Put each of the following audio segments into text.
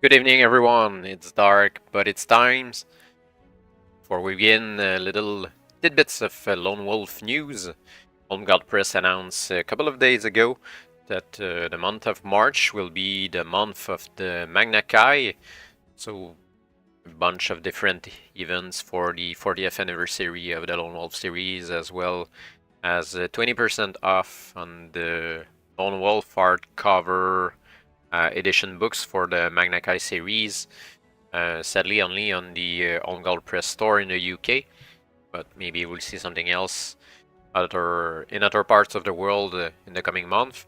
Good evening, everyone. It's dark, but it's times. Before we begin, little tidbits of Lone Wolf news. On God Press announced a couple of days ago that the month of March will be the month of the Magnakai. So, a bunch of different events for the 40th anniversary of the Lone Wolf series, as well as 20% off on the Lone Wolf hardcover edition books for the Magnakai series. Sadly, only on the On God Press store in the UK, but maybe we'll see something else in other parts of the world in the coming month.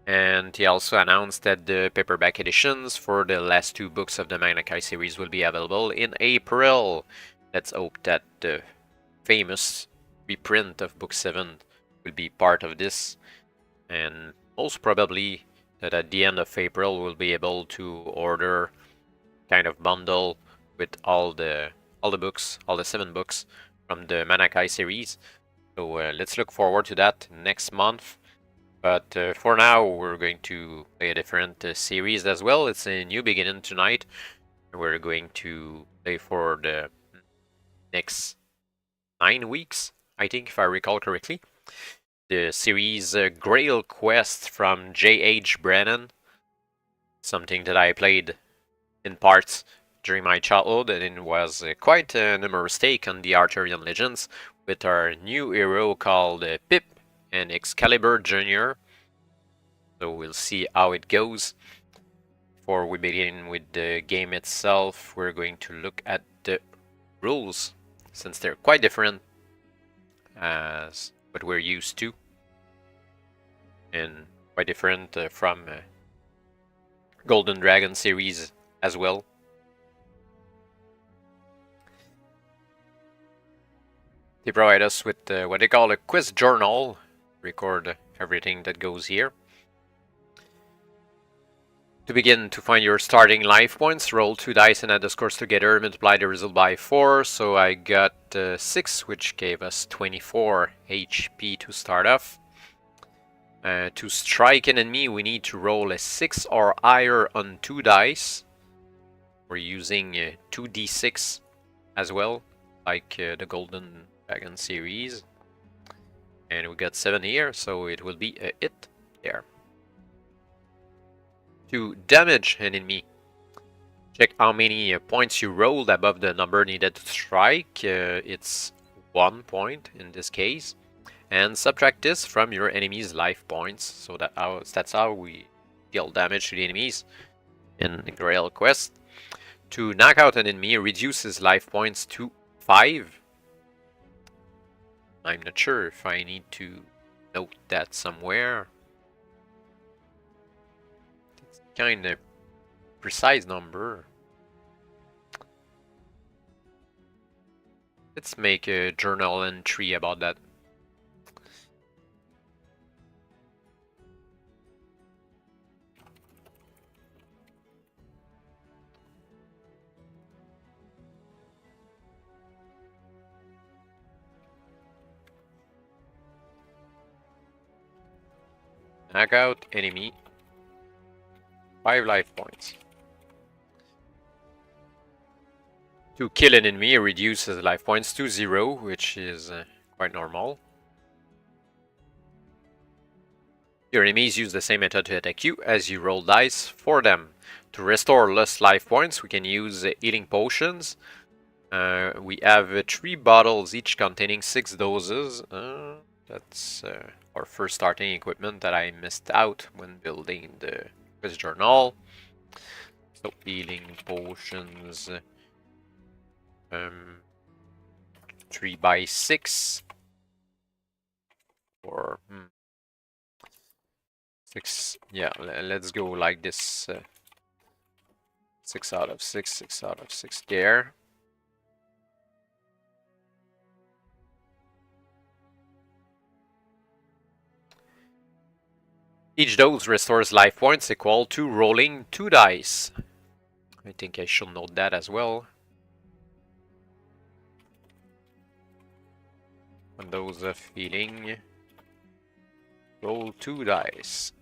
And he also announced that the paperback editions for the last two books of the Magnakai series will be available in April. Let's hope that the famous reprint of Book 7 will be part of this, and most probably that at the end of April we'll be able to order kind of bundle with all the books, all the 7 books from the Magnakai series. So let's look forward to that next month. But for now, we're going to play a different series as well. It's a new beginning tonight. We're going to play for the next 9 weeks, I think, if I recall correctly. The series GrailQuest from J.H. Brennan. Something that I played in parts during my childhood, and it was quite a humorous take on the Arhurian legends with our new hero called Pip and Excalibur Jr. So we'll see how it goes. Before we begin with the game itself, we're going to look at the rules, since they're quite different as what we're used to, and quite different from Golden Dragon series as well. They provide us with what they call a quiz journal, record everything that goes here. To begin, to find your starting life points, roll 2 dice and add the scores together, multiply the result by 4. So I got 6, which gave us 24 HP to start off. To strike an enemy, we need to roll a 6 or higher on 2 dice. We're using 2d6 as well, like the Golden Dragon series. And we got 7 here, so it will be a hit there. To damage an enemy, check how many points you rolled above the number needed to strike. It's 1 point in this case. And subtract this from your enemy's life points. So that's how we deal damage to the enemies in the GrailQuest. To knock out an enemy, reduce his life points to 5. I'm not sure if I need to note that somewhere. It's kind of precise number. Let's make a journal entry about that. Knock out enemy, 5 life points. To kill an enemy, reduces life points to 0, which is quite normal. Your enemies use the same method to attack you as you roll dice for them. To restore lost life points, we can use healing potions. We have 3 bottles, each containing 6 doses. That's our first starting equipment that I missed out when building the quiz journal. So healing potions, 3 by 6, or 6. Yeah, let's go like this. 6 out of 6, 6 out of 6 there. Each dose restores life points equal to rolling 2 dice. I think I should note that as well. On dose of healing, roll 2 dice.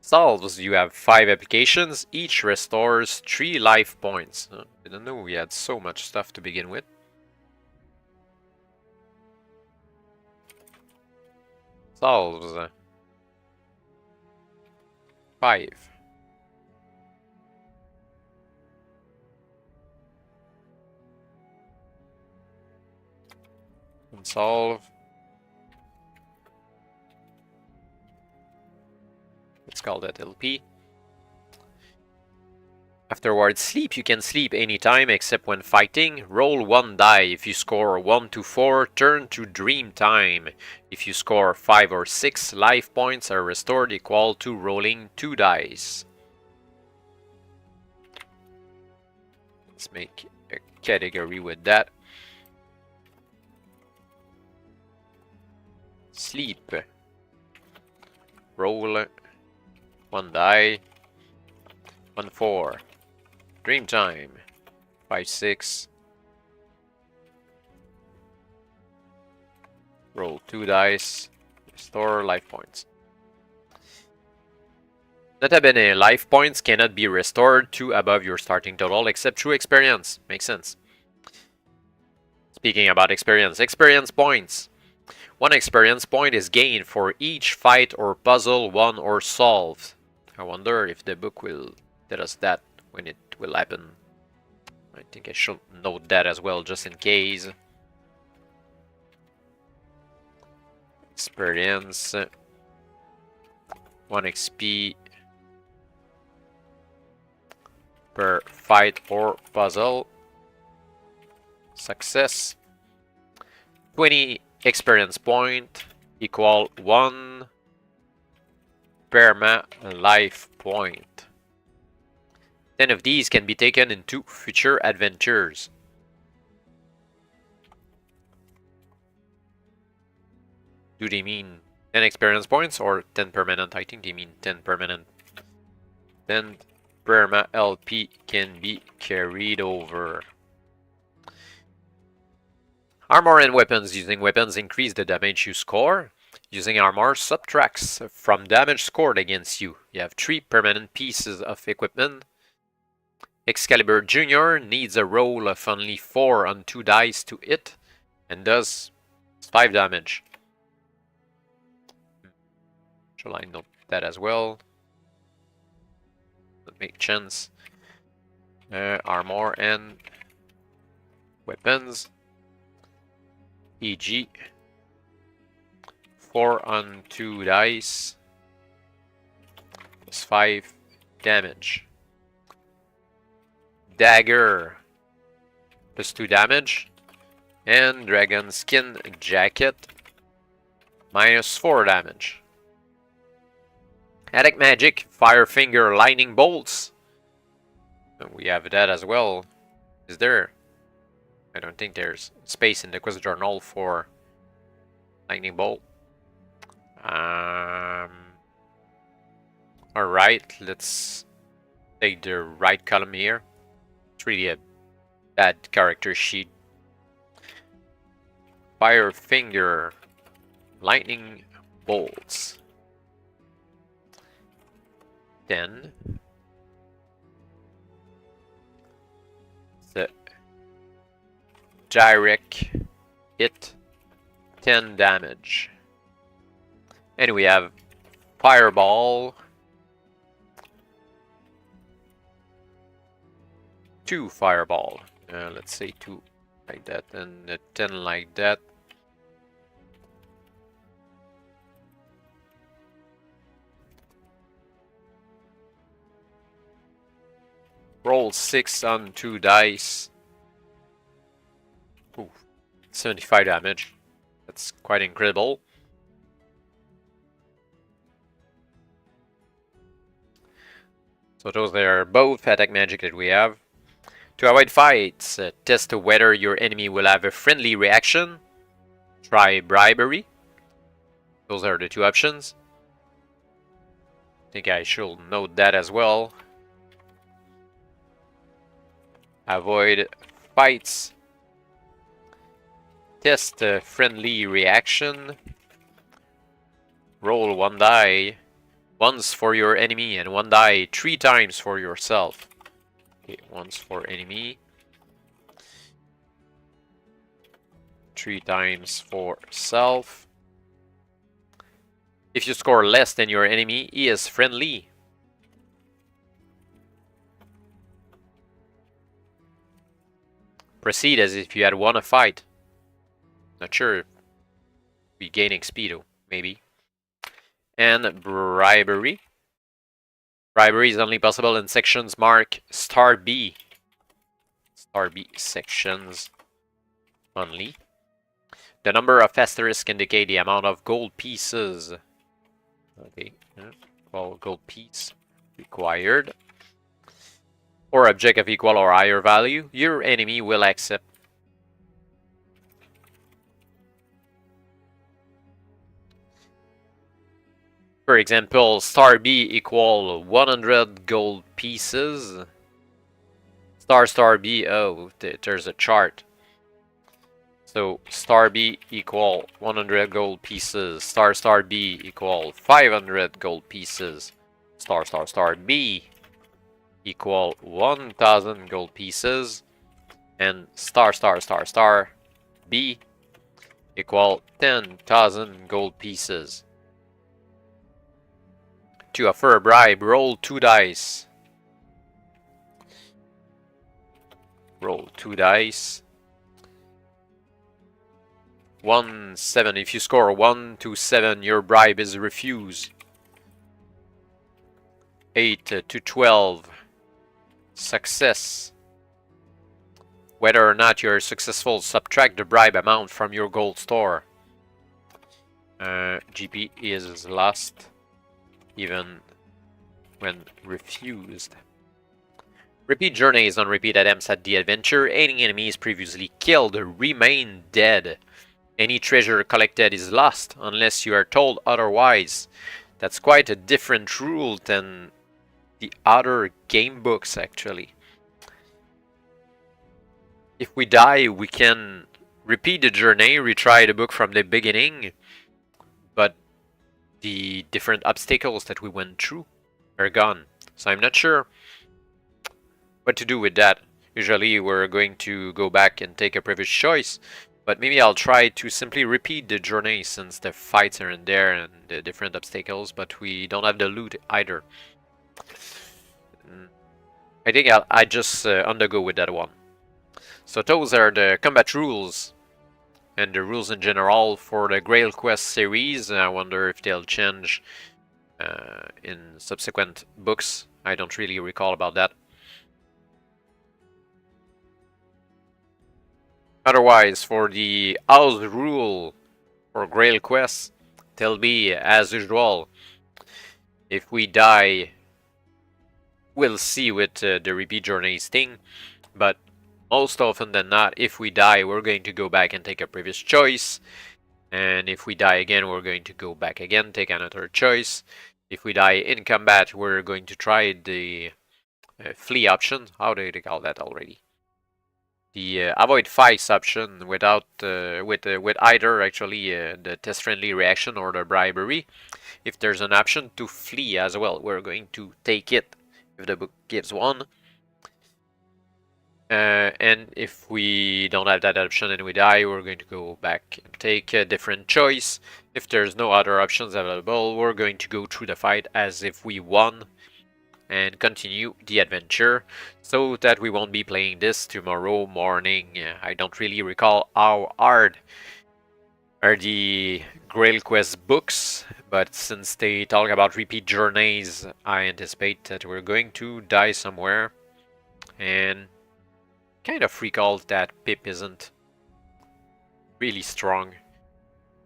Solves, you have 5 applications, each restores 3 life points. Didn't know we had so much stuff to begin with. Solves. 5. And solve. Let's call that LP. Afterwards, sleep. You can sleep anytime except when fighting. Roll 1 die. If you score 1 to 4, turn to dream time. If you score 5 or 6, life points are restored equal to rolling 2 dice. Let's make a category with that. Sleep. Roll 1 die. 1 4. Dream time. 5 6. Roll 2 dice. Restore life points. Nota bene, life points cannot be restored to above your starting total except through experience. Makes sense. Speaking about experience points. 1 experience point is gained for each fight or puzzle won or solved. I wonder if the book will tell us that when it will happen. I think I should note that as well, just in case. Experience. 1 XP per fight or puzzle. Success. 20 experience point equal 1 perma life point. 10 of these can be taken into future adventures. Do they mean 10 experience points or 10 permanent? I think they mean 10 permanent. Then perma LP can be carried over. Armor and weapons. Using weapons increase the damage you score. Using armor subtracts from damage scored against you. You have 3 permanent pieces of equipment. Excalibur Jr. needs a roll of only 4 on 2 dice to hit and does 5 damage. Shall I note that as well? That makes sense. Armor and weapons. E.g. 4 on 2 dice plus 5 damage. Dagger plus 2 damage. And Dragon Skin Jacket minus 4 damage. Attic Magic, Fire Finger, Lightning Bolts. We have that as well. Is there? I don't think there's space in the quest journal for Lightning Bolt. Alright, let's take the right column here. It's really a bad character sheet. Fire Finger, Lightning Bolts. 10. The direct hit 10 damage. And we have Fireball. 2 Fireball. Let's say 2 like that and 10 like that. Roll 6 on 2 dice. Ooh, 75 damage. That's quite incredible. So those are both attack magic that we have. To avoid fights, test whether your enemy will have a friendly reaction. Try bribery. Those are the 2 options. I think I should note that as well. Avoid fights. Test a friendly reaction. Roll 1 die. Once for your enemy and 1 die 3 times for yourself. Okay, once for enemy. 3 times for self. If you score less than your enemy, he is friendly. Proceed as if you had won a fight. Not sure. We gain XP though, maybe. And bribery. Bribery is only possible in sections marked star B. Star B sections only. The number of asterisks indicate the amount of gold pieces. Okay, well, gold piece required. Or object of equal or higher value, your enemy will accept. For example, star B equal 100 gold pieces. Star B, oh, there's a chart. So star B equal 100 gold pieces. Star B equal 500 gold pieces. Star B equal 1000 gold pieces. And star B equal 10,000 gold pieces. To offer a bribe, roll 2 dice. Roll 2 dice. 1, 7. If you score 1 to 7, your bribe is refused. 8 to 12. Success. Whether or not you're successful, subtract the bribe amount from your gold store. GP is lost even when refused. Repeat journeys on repeat attempts at the adventure. Any enemies previously killed remain dead. Any treasure collected is lost unless you are told otherwise. That's quite a different rule than the other game books, actually. If we die, we can repeat the journey, retry the book from the beginning, but the different obstacles that we went through are gone. So I'm not sure what to do with that. Usually we're going to go back and take a previous choice, but maybe I'll try to simply repeat the journey since the fights are in there and the different obstacles, but we don't have the loot either. I think I just undergo with that one. So those are the combat rules and the rules in general for the GrailQuest series. I wonder if they'll change in subsequent books. I don't really recall about that. Otherwise, for the house rule for GrailQuest, they'll be as usual. If we die, we'll see with the repeat journeys thing, but most often than not, if we die, we're going to go back and take a previous choice. And if we die again, we're going to go back again, take another choice. If we die in combat, we're going to try the flee option. How do they call that already? The avoid fights option without with either actually the test friendly reaction or the bribery. If there's an option to flee as well, we're going to take it if the book gives one. And if we don't have that option and we die, we're going to go back and take a different choice. If there's no other options available, we're going to go through the fight as if we won and continue the adventure, so that we won't be playing this tomorrow morning. I don't really recall how hard are the GrailQuest books, but since they talk about repeat journeys, I anticipate that we're going to die somewhere. And kind of recalls that Pip isn't really strong,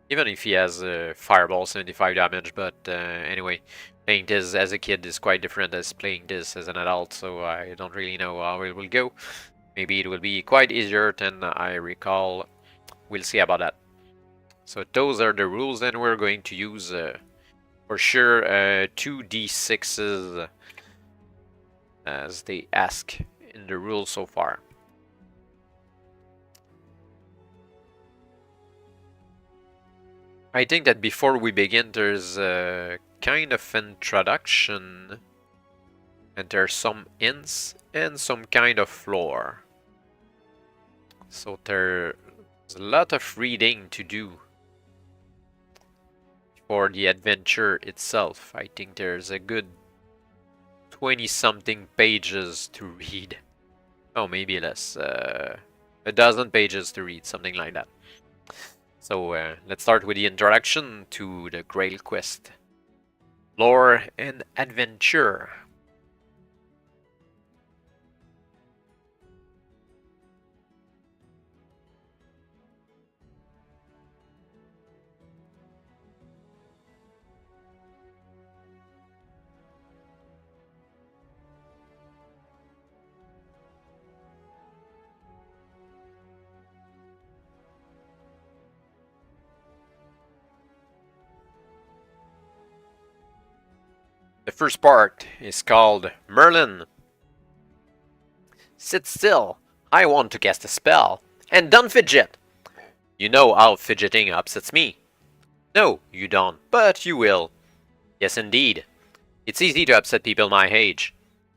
even if he has fireball 75 damage, but anyway, playing this as a kid is quite different as playing this as an adult, so I don't really know how it will go. Maybe it will be quite easier than I recall. We'll see about that. So those are the rules, and we're going to use for sure 2d6s as they ask in the rules so far. I think that before we begin, there's kind kind of introduction. And there's some hints and some kind of lore. So there's a lot of reading to do for the adventure itself. I think there's a good 20-something pages to read. Oh, maybe less. A dozen pages to read, something like that. So let's start with the introduction to the GrailQuest. Lore and adventure. The first part is called Merlin. Sit still. I want to cast a spell. And don't fidget. You know how fidgeting upsets me. No, you don't, but you will. Yes, indeed. It's easy to upset people my age.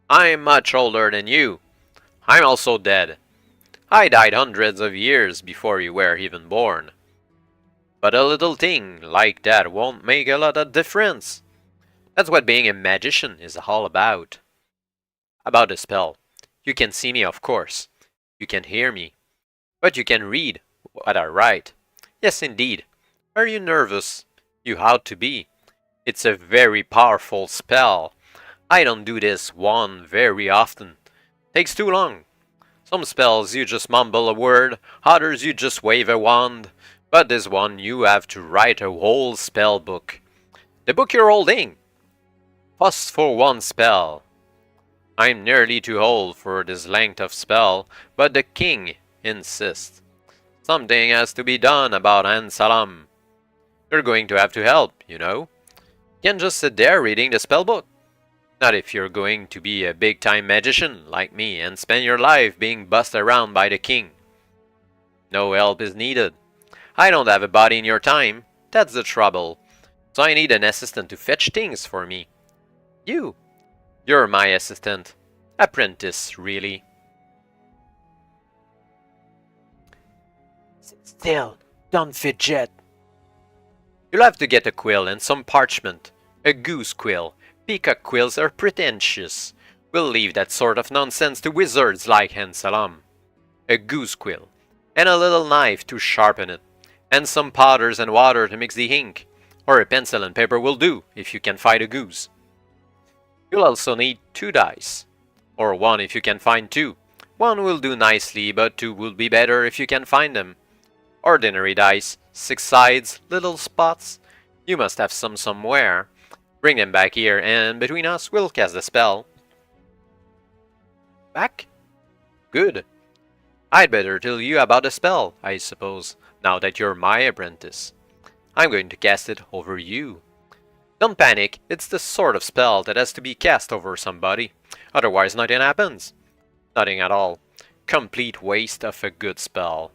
I'm much older than you. I'm also dead. I died hundreds of years before you were even born. But a little thing like that won't make a lot of difference. That's what being a magician is all about. About the spell. You can see me, of course. You can hear me. But you can read what I write. Yes, indeed. Are you nervous? You ought to be. It's a very powerful spell. I don't do this one very often. Takes too long. Some spells you just mumble a word, others you just wave a wand. But this one you have to write a whole spell book. The book you're holding. Just for one spell. I'm nearly too old for this length of spell, but the king insists. Something has to be done about Ansalam. You're going to have to help, you know. You can't just sit there reading the spellbook. Not if you're going to be a big-time magician like me and spend your life being bossed around by the king. No help is needed. I don't have a body in your time. That's the trouble. So I need an assistant to fetch things for me. You're my assistant. Apprentice, really. Sit still. Don't fidget. You'll have to get a quill and some parchment. A goose quill. Peacock quills are pretentious. We'll leave that sort of nonsense to wizards like Hansalam. A goose quill. And a little knife to sharpen it. And some powders and water to mix the ink. Or a pencil and paper will do, if you can find a goose. You'll also need 2 dice. Or 1 if you can find 2. 1 will do nicely, but 2 will be better if you can find them. Ordinary dice, 6 sides, little spots. You must have some somewhere. Bring them back here, and between us, we'll cast the spell. Back? Good. I'd better tell you about the spell, I suppose, now that you're my apprentice. I'm going to cast it over you. Don't panic, it's the sort of spell that has to be cast over somebody. Otherwise nothing happens. Nothing at all. Complete waste of a good spell.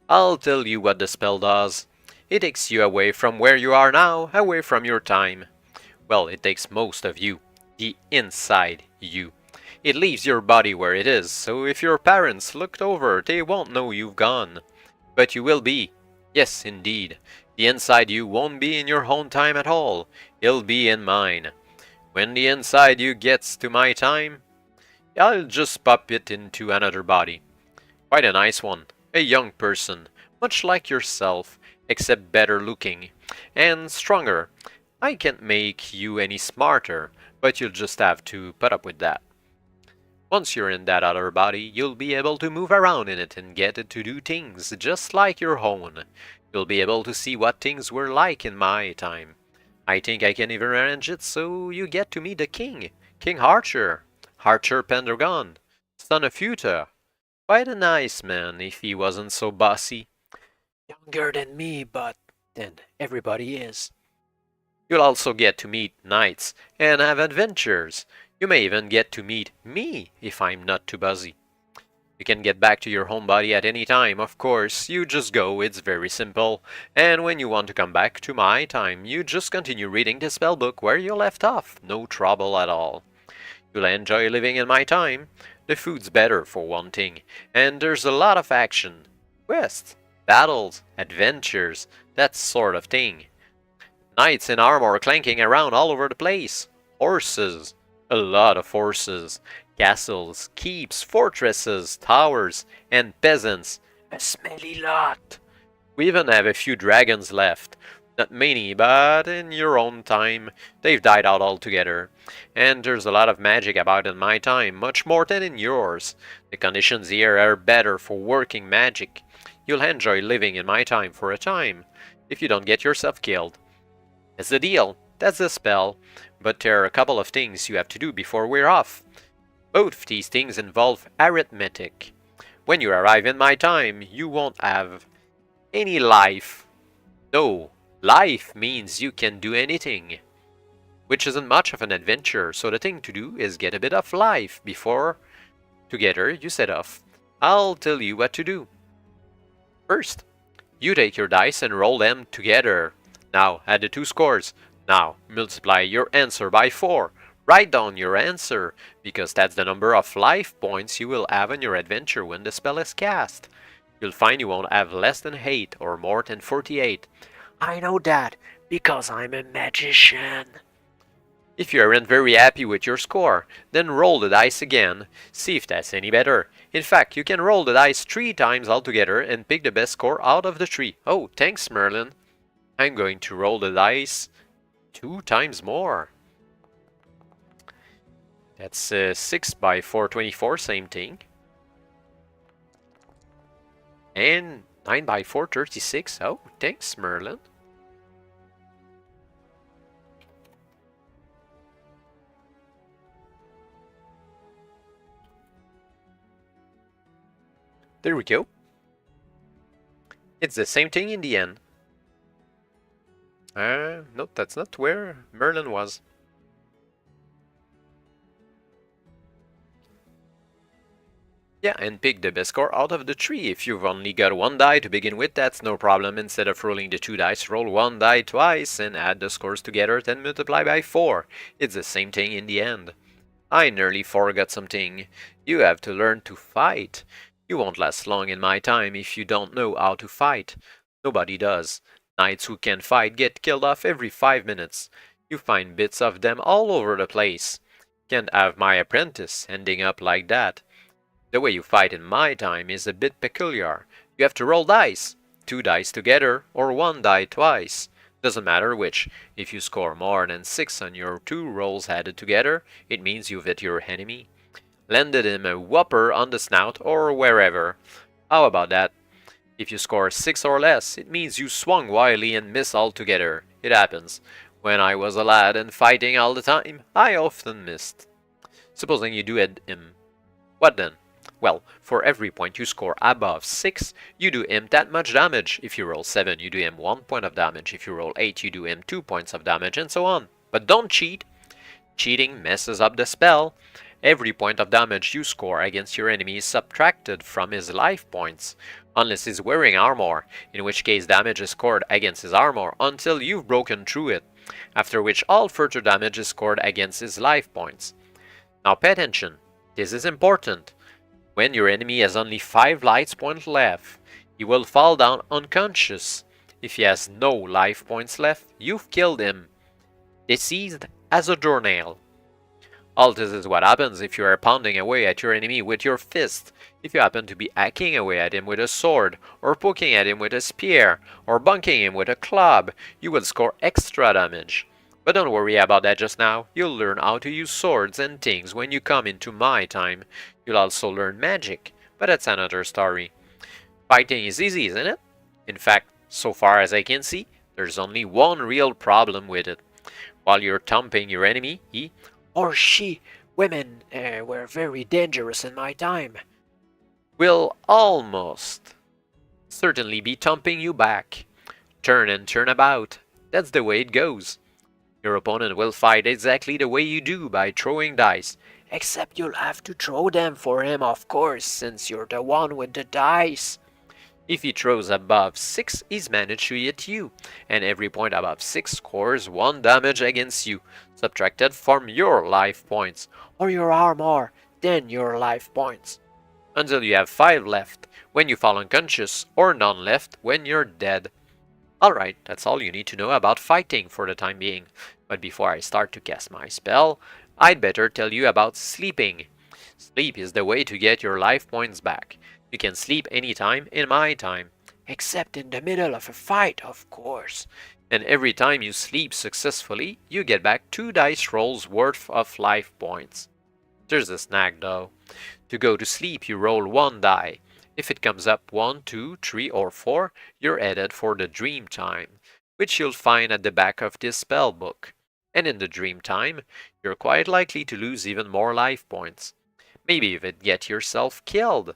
I'll tell you what the spell does. It takes you away from where you are now, away from your time. Well, it takes most of you. The inside you. It leaves your body where it is, so if your parents looked over, they won't know you've gone. But you will be. Yes, indeed. The inside you won't be in your own time at all. It'll be in mine. When the inside you gets to my time, I'll just pop it into another body. Quite a nice one. A young person, much like yourself, except better looking. And stronger. I can't make you any smarter, but you'll just have to put up with that. Once you're in that other body, you'll be able to move around in it and get it to do things just like your own. You'll be able to see what things were like in my time. I think I can even arrange it so you get to meet the king. King Archer. Archer Pendragon. Son of Utah. Quite a nice man if he wasn't so bossy. Younger than me, but then everybody is. You'll also get to meet knights and have adventures. You may even get to meet me if I'm not too busy. You can get back to your home body at any time, of course. You just go, it's very simple. And when you want to come back to my time, you just continue reading the spellbook where you left off. No trouble at all. You'll enjoy living in my time. The food's better for one thing, and there's a lot of action. Quests, battles, adventures, that sort of thing. Knights in armor clanking around all over the place. Horses, a lot of horses. Castles, keeps, fortresses, towers, and peasants. A smelly lot. We even have a few dragons left. Not many, but in your own time, they've died out altogether. And there's a lot of magic about in my time, much more than in yours. The conditions here are better for working magic. You'll enjoy living in my time for a time, if you don't get yourself killed. That's the deal. That's the spell. But there are a couple of things you have to do before we're off. Both of these things involve arithmetic. When you arrive in my time, you won't have any life. No. Life means you can do anything, which isn't much of an adventure, so the thing to do is get a bit of life before, together, you set off. I'll tell you what to do. First, you take your dice and roll them together. Now, add the two scores. Now, multiply your answer by 4. Write down your answer, because that's the number of life points you will have in your adventure when the spell is cast. You'll find you won't have less than 8 or more than 48. I know that, because I'm a magician. If you aren't very happy with your score, then roll the dice again, see if that's any better. In fact, you can roll the dice 3 times altogether and pick the best score out of the 3. Oh, thanks, Merlin. I'm going to roll the dice 2 times more. That's 6 by 424, same thing. And 9 by 436. Oh, thanks, Merlin. There we go. It's the same thing in the end. Nope, that's not where Merlin was. Yeah, and pick the best score out of the 3. If you've only got 1 die to begin with, that's no problem. Instead of rolling the 2 dice, roll 1 die twice and add the scores together, then multiply by 4. It's the same thing in the end. I nearly forgot something. You have to learn to fight. You won't last long in my time if you don't know how to fight. Nobody does. Knights who can fight get killed off every 5 minutes. You find bits of them all over the place. Can't have my apprentice ending up like that. The way you fight in my time is a bit peculiar. You have to roll dice. 2 dice together, or 1 die twice. Doesn't matter which. If you score more than 6 on your 2 rolls added together, it means you've hit your enemy. Landed him a whopper on the snout or wherever. How about that? If you score 6 or less, it means you swung wildly and missed altogether. It happens. When I was a lad and fighting all the time, I often missed. Supposing you do hit him. What then? Well, for every point you score above 6, you do him that much damage. If you roll 7, you do him 1 point of damage. If you roll 8, you do him 2 points of damage, and so on. But don't cheat. Cheating messes up the spell. Every point of damage you score against your enemy is subtracted from his life points, unless he's wearing armor, in which case damage is scored against his armor until you've broken through it, after which all further damage is scored against his life points. Now pay attention. This is important. When your enemy has only 5 life points left, he will fall down unconscious. If he has no life points left, you've killed him. Deceased as a doornail. All this is what happens if you are pounding away at your enemy with your fist. If you happen to be hacking away at him with a sword, or poking at him with a spear, or bunking him with a club, you will score extra damage. But don't worry about that just now. You'll learn how to use swords and things when you come into my time. You'll also learn magic, but that's another story. Fighting is easy, isn't it? In fact, so far as I can see, there's only one real problem with it. While you're thumping your enemy, he or she, women were very dangerous in my time, will almost certainly be thumping you back. Turn and turn about. That's the way it goes. Your opponent will fight exactly the way you do by throwing dice, Except you'll have to throw them for him, of course, since you're the one with the dice. If he throws above 6, he's managed to hit you, and every point above 6 scores 1 damage against you, subtracted from your life points, or your armor, then your life points, until you have 5 left when you fall unconscious, or none left when you're dead. Alright, that's all you need to know about fighting for the time being, but before I start to cast my spell, I'd better tell you about sleeping. Sleep is the way to get your life points back. You can sleep anytime in my time, except in the middle of a fight, of course. And every time you sleep successfully, you get back 2 dice rolls worth of life points. There's a snag though. To go to sleep, you roll 1 die. If it comes up 1, 2, 3, or 4, you're headed for the dream time, which you'll find at the back of this spell book. And in the dream time, you're quite likely to lose even more life points. Maybe even get yourself killed.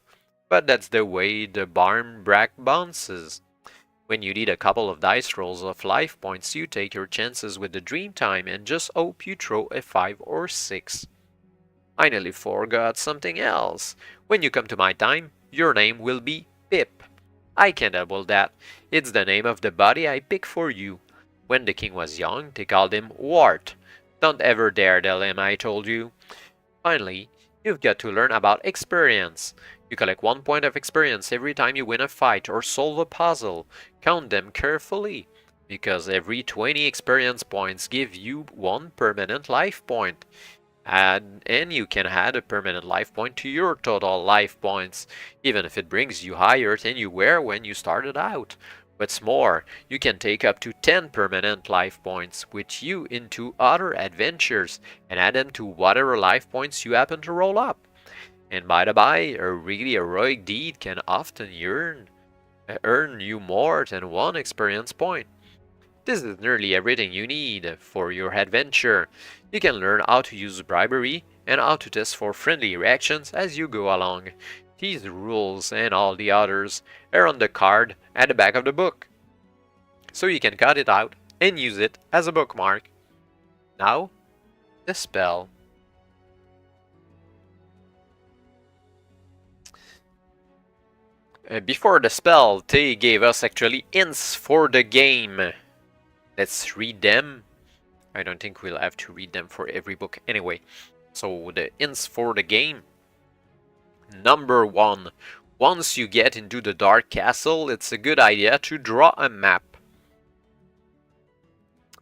But that's the way the barn brack bounces. When you need a couple of dice rolls of life points, you take your chances with the dream time and just hope you throw a 5 or 6. I nearly forgot something else. When you come to my time, your name will be Pip. I can't help that. It's the name of the body I picked for you. When the king was young, they called him Wart. Don't ever dare tell him I told you. Finally, you've got to learn about experience. You collect 1 point of experience every time you win a fight or solve a puzzle. Count them carefully, because every 20 experience points give you 1 permanent life point. And you can add a permanent life point to your total life points, even if it brings you higher than you were when you started out. What's more, you can take up to 10 permanent life points with you into other adventures and add them to whatever life points you happen to roll up. And by the by, a really heroic deed can often earn you more than 1 experience point. This is nearly everything you need for your adventure. You can learn how to use bribery and how to test for friendly reactions as you go along. These rules and all the others are on the card at the back of the book, so you can cut it out and use it as a bookmark. Now, the spell. Before the spell, they gave us actually hints for the game. Let's read them. I don't think we'll have to read them for every book anyway. So the hints for the game. Number 1. Once you get into the Dark Castle, it's a good idea to draw a map.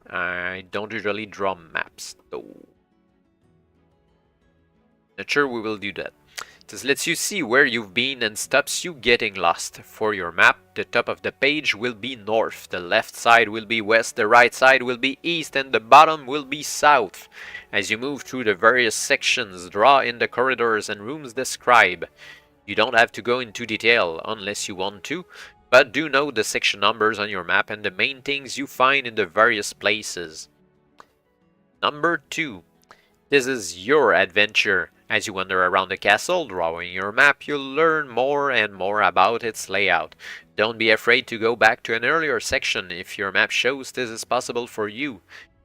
I don't usually draw maps though. Not sure we will do that. This lets you see where you've been and stops you getting lost. For your map, the top of the page will be north, the left side will be west, the right side will be east, and the bottom will be south. As you move through the various sections, draw in the corridors and rooms described. You don't have to go into detail unless you want to, but do note the section numbers on your map and the main things you find in the various places. Number 2. This is your adventure. As you wander around the castle, drawing your map, you'll learn more and more about its layout. Don't be afraid to go back to an earlier section if your map shows this is possible for you.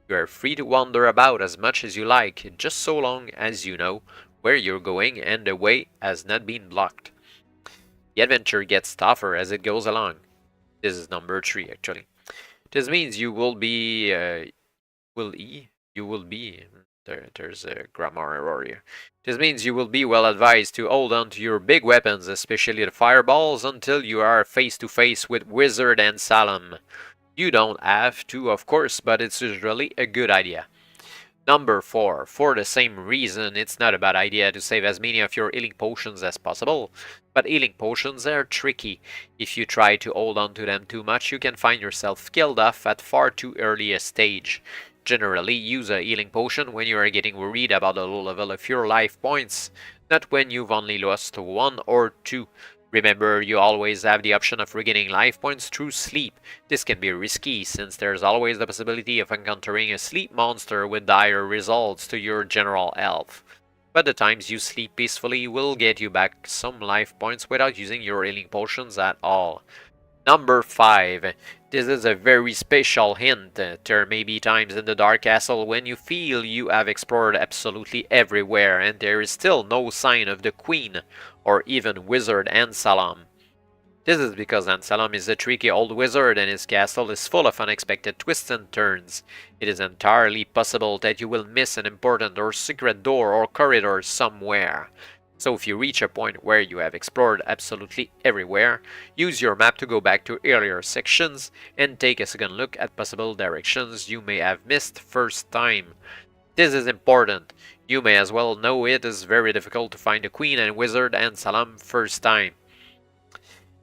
You are free to wander about as much as you like, just so long as you know where you're going and the way has not been blocked. The adventure gets tougher as it goes along. This is number 3 actually. This means you will be... There's a grammar error here. This means you will be well advised to hold on to your big weapons, especially the fireballs, until you are face to face with Wizard and Salem. You don't have to, of course, but it's usually a good idea. Number 4. For the same reason, it's not a bad idea to save as many of your healing potions as possible, but healing potions are tricky. If you try to hold on to them too much, you can find yourself killed off at far too early a stage. Generally, use a healing potion when you are getting worried about the low level of your life points, not when you've only lost 1 or 2. Remember, you always have the option of regaining life points through sleep. This can be risky since there's always the possibility of encountering a sleep monster with dire results to your general health. But the times you sleep peacefully will get you back some life points without using your healing potions at all. Number 5. This is a very special hint. There may be times in the Dark Castle when you feel you have explored absolutely everywhere and there is still no sign of the Queen or even Wizard Ansalam. This is because Ansalam is a tricky old wizard and his castle is full of unexpected twists and turns. It is entirely possible that you will miss an important or secret door or corridor somewhere. So if you reach a point where you have explored absolutely everywhere, use your map to go back to earlier sections and take a second look at possible directions you may have missed first time. This is important. You may as well know it is very difficult to find the Queen and Wizard Ansalam first time.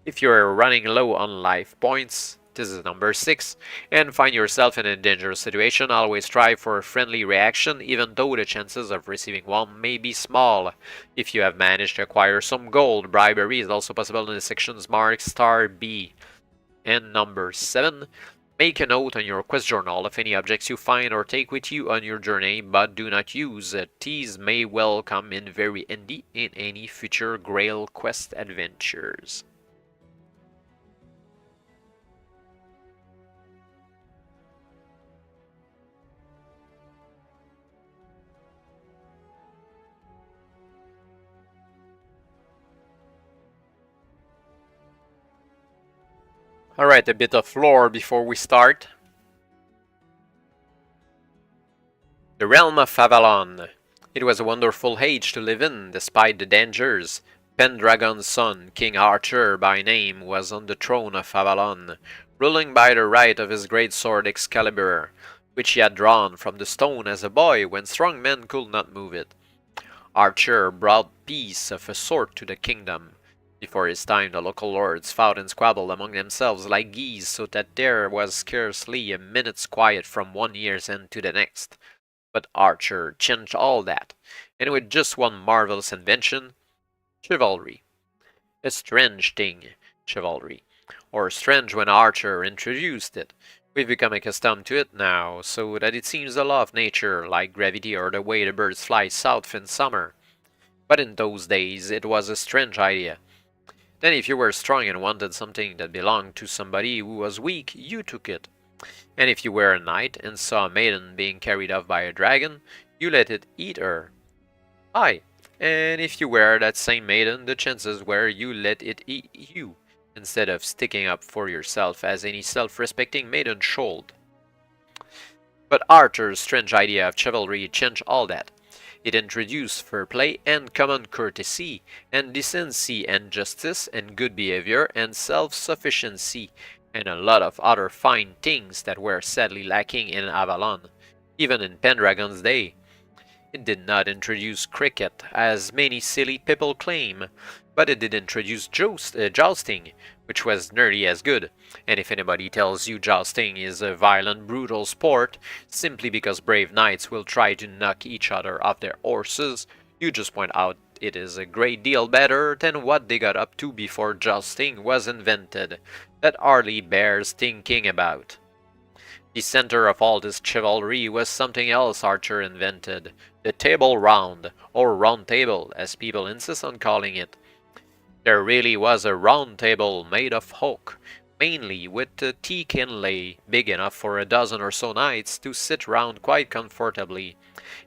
If you are running low on life points, this is number 6, and find yourself in a dangerous situation, always strive for a friendly reaction even though the chances of receiving one may be small. If you have managed to acquire some gold, bribery is also possible in the sections marked star B. And number 7, make a note on your quest journal of any objects you find or take with you on your journey, but do not use. These may well come in very handy in any future GrailQuest adventures. Alright, a bit of lore before we start. The Realm of Avalon. It was a wonderful age to live in, despite the dangers. Pendragon's son, King Arthur by name, was on the throne of Avalon, ruling by the right of his great sword Excalibur, which he had drawn from the stone as a boy when strong men could not move it. Arthur brought peace of a sort to the kingdom. Before his time, the local lords fought and squabbled among themselves like geese, so that there was scarcely a minute's quiet from one year's end to the next. But Arthur changed all that, and with just one marvelous invention, chivalry. A strange thing, chivalry. Or strange when Arthur introduced it. We've become accustomed to it now, so that it seems a law of nature, like gravity or the way the birds fly south in summer. But in those days, it was a strange idea. Then if you were strong and wanted something that belonged to somebody who was weak, you took it. And if you were a knight and saw a maiden being carried off by a dragon, you let it eat her. Aye, and if you were that same maiden, the chances were you let it eat you, instead of sticking up for yourself as any self-respecting maiden should. But Arthur's strange idea of chivalry changed all that. It introduced fair play and common courtesy, and decency and justice and good behavior and self-sufficiency, and a lot of other fine things that were sadly lacking in Avalon, even in Pendragon's day. It did not introduce cricket, as many silly people claim, but it did introduce jousting, which was nearly as good. And if anybody tells you jousting is a violent, brutal sport, simply because brave knights will try to knock each other off their horses, you just point out it is a great deal better than what they got up to before jousting was invented, that hardly bears thinking about. The center of all this chivalry was something else Arthur invented, the table round, or round table, as people insist on calling it. There really was a round table made of oak, mainly with a teak inlay big enough for a dozen or so knights to sit round quite comfortably,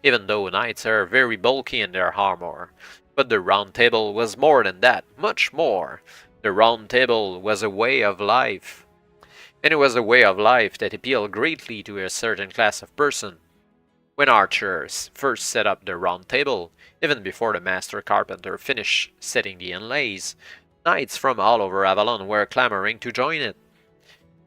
even though knights are very bulky in their armor. But the round table was more than that, much more. The round table was a way of life. And it was a way of life that appealed greatly to a certain class of person. When Arthur first set up the round table, even before the master carpenter finished setting the inlays, knights from all over Avalon were clamoring to join it.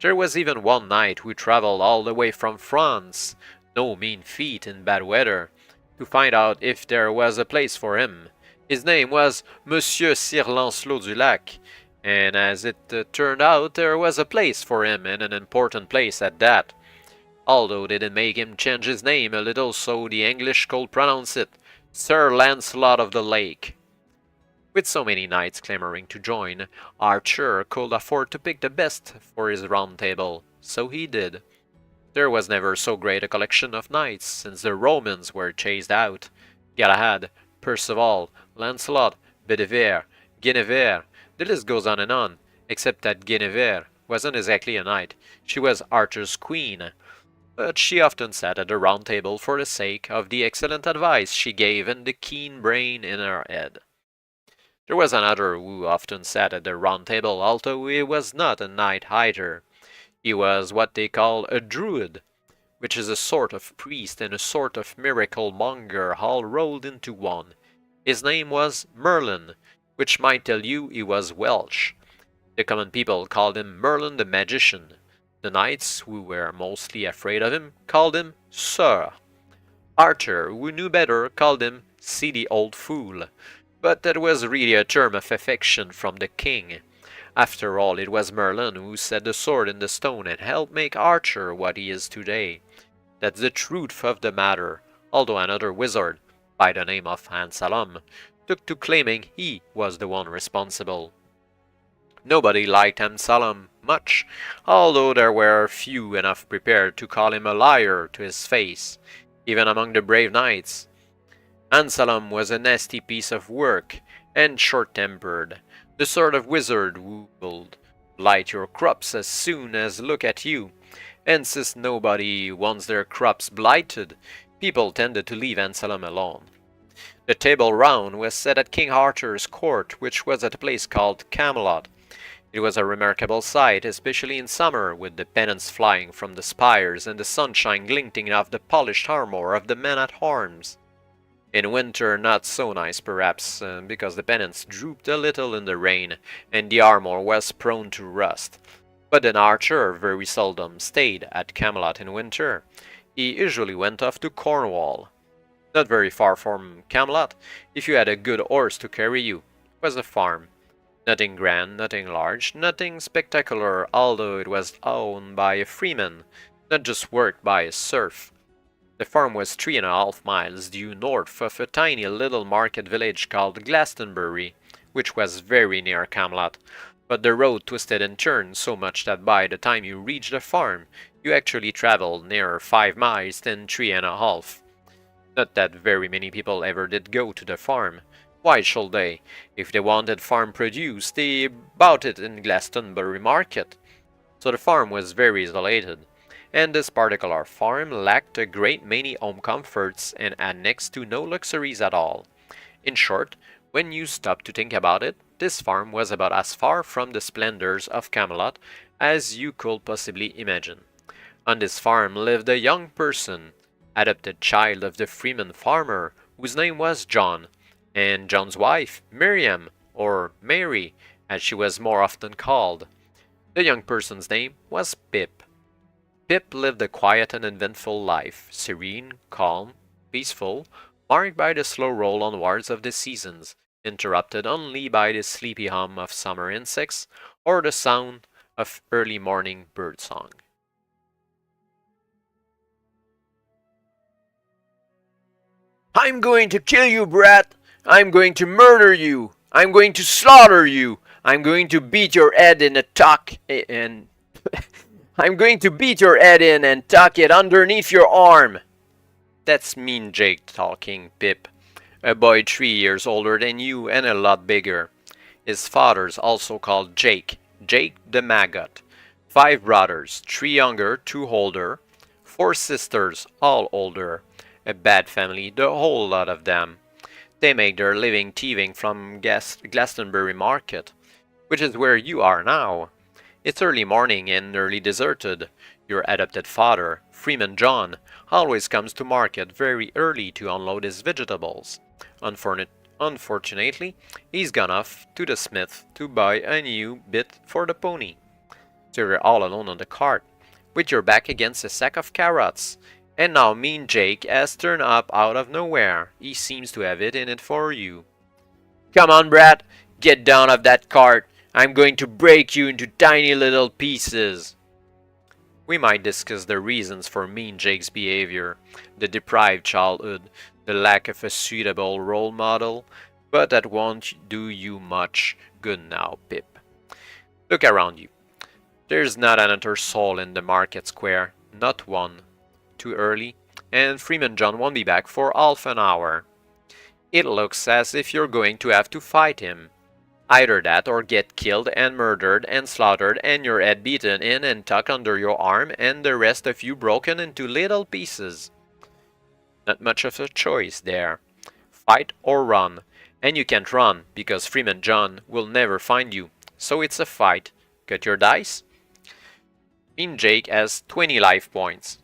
There was even one knight who traveled all the way from France, no mean feat in bad weather, to find out if there was a place for him. His name was Monsieur Sir Lancelot du Lac, and as it turned out, there was a place for him, and an important place at that. Although they did make him change his name a little so the English could pronounce it, Sir Lancelot of the Lake. With so many knights clamoring to join, Arthur could afford to pick the best for his round table, so he did. There was never so great a collection of knights since the Romans were chased out. Galahad, Perceval, Lancelot, Bedivere, Guinevere, the list goes on, except that Guinevere, wasn't exactly a knight. She was Arthur's queen, but she often sat at the round table for the sake of the excellent advice she gave and the keen brain in her head. There was another who often sat at the round table, although he was not a knight either. He was what they call a druid, which is a sort of priest and a sort of miracle monger all rolled into one. His name was Merlin, which might tell you he was Welsh. The common people called him Merlin the Magician. The knights, who were mostly afraid of him, called him Sir. Arthur, who knew better, called him Silly Old Fool, but that was really a term of affection from the king. After all, it was Merlin who set the sword in the stone and helped make Arthur what he is today. That's the truth of the matter, although another wizard, by the name of Ansalom, took to claiming he was the one responsible. Nobody liked Ansalom much, although there were few enough prepared to call him a liar to his face, even among the brave knights. Ansalom was a nasty piece of work, and short-tempered, the sort of wizard who will blight your crops as soon as look at you, and since nobody wants their crops blighted, people tended to leave Ansalom alone. The Table Round was set at King Arthur's court, which was at a place called Camelot. It was a remarkable sight, especially in summer, with the pennants flying from the spires and the sunshine glinting off the polished armor of the men-at-arms. In winter not so nice perhaps, because the pennants drooped a little in the rain, and the armor was prone to rust. But then Arthur very seldom stayed at Camelot in winter. He usually went off to Cornwall. Not very far from Camelot, if you had a good horse to carry you, was a farm. Nothing grand, nothing large, nothing spectacular, although it was owned by a freeman, not just worked by a serf. The farm was 3.5 miles due north of a tiny little market village called Glastonbury, which was very near Camelot, but the road twisted and turned so much that by the time you reached the farm, you actually traveled nearer 5 miles than 3.5. Not that very many people ever did go to the farm. Why should they? If they wanted farm produce, they bought it in Glastonbury market. So the farm was very isolated, and this particular farm lacked a great many home comforts and had next to no luxuries at all. In short, when you stop to think about it, this farm was about as far from the splendors of Camelot as you could possibly imagine. On this farm lived a young person, adopted child of the freeman farmer, whose name was John, and John's wife, Miriam, or Mary, as she was more often called. The young person's name was Pip. Pip lived a quiet and eventful life, serene, calm, peaceful, marked by the slow roll onwards of the seasons, interrupted only by the sleepy hum of summer insects or the sound of early morning birdsong. "I'm going to kill you, brat! I'm going to murder you! I'm going to slaughter you! I'm going to beat your head in I'm going to beat your head in and tuck it underneath your arm!" That's Mean Jake talking, Pip. A boy 3 years older than you and a lot bigger. His father's also called Jake, Jake the Maggot. 5 brothers, 3 younger, 2 older. 4 sisters, all older. A bad family, the whole lot of them. They make their living thieving from Glastonbury Market, which is where you are now. It's early morning and nearly deserted. Your adopted father, Freeman John, always comes to market very early to unload his vegetables. Unfortunately, he's gone off to the smith to buy a new bit for the pony. So you're all alone on the cart, with your back against a sack of carrots. And now Mean Jake has turned up out of nowhere. He seems to have it in it for you. "Come on, brat, get down off that cart. I'm going to break you into tiny little pieces." We might discuss the reasons for Mean Jake's behavior, the deprived childhood, the lack of a suitable role model, but that won't do you much good now, Pip. Look around you. There's not another soul in the market square, not one. Too early, and Freeman John won't be back for half an hour. It looks as if you're going to have to fight him. Either that or get killed and murdered and slaughtered and your head beaten in and tucked under your arm and the rest of you broken into little pieces. Not much of a choice there. Fight or run. And you can't run because Freeman John will never find you. So it's a fight. Cut your dice. Mean Jake has 20 life points.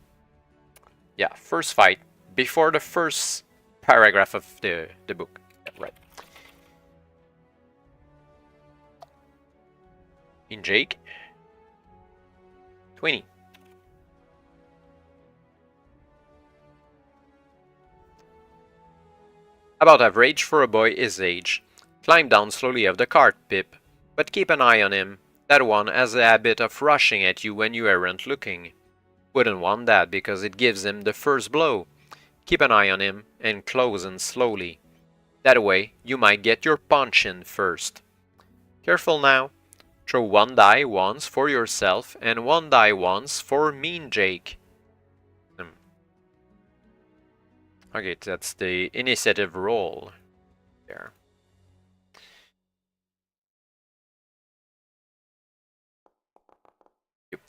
Yeah, first fight. Before the first paragraph of the book. Yeah, right. Mean Jake. 20. About average for a boy his age. Climb down slowly off the cart, Pip. But keep an eye on him. That one has a habit of rushing at you when you aren't looking. Wouldn't want that because it gives him the first blow. Keep an eye on him and close in slowly. That way you might get your punch in first. Careful now. Throw one die once for yourself and one die once for Mean Jake. Okay, that's the initiative roll there. Yep.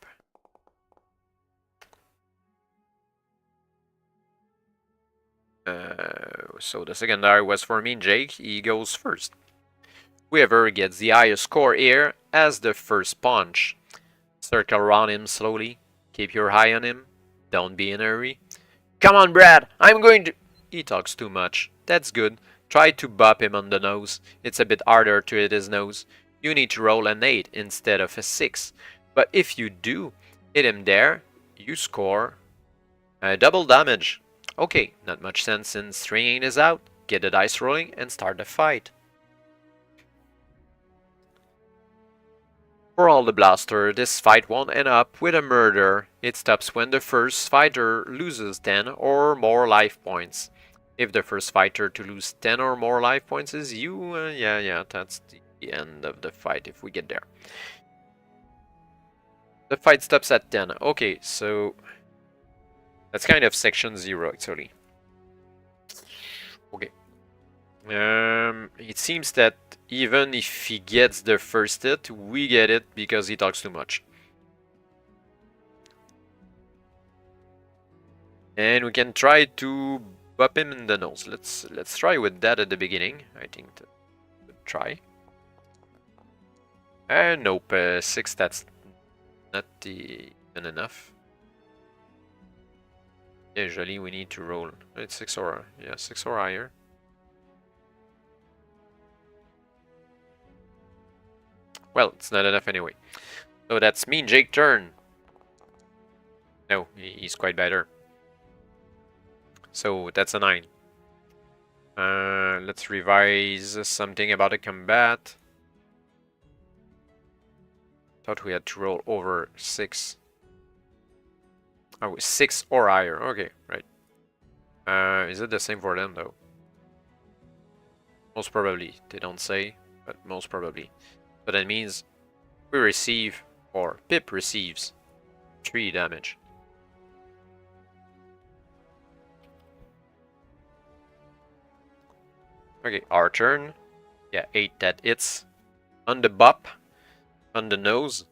So the second die was for Mean Jake. He goes first. Whoever gets the highest score here has the first punch. Circle around him slowly. Keep your eye on him. Don't be in a hurry. Come on, Brad, I'm going to... He talks too much. That's good. Try to bop him on the nose. It's a bit harder to hit his nose. You need to roll an 8 instead of a 6. But if you do hit him there, you score double damage. Okay, not much sense in stringing this out. Get the dice rolling and start the fight. For all the blaster, this fight won't end up with a murder. It stops when the first fighter loses 10 or more life points. If the first fighter to lose 10 or more life points is you, yeah, that's the end of the fight if we get there. The fight stops at 10. Okay, so that's kind of section 0 actually. Okay. It seems that even if he gets the first hit, we get it because he talks too much. And we can try to bop him in the nose. Let's try with that at the beginning. I think to try. Nope, 6. That's not even enough. Usually we need to roll. It's 6 or 6 or higher. Well, it's not enough anyway. So that's Mean Jake turn. No, he's quite better. So that's a 9. Let's revise something about the combat. Thought we had to roll over 6. Oh, 6 or higher. Okay, right. Is it the same for them though? Most probably. They don't say, but most probably. So that means we receive, or Pip receives, 3 damage. Okay, our turn. Yeah, 8 that hits. On the bop, on the nose.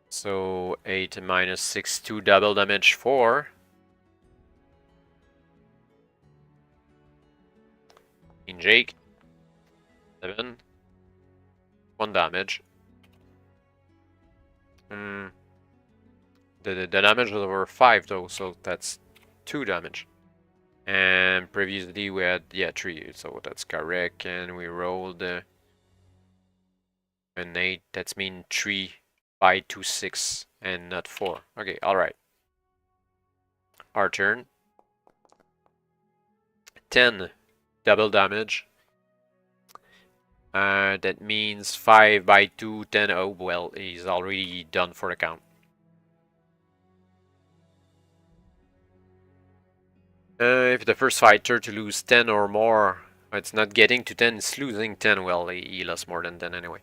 So 8 minus 6, 2 double damage, 4. In Jake, 7. 1 damage. The damage was over 5 though, so that's 2 damage. And previously we had 3, so that's correct. And we rolled an 8. That's mean 3, 5 to 6, and not 4. Okay, all right. Our turn. 10 double damage. That means 5 by 2, 10. Oh, well, he's already done for the count. If the first fighter to lose 10 or more, it's not getting to 10, it's losing 10. Well, he lost more than 10 anyway.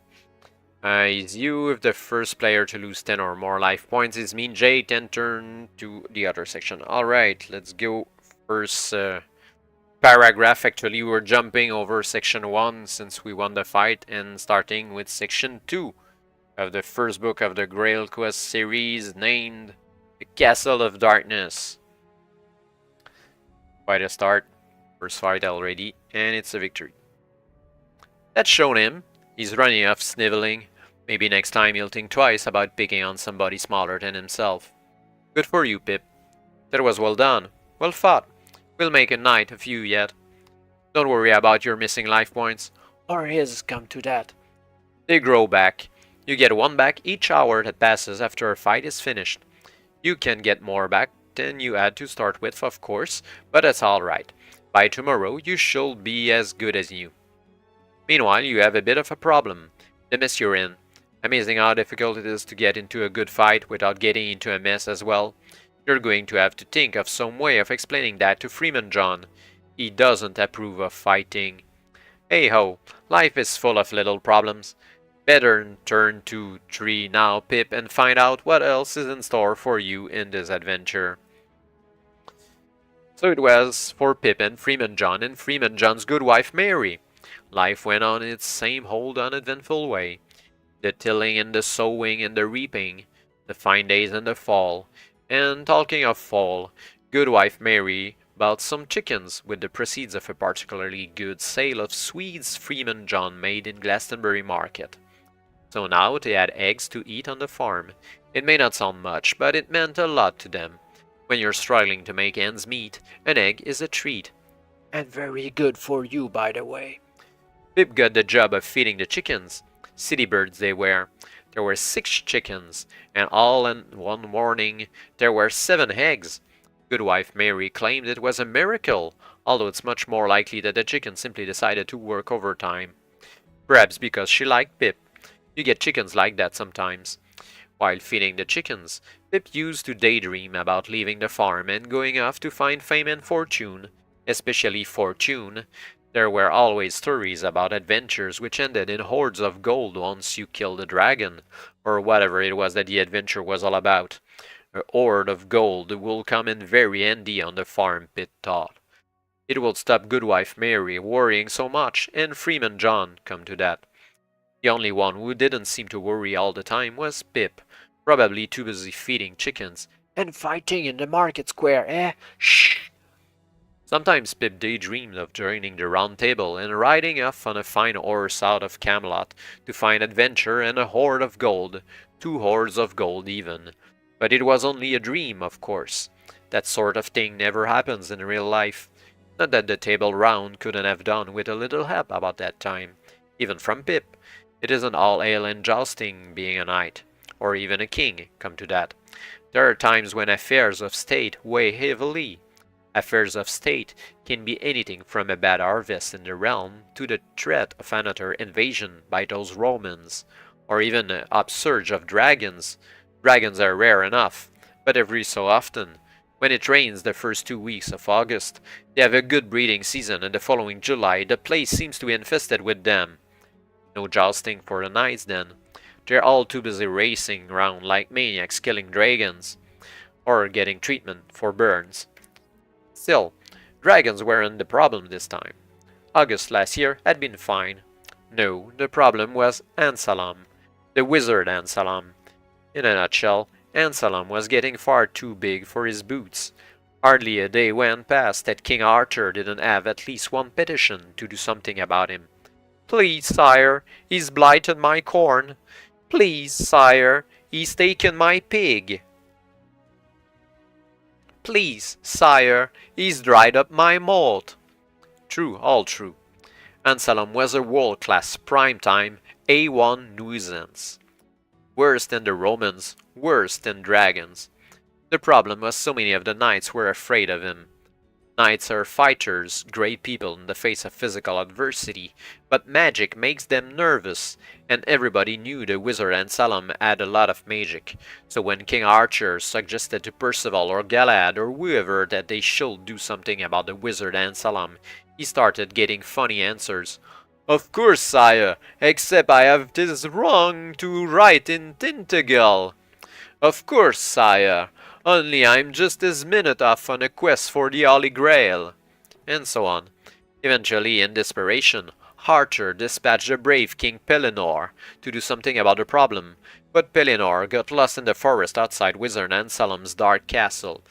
Is you. If the first player to lose 10 or more life points is Mean Jake, then turn to the other section. Alright, let's go. First paragraph. Actually, we're jumping over section 1 since we won the fight and starting with section 2 of the first book of the GrailQuest series named The Castle of Darkness. Quite a start. First fight already, and it's a victory. That's shown him. He's running off sniveling. Maybe next time he'll think twice about picking on somebody smaller than himself. Good for you, Pip. That was well done. Well fought. We'll make a night of you yet. Don't worry about your missing life points. Or his, come to that. They grow back. You get 1 back each hour that passes after a fight is finished. You can get more back than you had to start with, of course, but that's alright. By tomorrow, you should be as good as new. Meanwhile, you have a bit of a problem. The mess you're in. Amazing how difficult it is to get into a good fight without getting into a mess as well. You're going to have to think of some way of explaining that to Freeman John. He doesn't approve of fighting. Hey-ho, life is full of little problems. Better turn to 3 now, Pip, and find out what else is in store for you in this adventure. So it was for Pip and Freeman John's good wife Mary. Life went on in its same old uneventful way. The tilling and the sowing and the reaping, the fine days and the fall. And talking of fall, good wife Mary bought some chickens with the proceeds of a particularly good sale of swedes Freeman John made in Glastonbury Market. So now they had eggs to eat on the farm. It may not sound much, but it meant a lot to them. When you're struggling to make ends meet, an egg is a treat. And very good for you, by the way. Pip got the job of feeding the chickens. City birds they were. There were 6 chickens, and all in one morning there were 7 eggs. Good wife Mary claimed it was a miracle, although it's much more likely that the chicken simply decided to work overtime. Perhaps because she liked Pip. You get chickens like that sometimes. While feeding the chickens, Pip used to daydream about leaving the farm and going off to find fame and fortune, especially fortune. There were always stories about adventures which ended in hoards of gold once you killed a dragon, or whatever it was that the adventure was all about. A hoard of gold will come in very handy on the farm, Pip thought. It will stop Goodwife Mary worrying so much, and Freeman John, come to that. The only one who didn't seem to worry all the time was Pip, probably too busy feeding chickens. And fighting in the market square, eh? Shh! Sometimes Pip daydreamed of joining the Round Table and riding off on a fine horse out of Camelot to find adventure and a hoard of gold, 2 hoards of gold even. But it was only a dream, of course. That sort of thing never happens in real life. Not that the Table Round couldn't have done with a little help about that time, even from Pip. It isn't all ale and jousting being a knight, or even a king, come to that. There are times when affairs of state weigh heavily. Affairs of state can be anything from a bad harvest in the realm to the threat of another invasion by those Romans, or even an upsurge of dragons. Dragons are rare enough, but every so often, when it rains the first 2 weeks of August, they have a good breeding season, and the following July the place seems to be infested with them. No jousting for the knights then. They're all too busy racing around like maniacs killing dragons, or getting treatment for burns. Still, dragons weren't the problem this time. August last year had been fine. No, the problem was Ansalom, the wizard Ansalom. In a nutshell, Ansalom was getting far too big for his boots. Hardly a day went past that King Arthur didn't have at least one petition to do something about him. Please, sire, he's blighted my corn. Please, sire, he's taken my pig. Please, sire, he's dried up my malt. True, all true. Ansalom was a world-class prime-time A1 nuisance. Worse than the Romans, worse than dragons. The problem was so many of the knights were afraid of him. Knights are fighters, great people in the face of physical adversity, but magic makes them nervous, and everybody knew the wizard Ansalom had a lot of magic. So when King Arthur suggested to Percival or Galahad or whoever that they should do something about the wizard Ansalom, he started getting funny answers. Of course, sire, except I have this wrong to write in Tintagel. Of course, sire. Only I'm just this minute off on a quest for the Holy Grail. And so on. Eventually, in desperation, Arthur dispatched the brave King Pellinor to do something about the problem, but Pellinor got lost in the forest outside Wizard Anselm's dark castle.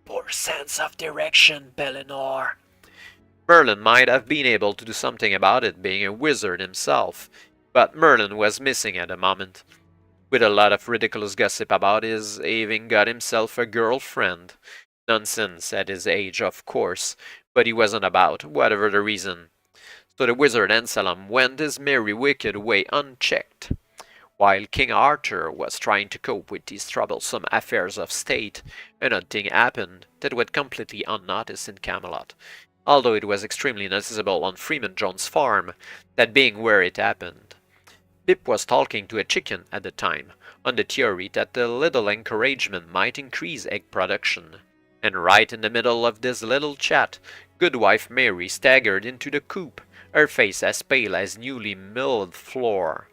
Poor sense of direction, Pellinor. Merlin might have been able to do something about it, being a wizard himself, but Merlin was missing at the moment, with a lot of ridiculous gossip about his having got himself a girlfriend. Nonsense at his age, of course, but he wasn't about, whatever the reason. So the wizard Anselm went his merry wicked way unchecked. While King Arthur was trying to cope with these troublesome affairs of state, an odd thing happened that went completely unnoticed in Camelot, although it was extremely noticeable on Freeman Jones's farm, that being where it happened. Pip was talking to a chicken at the time, on the theory that a little encouragement might increase egg production. And right in the middle of this little chat, Goodwife Mary staggered into the coop, her face as pale as newly milled flour.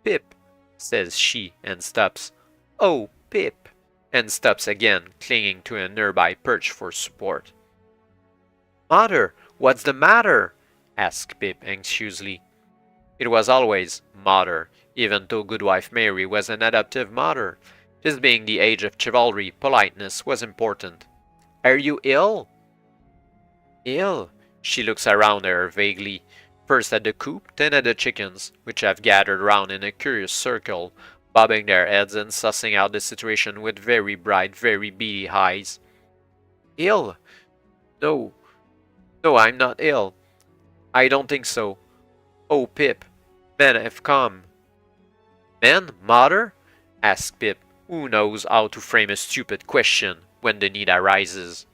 "Pip," says she, and stops. "Oh, Pip," and stops again, clinging to a nearby perch for support. "Mother, what's the matter?" asked Pip anxiously. It was always "mother," even though Goodwife Mary was an adoptive mother. This being the age of chivalry, politeness was important. "Are you ill?" "Ill?" She looks around her vaguely, first at the coop, then at the chickens, which have gathered round in a curious circle, bobbing their heads and sussing out the situation with very bright, very beady eyes. "Ill? No. No, I'm not ill. I don't think so. Oh, Pip, men have come." "Men, mother?" asked Pip, who knows how to frame a stupid question when the need arises.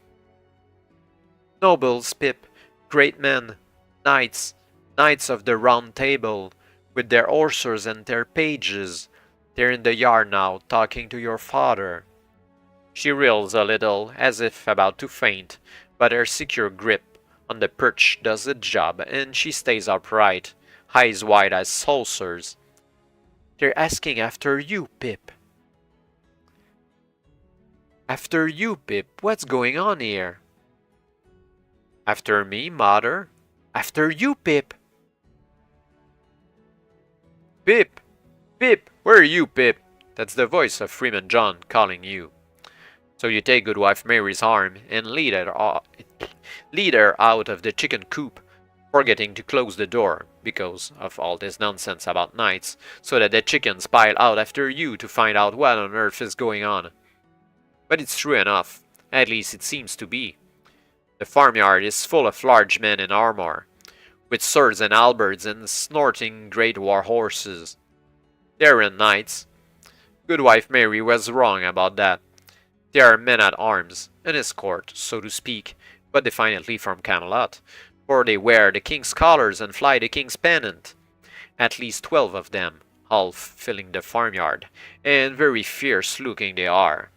"Nobles, Pip, great men, knights, knights of the Round Table, with their horses and their pages. They're in the yard now, talking to your father." She reels a little, as if about to faint, but her secure grip on the perch does the job, and she stays upright, eyes wide as saucers. "They're asking after you, Pip." "After you, Pip? What's going on here?" "After me, mother?" "After you, Pip." "Pip! Pip! Where are you, Pip?" That's the voice of Freeman John calling you. So you take Goodwife Mary's arm and lead her out of the chicken coop, forgetting to close the door, because of all this nonsense about nights, so that the chickens pile out after you to find out what on earth is going on. But it's true enough, at least it seems to be. The farmyard is full of large men in armor, with swords and halberds and snorting great war horses. They aren't knights. Goodwife Mary was wrong about that. They are men at arms, an escort, so to speak, but definitely from Camelot, for they wear the king's collars and fly the king's pennant. At least 12 of them, all filling the farmyard, and very fierce looking they are.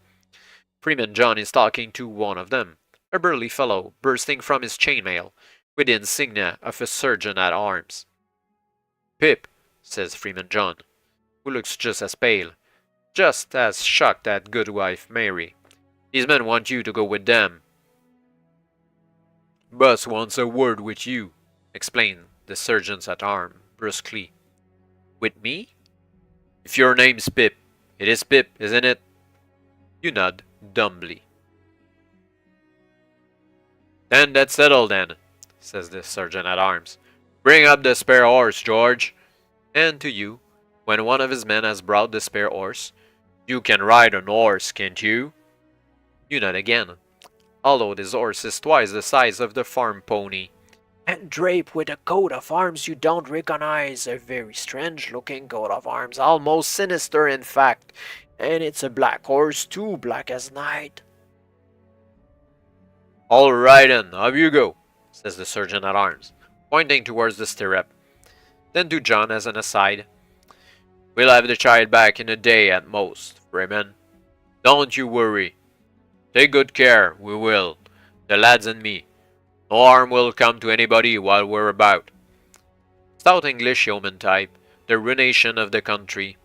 Freeman John is talking to one of them, a burly fellow bursting from his chainmail, with the insignia of a sergeant at arms. "Pip," says Freeman John, who looks just as pale, just as shocked at Goodwife Mary. "These men want you to go with them." "Boss wants a word with you," explained the sergeant at arms brusquely. "With me?" "If your name's Pip. It is Pip, isn't it?" You nod dumbly. "Then that's settled then," says the sergeant at arms. "Bring up the spare horse, George." And to you, when one of his men has brought the spare horse, "You can ride an horse, can't you?" You nod again, although this horse is twice the size of the farm pony, and draped with a coat of arms you don't recognize, a very strange-looking coat of arms, almost sinister in fact, and it's a black horse too, black as night. "All right then, off you go," says the sergeant at arms, pointing towards the stirrup. Then to John as an aside, "We'll have the child back in a day at most, Freeman. Don't you worry. Take good care, we will, the lads and me. No harm will come to anybody while we're about." Stout English yeoman type, the ruination of the country.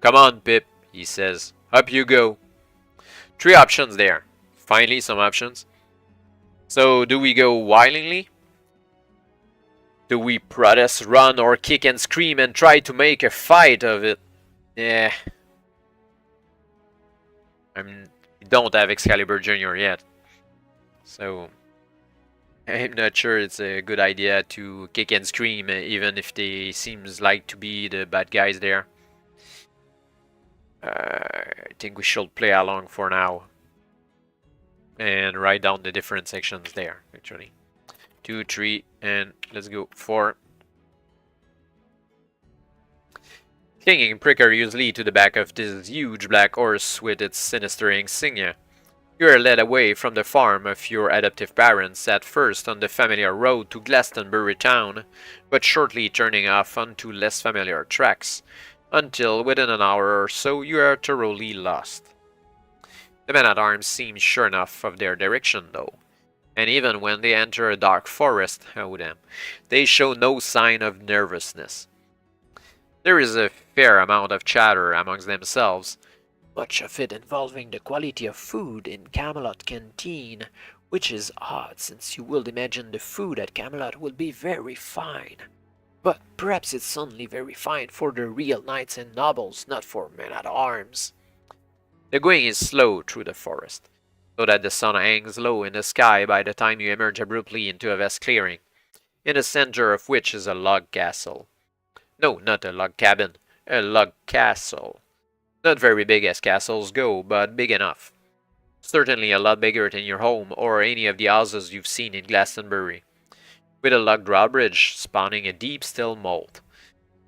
"Come on, Pip," he says. "Up you go." 3 options there. Finally some options. So, do we go violently? Do we protest, run, or kick and scream and try to make a fight of it? Yeah. We don't have Excalibur Jr. yet. So, I'm not sure it's a good idea to kick and scream, even if they seems like to be the bad guys there. I think we should play along for now. And write down the different sections there, actually. 2, 3, and let's go 4. Clinging precariously to the back of this huge black horse with its sinister insignia, you are led away from the farm of your adoptive parents, at first on the familiar road to Glastonbury town, but shortly turning off onto less familiar tracks, until within an hour or so you are thoroughly lost. The men-at-arms seem sure enough of their direction, though, and even when they enter a dark forest, they show no sign of nervousness. There is a fair amount of chatter amongst themselves, much of it involving the quality of food in Camelot canteen, which is odd since you will imagine the food at Camelot will be very fine. But perhaps it's only very fine for the real knights and nobles, not for men-at-arms. The going is slow through the forest, so that the sun hangs low in the sky by the time you emerge abruptly into a vast clearing, in the center of which is a log castle. No, not a log cabin, a log castle. Not very big as castles go, but big enough. Certainly a lot bigger than your home or any of the houses you've seen in Glastonbury, with a log drawbridge spawning a deep still moat.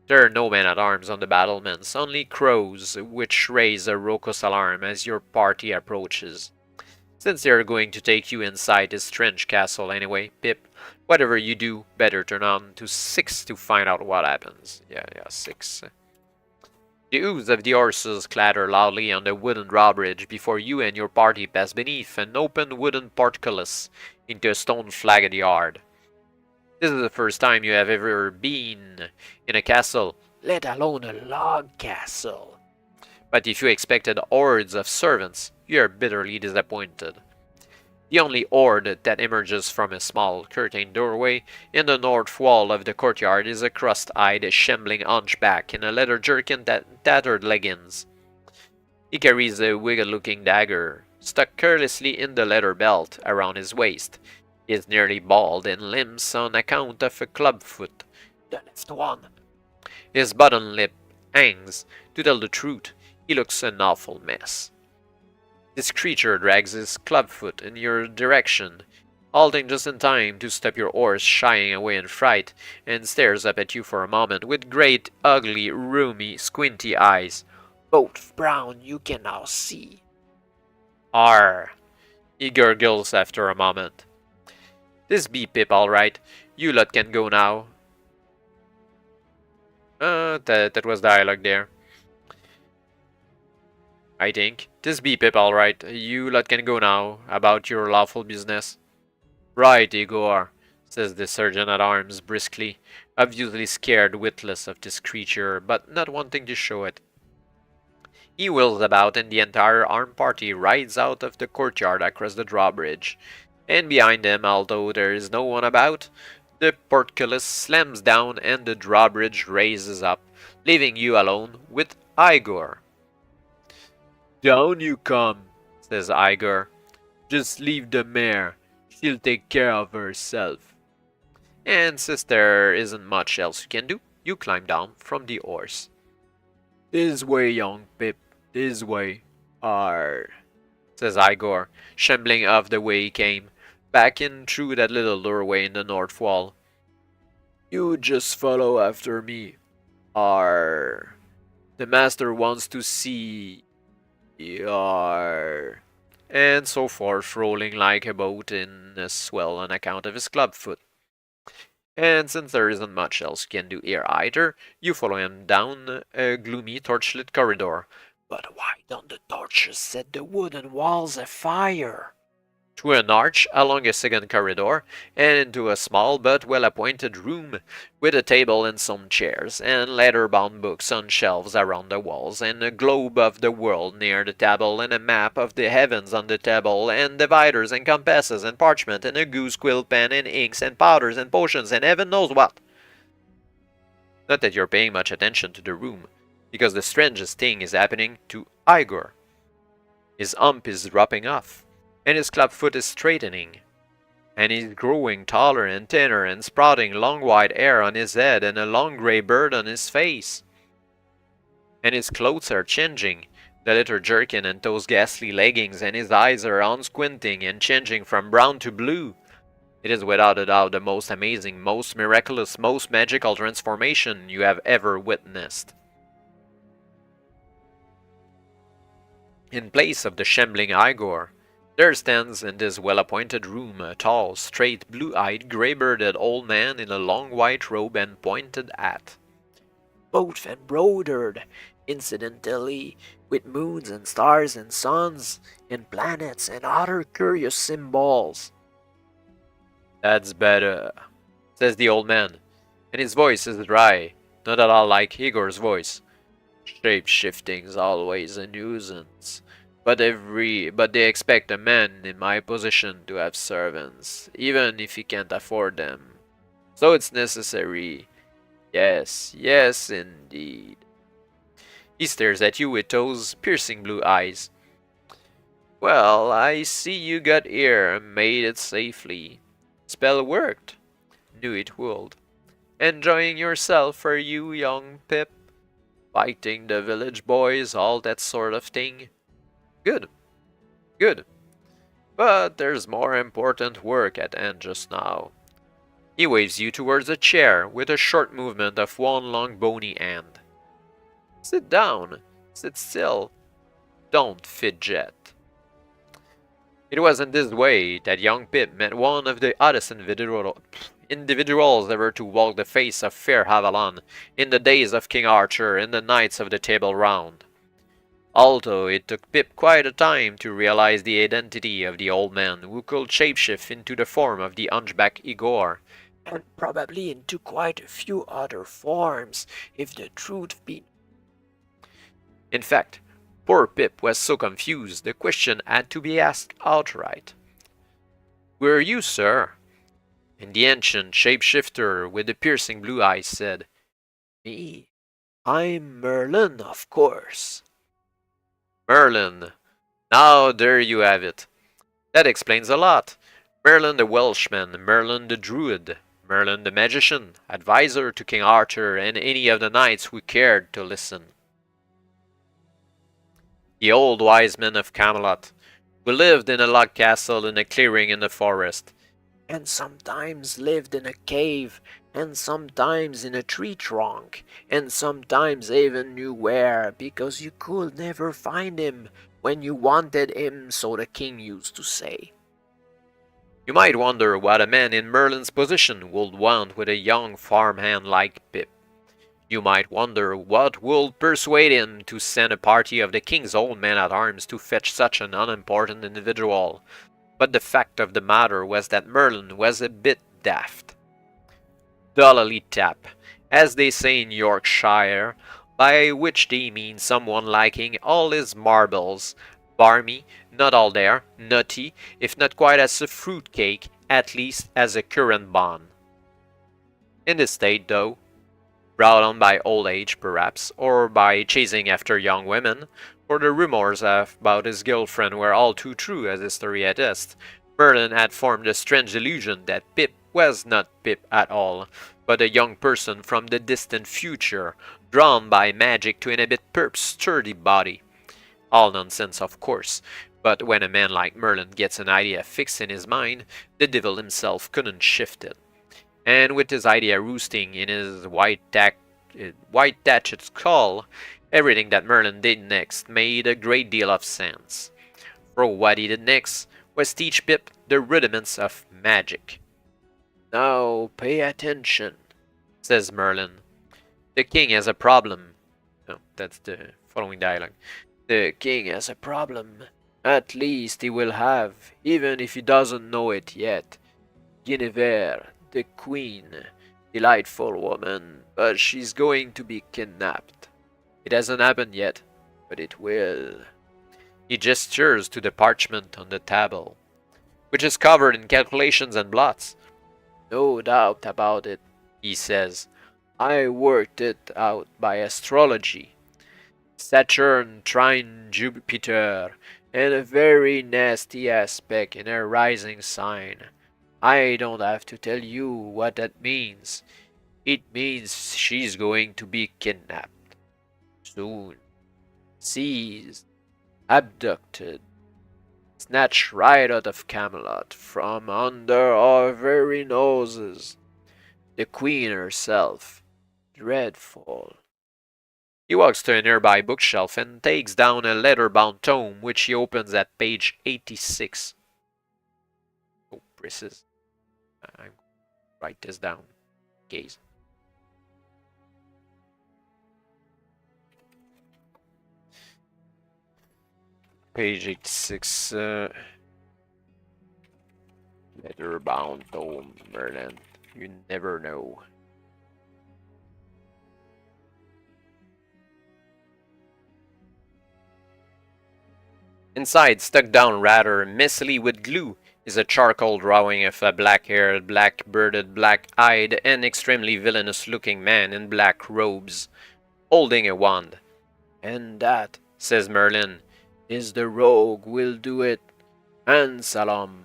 There are no men-at-arms on the battlements, only crows, which raise a raucous alarm as your party approaches. Since they are going to take you inside this strange castle anyway, Pip, whatever you do, better turn on to 6 to find out what happens. Yeah, 6. The hooves of the horses clatter loudly on the wooden drawbridge before you and your party pass beneath an open wooden portcullis into a stone flagged yard. This is the first time you have ever been in a castle, let alone a log castle. But if you expected hordes of servants, you are bitterly disappointed. The only horde that emerges from a small curtained doorway in the north wall of the courtyard is a crust-eyed, shambling hunchback in a leather jerkin and tattered leggings. He carries a wicked-looking dagger, stuck carelessly in the leather belt around his waist. He is nearly bald and limps on account of a clubfoot, the left one. His bottom lip hangs. To tell the truth, he looks an awful mess. This creature drags his clubfoot in your direction, halting just in time to stop your horse shying away in fright, and stares up at you for a moment with great, ugly, rheumy, squinty eyes, both brown you can now see. Arr! He gurgles after a moment. This be Pip, all right. You lot can go now. That was dialogue there. I think. This be Pip, all right. You lot can go now, about your lawful business. Right, Igor, says the sergeant-at-arms briskly, obviously scared witless of this creature, but not wanting to show it. He wheels about and the entire armed party rides out of the courtyard across the drawbridge. And behind them, although there is no one about, the portcullis slams down and the drawbridge raises up, leaving you alone with Igor. Down you come, says Igor. Just leave the mare. She'll take care of herself. And since there isn't much else you can do, you climb down from the horse. This way, young Pip, this way. Arr, says Igor, shambling off the way he came, back in through that little doorway in the north wall. You just follow after me. Arr. The master wants to see. Arr. And so forth, rolling like a boat in a swell on account of his clubfoot. And since there isn't much else you can do here either, you follow him down a gloomy torchlit corridor. But why don't the torches set the wooden walls afire? through an arch along a second corridor, and into a small but well-appointed room, with a table and some chairs, and leather-bound books on shelves around the walls, and a globe of the world near the table, and a map of the heavens on the table, and dividers and compasses and parchment, and a goose quill pen, and inks and powders and potions, and heaven knows what. Not that you're paying much attention to the room, because the strangest thing is happening to Igor. His hump is dropping off, and his clubfoot is straightening, and he's growing taller and thinner and sprouting long white hair on his head and a long grey bird on his face. And his clothes are changing, the leather jerkin and those ghastly leggings, and his eyes are unsquinting and changing from brown to blue. It is without a doubt the most amazing, most miraculous, most magical transformation you have ever witnessed. In place of the shambling Igor, there stands in this well-appointed room a tall, straight, blue-eyed, grey-bearded old man in a long white robe and pointed hat, both embroidered, incidentally, with moons and stars and suns and planets and other curious symbols. "That's better," says the old man, and his voice is dry, not at all like Igor's voice. "Shape-shifting's always a nuisance. But they expect a man in my position to have servants, even if he can't afford them. So it's necessary. Yes, yes, indeed." He stares at you with those piercing blue eyes. "Well, I see you got here and made it safely. Spell worked. Knew it would. Enjoying yourself, for you, young Pip? Fighting the village boys, all that sort of thing? Good. Good. But there's more important work at hand just now." He waves you towards a chair with a short movement of one long bony hand. "Sit down. Sit still. Don't fidget." It was in this way that young Pip met one of the oddest individuals ever to walk the face of fair Avalon in the days of King Arthur and the Knights of the Table Round. Although it took Pip quite a time to realize the identity of the old man who could shapeshift into the form of the hunchback Igor, and probably into quite a few other forms, if the truth be. In fact, poor Pip was so confused the question had to be asked outright. "Who are you, sir?" And the ancient shapeshifter with the piercing blue eyes said, "Me? I'm Merlin, of course." "Merlin. Now there you have it. That explains a lot. Merlin the Welshman, Merlin the Druid, Merlin the Magician, advisor to King Arthur and any of the knights who cared to listen. The old wise man of Camelot, who lived in a log castle in a clearing in the forest, and sometimes lived in a cave, and sometimes in a tree trunk, and sometimes even knew where, because you could never find him when you wanted him, so the king used to say." You might wonder what a man in Merlin's position would want with a young farmhand like Pip. You might wonder what would persuade him to send a party of the king's own men-at-arms to fetch such an unimportant individual. But the fact of the matter was that Merlin was a bit daft. Dullily tap, as they say in Yorkshire, by which they mean someone liking all his marbles, barmy, not all there, nutty, if not quite as a fruit-cake, at least as a currant bun. In this state, though, brought on by old age perhaps, or by chasing after young women, for the rumors about his girlfriend were all too true as history attests, Merlin had formed a strange illusion that Pip was not Pip at all, but a young person from the distant future, drawn by magic to inhabit Pip's sturdy body. All nonsense, of course, but when a man like Merlin gets an idea fixed in his mind, the devil himself couldn't shift it. And with his idea roosting in his white-thatched skull, everything that Merlin did next made a great deal of sense. For what he did next was teach Pip the rudiments of magic. "Now pay attention," says Merlin. "The king has a problem." Oh, that's the following dialogue. "The king has a problem. At least he will have, even if he doesn't know it yet. Guinevere, the queen. Delightful woman, but she's going to be kidnapped. It hasn't happened yet, but it will. He gestures to the parchment on the table, which is covered in calculations and blots. No doubt about it, He says, I worked it out by astrology. Saturn trine Jupiter, and a very nasty aspect in her rising sign. I don't have to tell you what that means. It means she's going to be kidnapped. Soon. Seized. Abducted. Snatched right out of Camelot from under our very noses. The Queen herself. Dreadful. He walks to a nearby bookshelf and takes down a leather-bound tome, which he opens at page 86. Oh, braces. I write this down. Gaze. Page 86. Leather-bound tome, Merlin. You never know. Inside, stuck down rather messily with glue, is a charcoal drawing of a black-haired, black-bearded, black-eyed, and extremely villainous-looking man in black robes, holding a wand. And that, Says Merlin, is the rogue will do it. Ansalom,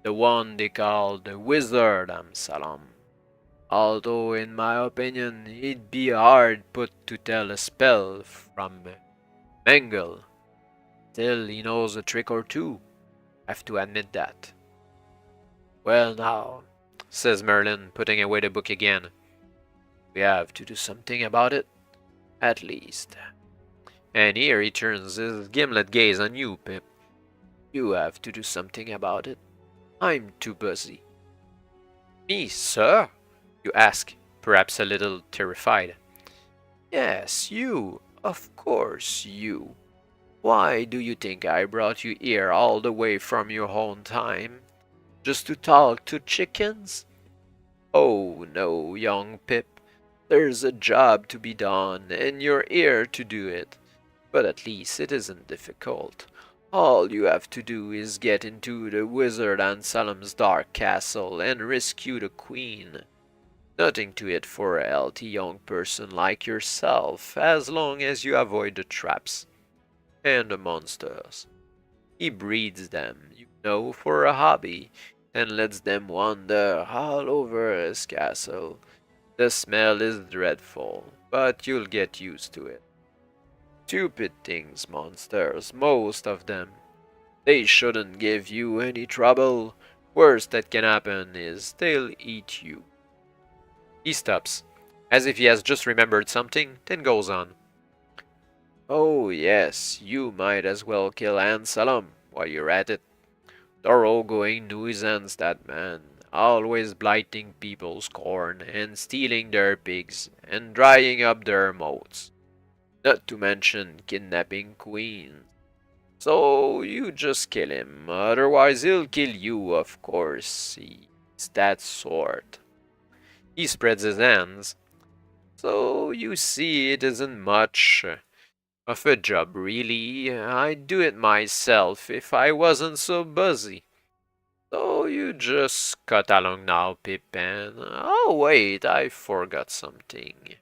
the one they call the wizard Amsalam. Although in my opinion it'd be hard put to tell a spell from Mangle. Still he knows a trick or two. Have to admit that. Well now, says Merlin, putting away the book again. We have to do something about it. At least. And here he turns his gimlet gaze on you, Pip. You have to do something about it. I'm too busy. Me, sir? You ask, perhaps a little terrified. Yes, you. Of course, you. Why do you think I brought you here all the way from your own time? Just to talk to chickens? Oh no, young Pip. There's a job to be done, and you're here to do it. But at least it isn't difficult. All you have to do is get into the wizard Ansalam's dark castle and rescue the queen. Nothing to it for a healthy young person like yourself, as long as you avoid the traps and the monsters. He breeds them, you know, for a hobby, and lets them wander all over his castle. The smell is dreadful, but you'll get used to it. Stupid things, monsters, most of them. They shouldn't give you any trouble. Worst that can happen is they'll eat you. He stops, as if he has just remembered something, then goes on. Oh yes, you might as well kill Ansalam while you're at it. Thoroughgoing nuisance, that man. Always blighting people's corn, and stealing their pigs, and drying up their moats. Not to mention kidnapping queens. So you just kill him, otherwise he'll kill you, of course. He's that sort. He spreads his hands. So you see, it isn't much of a job, really. I'd do it myself if I wasn't so busy. So you just cut along now, Pip, and... Oh wait, I forgot something.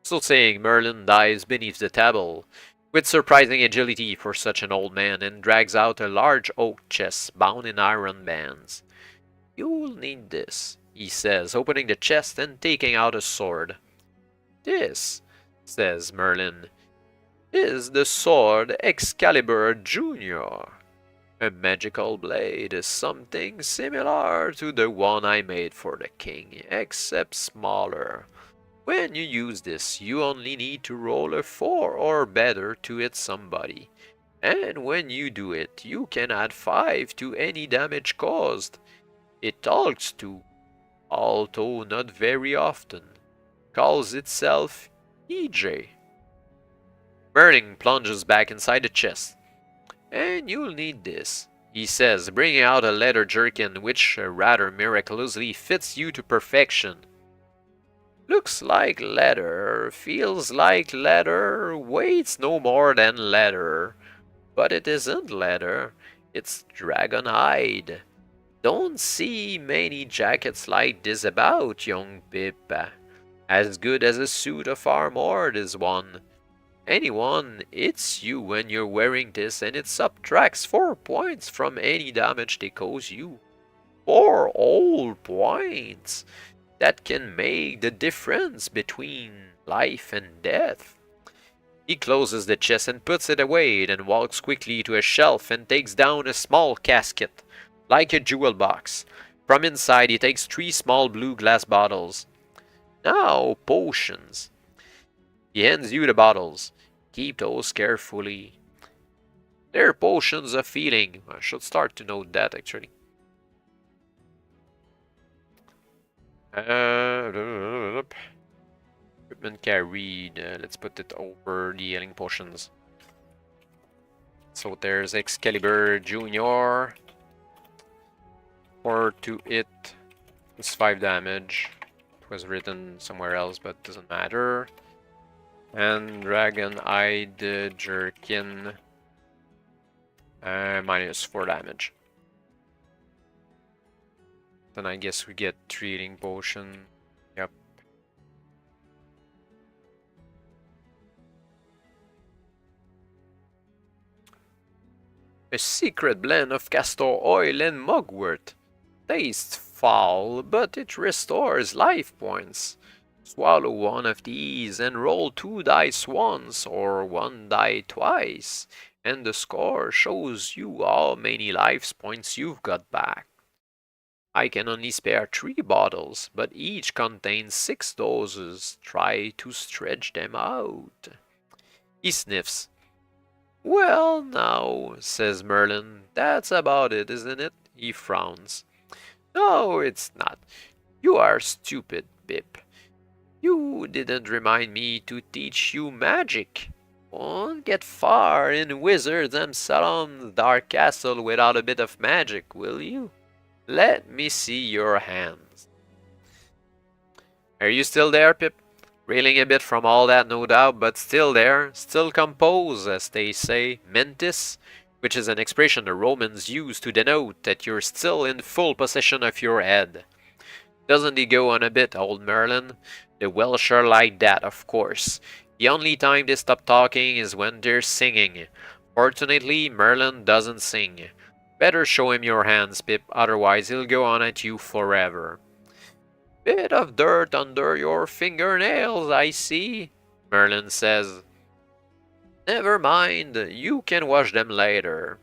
So saying, Merlin dives beneath the table, with surprising agility for such an old man, and drags out a large oak chest bound in iron bands. You'll need this, he says, opening the chest and taking out a sword. This, says Merlin, is the sword Excalibur Jr. A magical blade is something similar to the one I made for the king, except smaller. When you use this, you only need to roll a 4 or better to hit somebody. And when you do it, you can add 5 to any damage caused. It talks to, although not very often, calls itself EJ. Merlin plunges back inside the chest. And you'll need this, he says, bringing out a leather jerkin which rather miraculously fits you to perfection. Looks like leather, feels like leather, weighs no more than leather. But it isn't leather, it's dragon hide. Don't see many jackets like this about, young Pip. As good as a suit of armor, this one. Anyone hits you when you're wearing this and it subtracts 4 points from any damage they cause you. 4 whole points! That can make the difference between life and death. He closes the chest and puts it away, then walks quickly to a shelf and takes down a small casket, like a jewel box. From inside he takes 3 small blue glass bottles. Now, potions. He hands you the bottles. Keep those carefully. They're potions of healing. I should start to note that, actually. Equipment carried. Let's put it over the healing potions. So there's Excalibur Junior. 4 to hit. It's 5 damage. It was written somewhere else, but doesn't matter. And Dragon-Eyed Jerkin. Minus 4 damage. Then I guess we get treating potion. Yep. A secret blend of castor oil and mugwort. Tastes foul, but it restores life points. Swallow one of these and roll 2 dice once or 1 die twice, and the score shows you how many life points you've got back. I can only spare 3 bottles, but each contains 6 doses. Try to stretch them out. He sniffs. Well, now, says Merlin, that's about it, isn't it? He frowns. No, it's not. You are stupid, Pip. You didn't remind me to teach you magic. Won't get far in Wizards and Salam's dark castle without a bit of magic, will you? Let me see your hands. Are you still there, Pip? Reeling a bit from all that, no doubt, but still there, still composed, as they say. Mentis, which is an expression the Romans used to denote that you're still in full possession of your head. Doesn't he go on a bit, old Merlin? The Welsh are like that, of course. The only time they stop talking is when they're singing. Fortunately, Merlin doesn't sing. Better show him your hands, Pip, otherwise he'll go on at you forever. Bit of dirt under your fingernails, I see, Merlin says. Never mind, you can wash them later.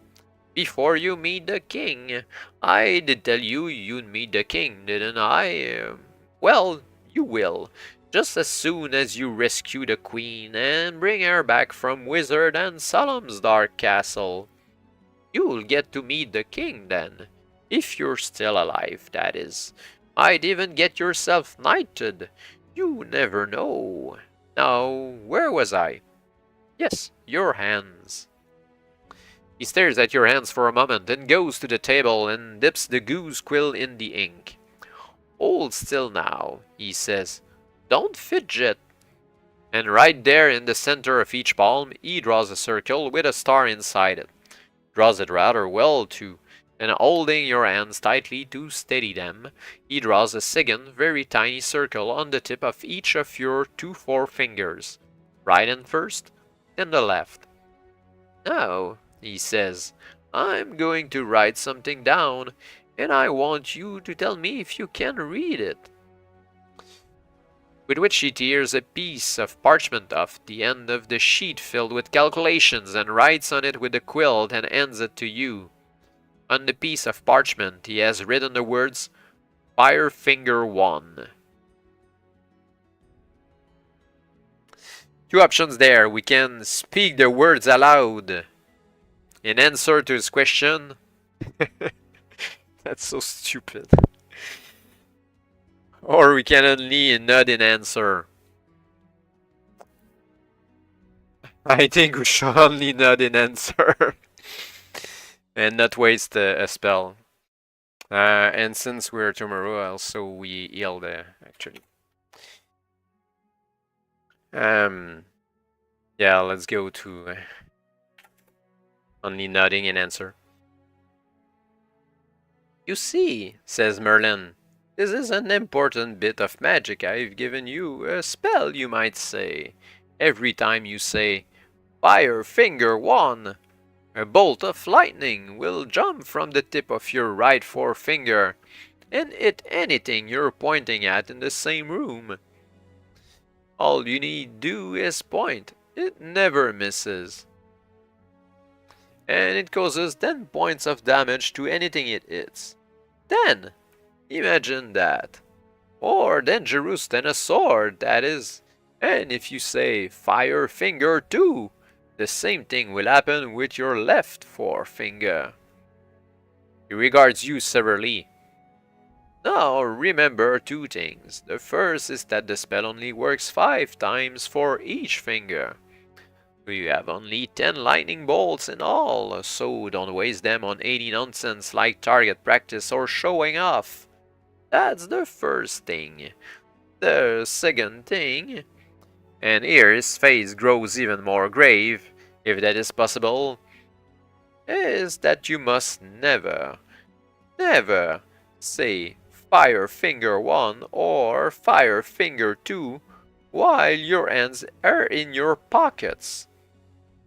Before you meet the king. I did tell you you'd meet the king, didn't I? Well, you will. Just as soon as you rescue the queen and bring her back from Wizard and Salam's dark castle. You'll get to meet the king then. If you're still alive, that is. Might even get yourself knighted. You never know. Now, where was I? Yes, your hands. He stares at your hands for a moment, then goes to the table and dips the goose quill in the ink. Hold still now, he says. Don't fidget. And right there in the center of each palm, he draws a circle with a star inside it. Draws it rather well too, and holding your hands tightly to steady them, he draws a second, very tiny circle on the tip of each of your 2 forefingers. Right hand first, then the left. Now, he says, I'm going to write something down, and I want you to tell me if you can read it. With which he tears a piece of parchment off the end of the sheet filled with calculations and writes on it with a quill and hands it to you. On the piece of parchment he has written the words, Firefinger 1. 2 options there. We can speak the words aloud in answer to his question. That's so stupid. Or we can only nod in answer. I think we should only nod in answer. and not waste a spell. And since we're tomorrow, also we healed actually. Yeah, let's go to only nodding in answer. You see, says Merlin, this is an important bit of magic I've given you, a spell you might say. Every time you say, Fire Finger 1, a bolt of lightning will jump from the tip of your right forefinger and hit anything you're pointing at in the same room. All you need do is point. It never misses. And it causes 10 points of damage to anything it hits. 10! Imagine that. More dangerous than a sword, that is. And if you say Fire Finger 2, the same thing will happen with your left forefinger. He regards you severely. Now remember 2 things. The first is that the spell only works 5 times for each finger. You have only 10 lightning bolts in all, so don't waste them on 80 nonsense like target practice or showing off. That's the first thing. The second thing, and here his face grows even more grave, if that is possible, is that you must never, never say Fire Finger 1 or Fire Finger 2 while your hands are in your pockets.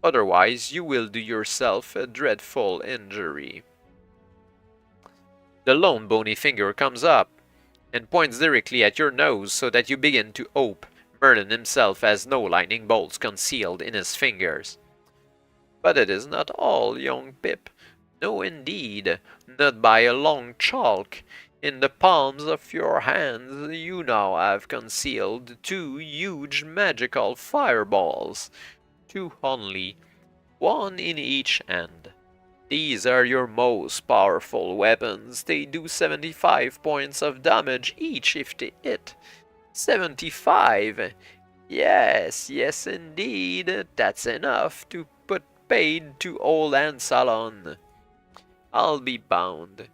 Otherwise, you will do yourself a dreadful injury. The lone bony finger comes up and points directly at your nose so that you begin to hope Merlin himself has no lightning bolts concealed in his fingers. But it is not all, young Pip. No, indeed, not by a long chalk. In the palms of your hands you now have concealed 2 huge magical fireballs. 2 only, 1 in each hand. These are your most powerful weapons. They do 75 points of damage each if they hit. 75! Yes, yes indeed. That's enough to put paid to old Ansalon. I'll be bound.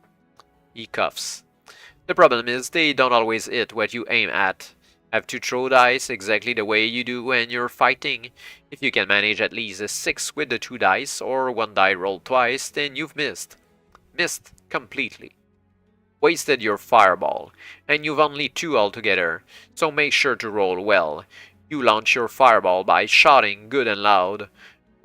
He coughs. The problem is they don't always hit what you aim at. Have to throw dice exactly the way you do when you're fighting. If you can manage at least a 6 with the 2 dice, or 1 die rolled twice, then you've missed. Missed completely. Wasted your fireball, and you've only 2 altogether, so make sure to roll well. You launch your fireball by shouting good and loud,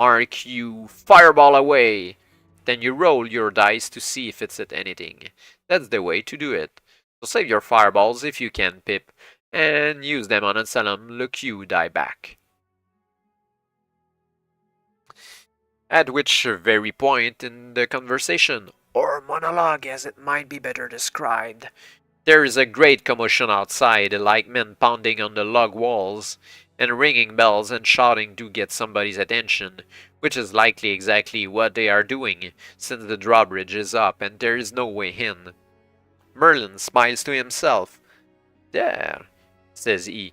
Mark you fireball away! Then you roll your dice to see if it's hit anything. That's the way to do it. So save your fireballs if you can, Pip, and use them on Anselm look you die back. At which very point in the conversation, Or monologue as it might be better described, there is a great commotion outside, like men pounding on the log walls, and ringing bells and shouting to get somebody's attention, which is likely exactly what they are doing, since the drawbridge is up and there is no way in. Merlin smiles to himself. There, says he,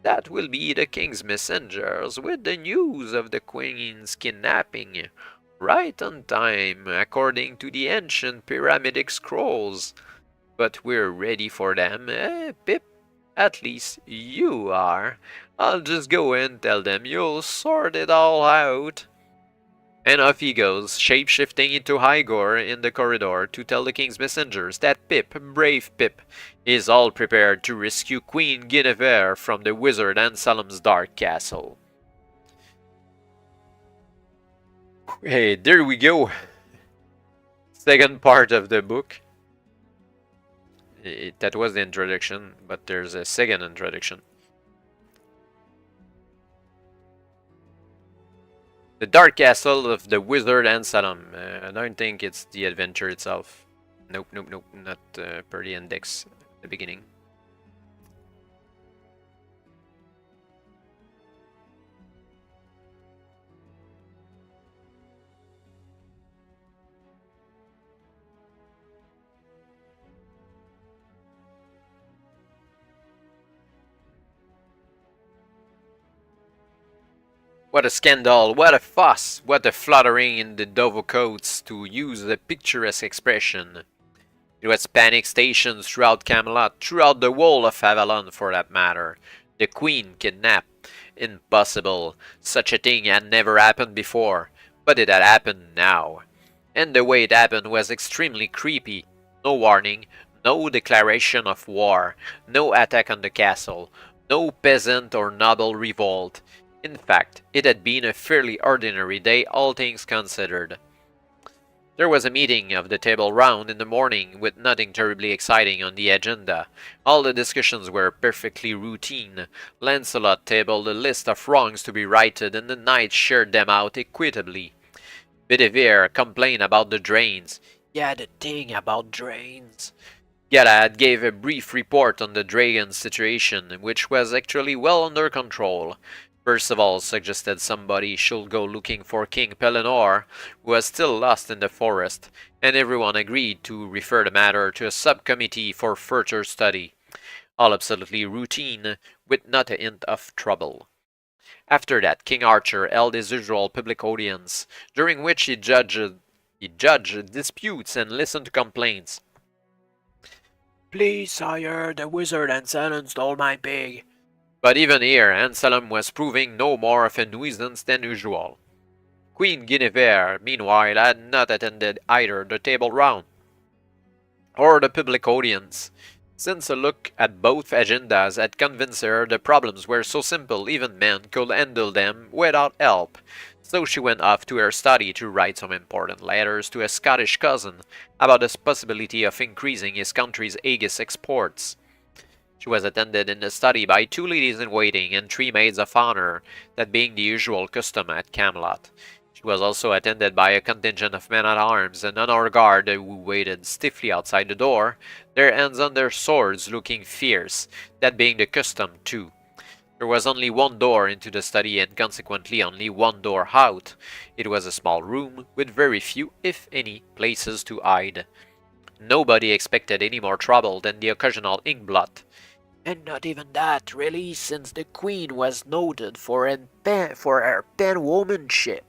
that will be the king's messengers with the news of the queen's kidnapping. Right on time, according to the ancient pyramidic scrolls. But we're ready for them, Pip? At least you are. I'll just go and tell them you'll sort it all out. And off he goes, shape-shifting into Hygor in the corridor to tell the king's messengers that Pip, brave Pip, is all prepared to rescue Queen Guinevere from the wizard Anselm's dark castle. Hey, there we go. Second part of the book. That was the introduction, but there's a second introduction. The Dark Castle of the Wizard Anselm. I don't think it's the adventure itself. Nope, nope, nope, not per the index at the beginning. What a scandal, what a fuss, what a fluttering in the dovecotes, to use a picturesque expression. It was panic stations throughout Camelot, throughout the whole of Avalon for that matter. The Queen kidnapped. Impossible. Such a thing had never happened before, but it had happened now. And the way it happened was extremely creepy. No warning, no declaration of war, no attack on the castle, no peasant or noble revolt. In fact, it had been a fairly ordinary day, all things considered. There was a meeting of the Table Round in the morning, with nothing terribly exciting on the agenda. All the discussions were perfectly routine. Lancelot tabled a list of wrongs to be righted, and the knights shared them out equitably. Bedivere complained about the drains. Yeah, the thing about drains. Galahad gave a brief report on the dragon situation, which was actually well under control. Percival suggested somebody should go looking for King Pellinore, who was still lost in the forest, and everyone agreed to refer the matter to a subcommittee for further study. All absolutely routine, with not a hint of trouble. After that, King Arthur held his usual public audience, during which he judged disputes and listened to complaints. Please, sire, the wizard Anselm stole my pig. But even here, Anselm was proving no more of a nuisance than usual. Queen Guinevere, meanwhile, had not attended either the Table Round or the public audience, since a look at both agendas had convinced her the problems were so simple even men could handle them without help. So she went off to her study to write some important letters to a Scottish cousin about the possibility of increasing his country's Aegis exports. She was attended in the study by 2 ladies-in-waiting and 3 maids of honor, that being the usual custom at Camelot. She was also attended by a contingent of men-at-arms and honor guard who waited stiffly outside the door, their hands on their swords looking fierce, that being the custom too. There was only one door into the study and consequently only one door out. It was a small room with very few, if any, places to hide. Nobody expected any more trouble than the occasional inkblot. And not even that, really, since the Queen was noted for her penwomanship.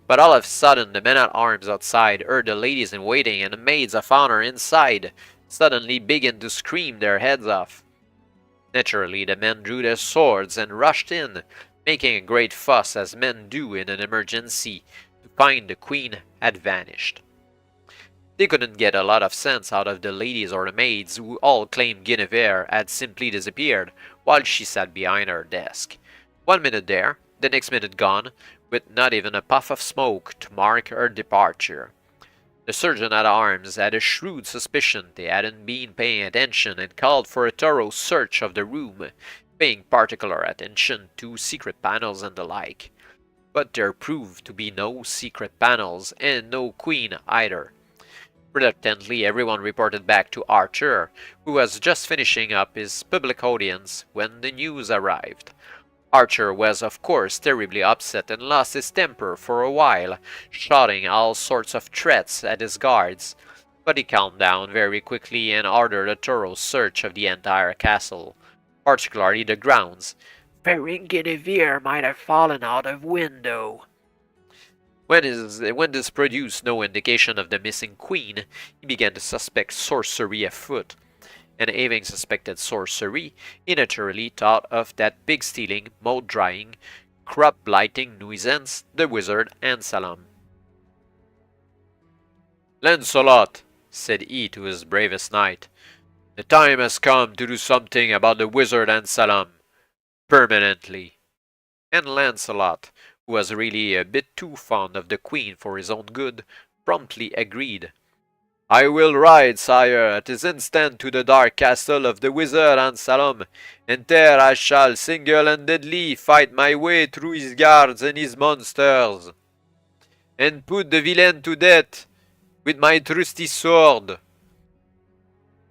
But all of a sudden, the men-at-arms outside heard the ladies-in-waiting and the maids of honor inside suddenly begin to scream their heads off. Naturally, the men drew their swords and rushed in, making a great fuss as men do in an emergency, to find the Queen had vanished. They couldn't get a lot of sense out of the ladies or the maids, who all claimed Guinevere had simply disappeared while she sat behind her desk. 1 minute there, the next minute gone, with not even a puff of smoke to mark her departure. The sergeant-at-arms had a shrewd suspicion they hadn't been paying attention and called for a thorough search of the room, paying particular attention to secret panels and the like. But there proved to be no secret panels and no queen either. Reluctantly, everyone reported back to Arthur, who was just finishing up his public audience when the news arrived. Arthur was of course terribly upset and lost his temper for a while, shouting all sorts of threats at his guards, but he calmed down very quickly and ordered a thorough search of the entire castle, particularly the grounds, fearing Guinevere might have fallen out of window. When this produced no indication of the missing queen, he began to suspect sorcery afoot. And having suspected sorcery, he naturally thought of that pig-stealing, mold-drying, crop-blighting nuisance, the wizard Anselm. "Lancelot," said he to his bravest knight, "the time has come to do something about the wizard Anselm, permanently." And Lancelot, who was really a bit too fond of the Queen for his own good, promptly agreed. "I will ride, sire, at his instant to the dark castle of the wizard Anselm, and there I shall single-handedly fight my way through his guards and his monsters, and put the villain to death with my trusty sword."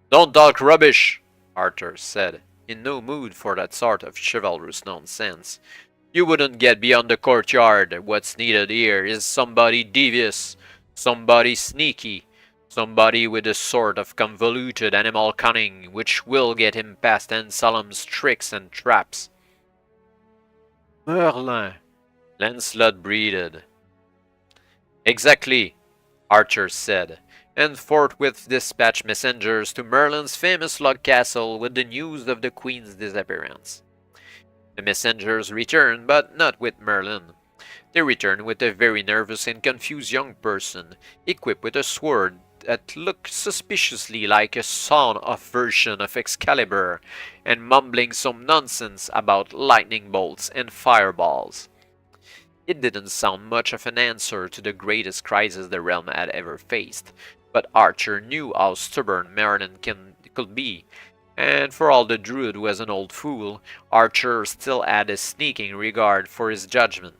"Don't talk rubbish," Arthur said, in no mood for that sort of chivalrous nonsense. "You wouldn't get beyond the courtyard. What's needed here is somebody devious, somebody sneaky, somebody with a sort of convoluted animal cunning which will get him past Anselm's tricks and traps." "Merlin," Lancelot breathed. Exactly, Archer said, and forthwith dispatched messengers to Merlin's famous log castle with the news of the Queen's disappearance. The messengers returned, but not with Merlin. They returned with a very nervous and confused young person, equipped with a sword that looked suspiciously like a sawn-off version of Excalibur, and mumbling some nonsense about lightning bolts and fireballs. It didn't sound much of an answer to the greatest crisis the realm had ever faced, but Archer knew how stubborn Merlin could be, and for all the druid was an old fool, Archer still had a sneaking regard for his judgment.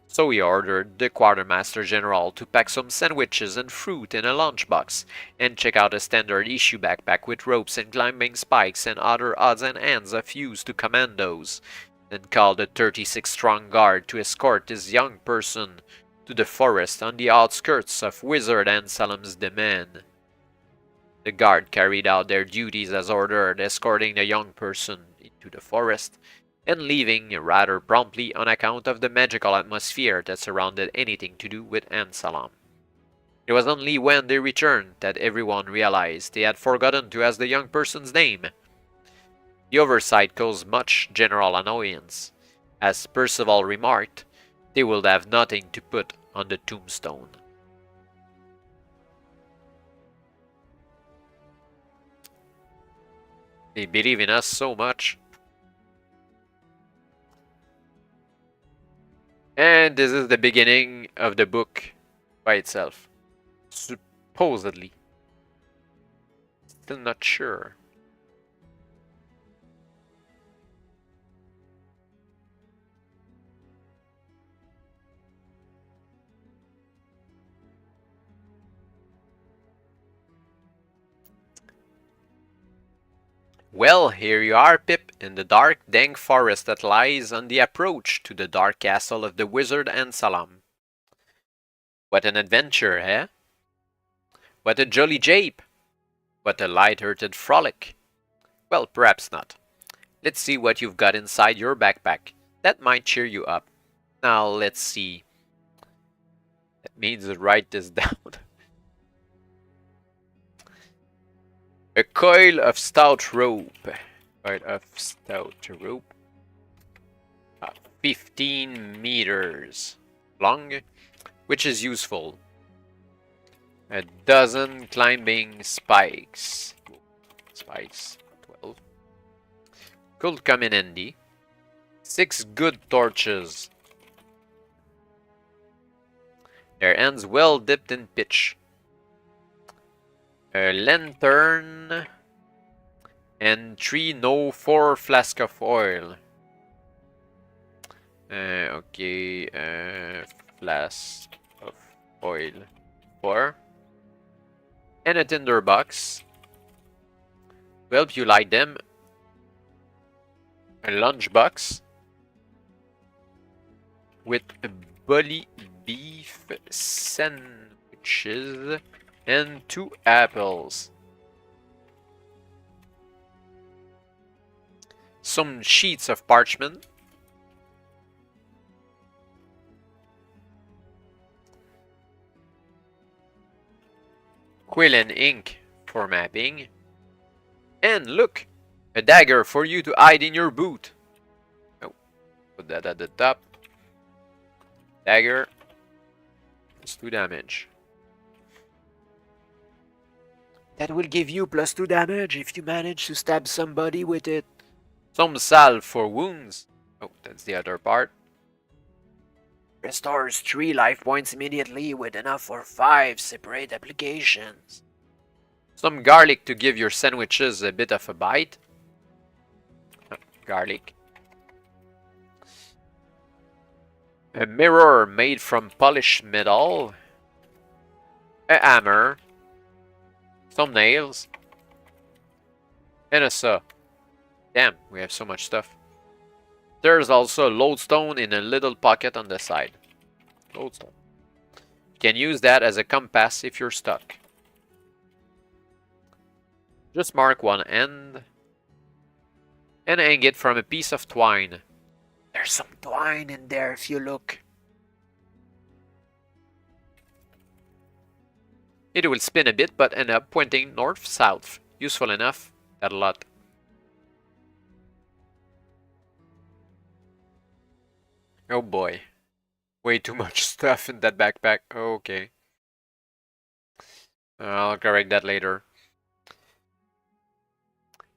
So he ordered the quartermaster general to pack some sandwiches and fruit in a lunchbox, and check out a standard issue backpack with ropes and climbing spikes and other odds and ends of use to commandos, then called a 36-strong guard to escort this young person to the forest on the outskirts of Wizard Anselm's domain. The guard carried out their duties as ordered, escorting the young person into the forest, and leaving rather promptly on account of the magical atmosphere that surrounded anything to do with Anselm. It was only when they returned that everyone realized they had forgotten to ask the young person's name. The oversight caused much general annoyance. As Percival remarked, they would have nothing to put on the tombstone. They believe in us so much. And this is the beginning of the book by itself. Supposedly. Still not sure. Well, here you are, Pip, in the dark, dank forest that lies on the approach to the dark castle of the wizard Anselm. What an adventure, eh? What a jolly jape! What a light-hearted frolic! Well, perhaps not. Let's see what you've got inside your backpack. That might cheer you up. Now, let's see. That means write this down. A coil of stout rope. 15 meters long, which is useful. A dozen climbing spikes. 12. Could come in handy. 6 good torches. Their ends well dipped in pitch. A lantern and 4 flasks of oil. Flask of oil 4. And a tinderbox. To help you light them, a lunchbox with a bully beef sandwiches and 2 apples. Some sheets of parchment. Quill and ink for mapping. And look! A dagger for you to hide in your boot. Oh, put that at the top. Dagger. It's 2 damage. That will give you +2 damage if you manage to stab somebody with it. Some salve for wounds. Oh, that's the other part. Restores 3 life points immediately with enough for 5 separate applications. Some garlic to give your sandwiches a bit of a bite. Oh, garlic. A mirror made from polished metal. A hammer. Some nails. And a saw. Damn, we have so much stuff. There's also a lodestone in a little pocket on the side. Lodestone. You can use that as a compass if you're stuck. Just mark one end and hang it from a piece of twine. There's some twine in there if you look. It will spin a bit but end up pointing north-south. Useful enough. That a lot. Oh boy. Way too much stuff in that backpack. Okay. I'll correct that later.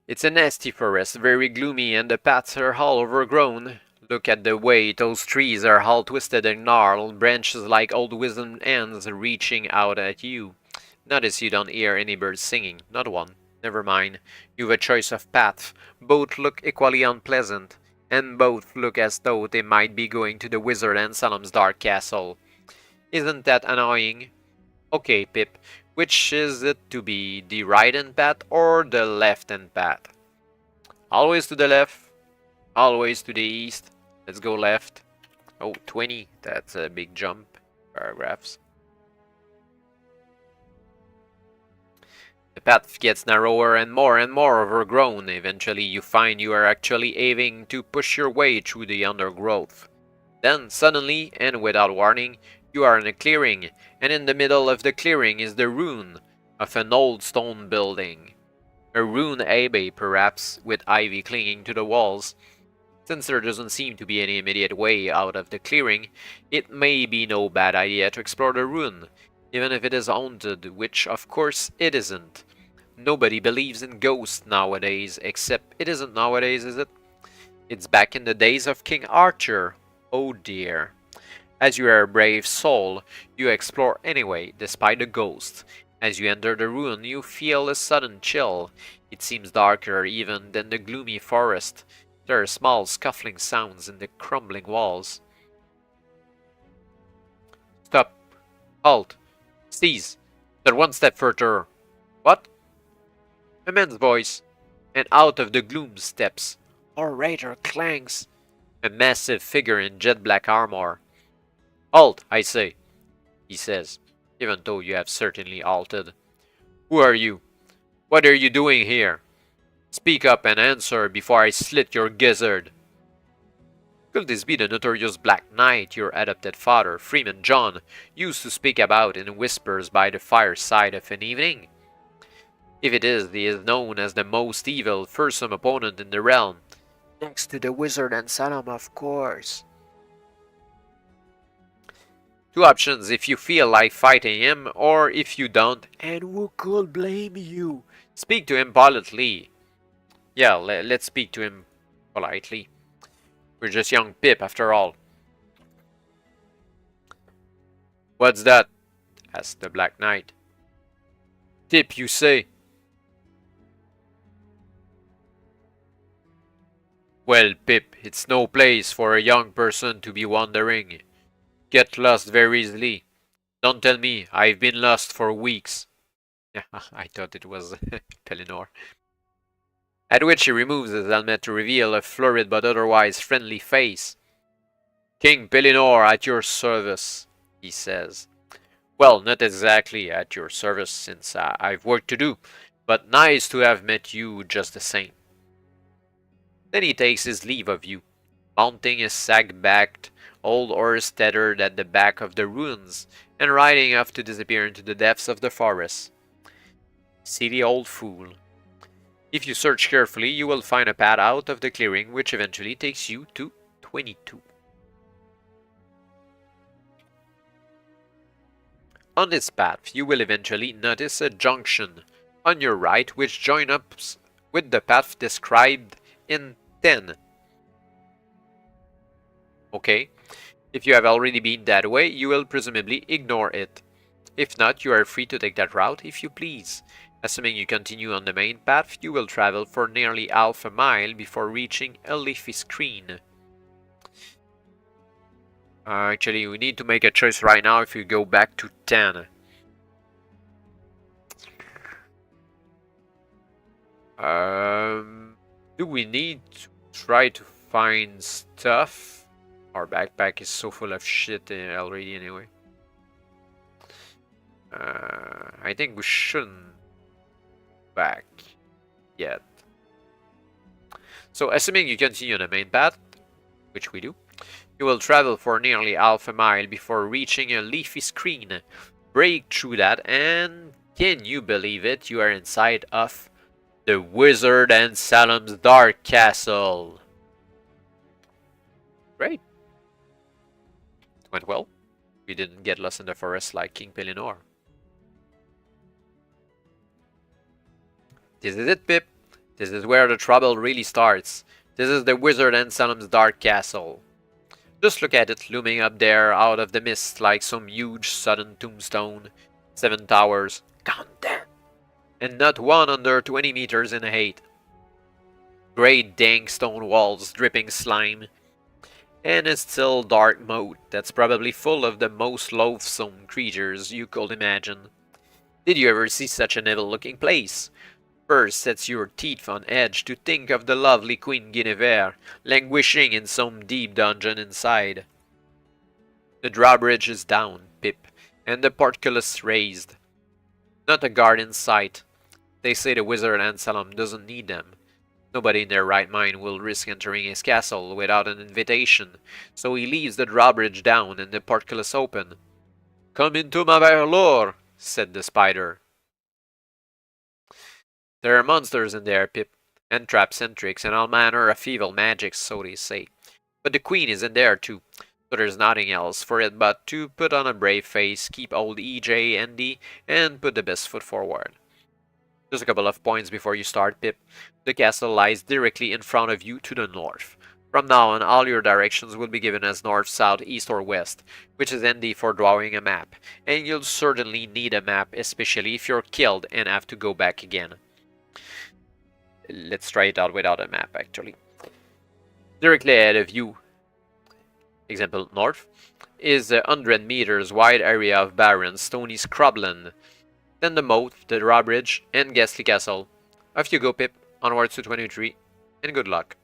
It's a nasty forest, very gloomy, and the paths are all overgrown. Look at the way those trees are all twisted and gnarled, branches like old wisdom ends reaching out at you. Notice you don't hear any birds singing, not one. Never mind, you've a choice of paths. Both look equally unpleasant, and both look as though they might be going to the wizard and Salem's dark castle. Isn't that annoying? Okay, Pip, which is it to be, the right-hand path or the left-hand path? Always to the left, always to the east. Let's go left. Oh, 20, that's a big jump. Paragraphs. The path gets narrower and more overgrown. Eventually you find you are actually having to push your way through the undergrowth. Then, suddenly, and without warning, you are in a clearing, and in the middle of the clearing is the ruin of an old stone building. A ruined abbey, perhaps, with ivy clinging to the walls. Since there doesn't seem to be any immediate way out of the clearing, it may be no bad idea to explore the ruin, even if it is haunted, which of course it isn't. Nobody believes in ghosts nowadays, except it isn't nowadays, is it? It's back in the days of King Arthur. Oh dear. As you are a brave soul, you explore anyway, despite the ghost. As you enter the ruin, you feel a sudden chill. It seems darker even than the gloomy forest. There are small scuffling sounds in the crumbling walls. Stop. Halt. Cease. They're one step further. What? A man's voice, and out of the gloom steps. Orator clanks. A massive figure in jet black armor. Halt, I say, he says, even though you have certainly halted. Who are you? What are you doing here? Speak up and answer before I slit your gizzard. Could this be the notorious Black Knight your adopted father, Freeman John, used to speak about in whispers by the fireside of an evening? If it is, he is known as the most evil, fearsome opponent in the realm. Next to the wizard and Salem, of course. Two options if you feel like fighting him, or if you don't. And who could blame you? Speak to him politely. Yeah, let's speak to him politely. We're just young Pip, after all. What's that? Asked the Black Knight. Tip, you say? Well, Pip, it's no place for a young person to be wandering. Get lost very easily. Don't tell me, I've been lost for weeks. I thought it was Pellinor. At which he removes his helmet to reveal a florid but otherwise friendly face. King Pellinor at your service, he says. Well, not exactly at your service since I've work to do, but nice to have met you just the same. Then he takes his leave of you, mounting a sag-backed old horse tethered at the back of the ruins, and riding off to disappear into the depths of the forest. Silly old fool. If you search carefully, you will find a path out of the clearing, which eventually takes you to 22. On this path, you will eventually notice a junction on your right, which joins up with the path described in 10. Okay, if you have already been that way, you will presumably ignore it. If not, you are free to take that route if you please. Assuming you continue on the main path, you will travel for nearly half a mile before reaching a leafy screen. Actually, we need to make a choice right now if you go back to 10. Do we need to try to find stuff? Our backpack is so full of shit already anyway. I think we shouldn't back yet. So assuming you continue on the main path, which we do. You will travel for nearly half a mile before reaching a leafy screen. Break through that, and can you believe it? You are inside of the Wizard and Salem's Dark Castle. Great. It went well. We didn't get lost in the forest like King Pellinor. This is it, Pip. This is where the trouble really starts. This is the Wizard and Salem's Dark Castle. Just look at it looming up there out of the mist like some huge sudden tombstone. 7 towers. Count them. And not one under 20 meters in height. Great dank stone walls dripping slime. And a still dark moat that's probably full of the most loathsome creatures you could imagine. Did you ever see such an evil-looking place? First sets your teeth on edge to think of the lovely Queen Guinevere languishing in some deep dungeon inside. The drawbridge is down, Pip, and the portcullis raised. Not a guard in sight. They say the Wizard and Salem doesn't need them. Nobody in their right mind will risk entering his castle without an invitation, so he leaves the drawbridge down and the portcullis open. "Come into my parlour," said the spider. There are monsters in there, Pip, and traps and tricks and all manner of evil magics, so they say. But the Queen is in there too, so there's nothing else for it but to put on a brave face, keep old EJ handy, and put the best foot forward. Just a couple of points before you start, Pip. The castle lies directly in front of you to the north. From now on, all your directions will be given as north, south, east, or west, which is handy for drawing a map, and you'll certainly need a map, especially if you're killed and have to go back again. Let's try it out without a map, actually. Directly ahead of you, example north, is a 100 meters wide area of barren, stony scrubland. Then the moat, the drawbridge, and Ghastly Castle. Off you go, Pip, onwards to 23, and good luck.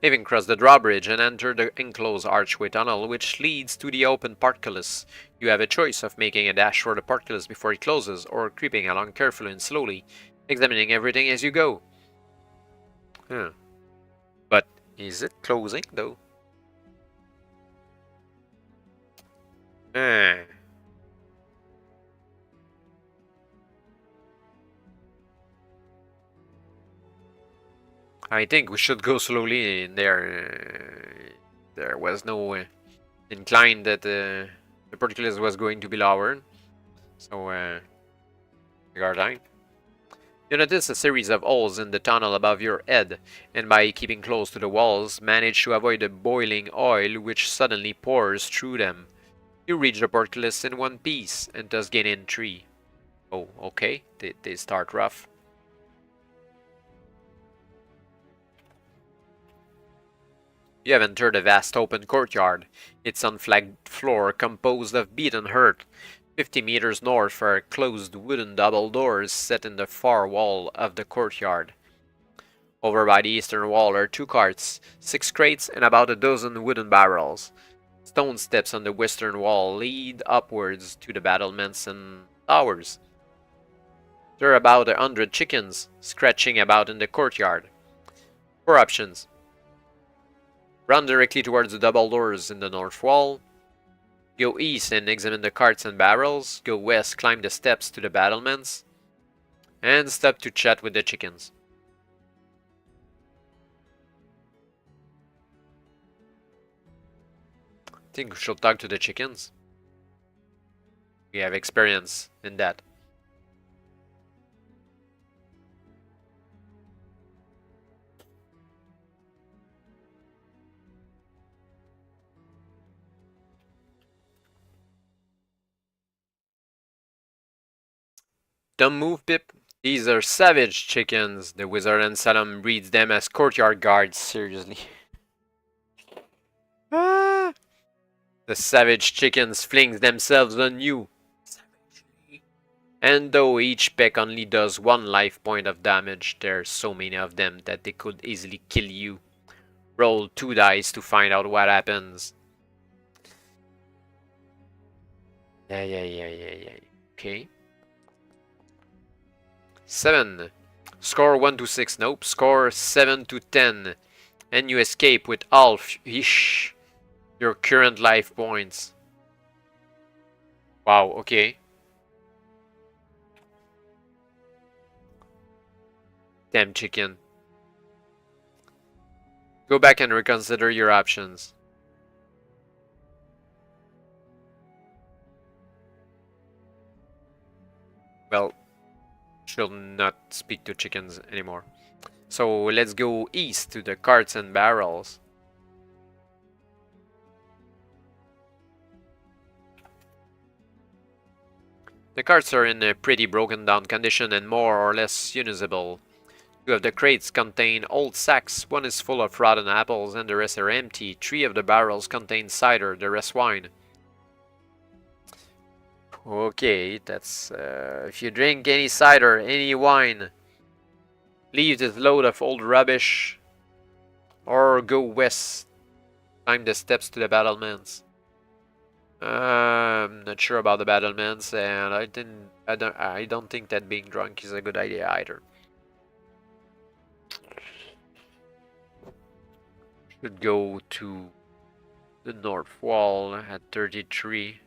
Having crossed the drawbridge and entered the enclosed archway tunnel which leads to the open portcullis, you have a choice of making a dash for the portcullis before it closes, or creeping along carefully and slowly, examining everything as you go. But is it closing, though? I think we should go slowly in there. There was no incline that the portcullis was going to be lowered. So, regarding. You notice a series of holes in the tunnel above your head, and by keeping close to the walls, manage to avoid the boiling oil which suddenly pours through them. You reach the portcullis in one piece, and thus gain in 3. Oh, okay, they start rough. You have entered a vast open courtyard, its unflagged floor composed of beaten earth. 50 meters north are closed wooden double doors set in the far wall of the courtyard. Over by the eastern wall are 2 carts, 6 crates, and about a dozen wooden barrels. Stone steps on the western wall lead upwards to the battlements and towers. There are about 100 chickens scratching about in the courtyard. 4 options. Run directly towards the double doors in the north wall. Go east and examine the carts and barrels. Go west, climb the steps to the battlements. And stop to chat with the chickens. I think we should talk to the chickens. We have experience in that. Don't move, Pip. These are savage chickens. The Wizard and Salem breeds them as courtyard guards. Seriously. Ah! The savage chickens flings themselves on you. Savagely. And though each peck only does 1 life point of damage, there are so many of them that they could easily kill you. Roll 2 dice to find out what happens. Yeah. Okay. 7. Score 1 to 6. Nope. Score 7 to 10. And you escape with half-ish your current life points. Wow, okay. Damn chicken. Go back and reconsider your options. Well, should not speak to chickens anymore. So let's go east to the carts and barrels. The carts are in a pretty broken down condition and more or less unusable. Two of the crates contain old sacks, one is full of rotten apples and the rest are empty. Three of the barrels contain cider, the rest wine. Okay, that's if you drink any cider, any wine, leave this load of old rubbish, or go west, climb the steps to the battlements. I'm not sure about the battlements, and I don't think that being drunk is a good idea either. Should go to the north wall at 33.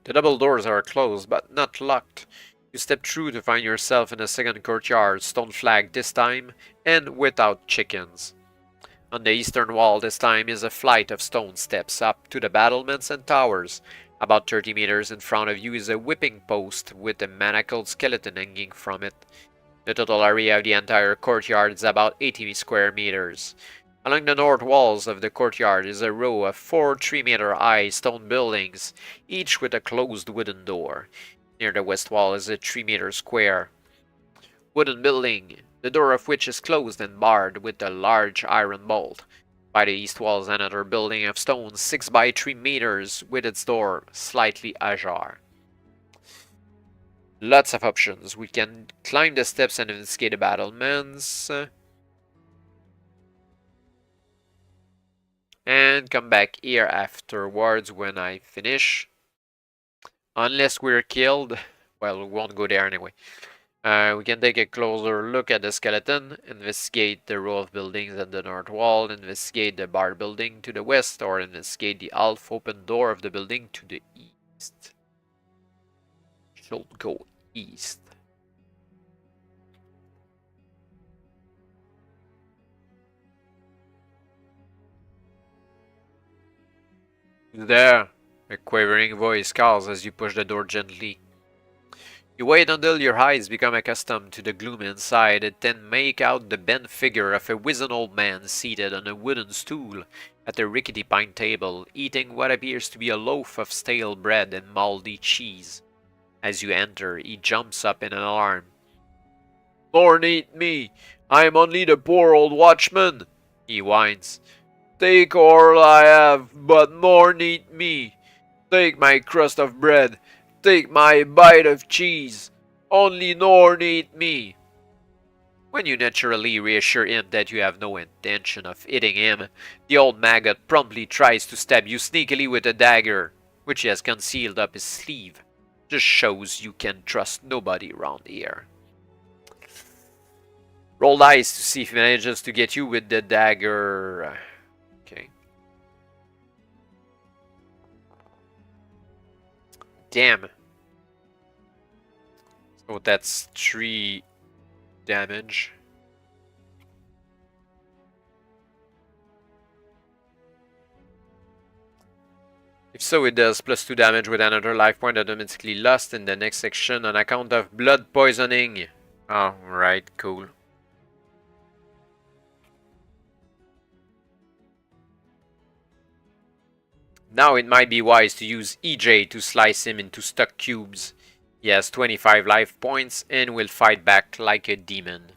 The double doors are closed, but not locked. You step through to find yourself in a second courtyard, stone flagged this time, and without chickens. On the eastern wall this time is a flight of stone steps up to the battlements and towers. About 30 meters in front of you is a whipping post with a manacled skeleton hanging from it. The total area of the entire courtyard is about 80 square meters. Along the north walls of the courtyard is a row of 4 3-meter-high stone buildings, each with a closed wooden door. Near the west wall is a 3-meter square wooden building, the door of which is closed and barred with a large iron bolt. By the east wall is another building of stone 6 by 3 meters with its door slightly ajar. Lots of options. We can climb the steps and investigate the battlements. And come back here afterwards when I finish. Unless we're killed. Well, we won't go there anyway. We can take a closer look at the skeleton, investigate the row of buildings at the north wall, investigate the bar building to the west, or investigate the half-open door of the building to the east. Should go east. There, a quavering voice calls as you push the door gently. You wait until your eyes become accustomed to the gloom inside, and then make out the bent figure of a wizened old man seated on a wooden stool at a rickety pine table, eating what appears to be a loaf of stale bread and moldy cheese. As you enter, he jumps up in alarm. "Lord eat me! I am only the poor old watchman," he whines. "Take all I have, but more eat me. Take my crust of bread. Take my bite of cheese. Only nor eat me." When you naturally reassure him that you have no intention of eating him, the old maggot promptly tries to stab you sneakily with a dagger, which he has concealed up his sleeve. Just shows you can trust nobody around here. Roll dice to see if he manages to get you with the dagger. Okay. Damn. So that's 3 damage. If so, it does +2 damage with another life point automatically lost in the next section on account of blood poisoning. Alright, cool. Now it might be wise to use EJ to slice him into stuck cubes. He has 25 life points and will fight back like a demon.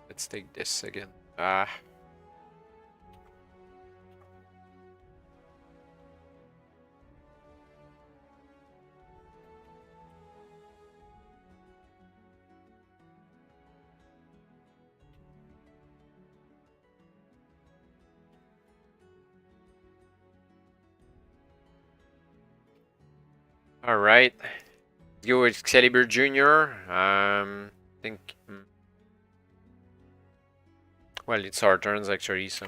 Let's take this again. Alright. Go with Excalibur Jr. Think. Well, it's our turns actually, so.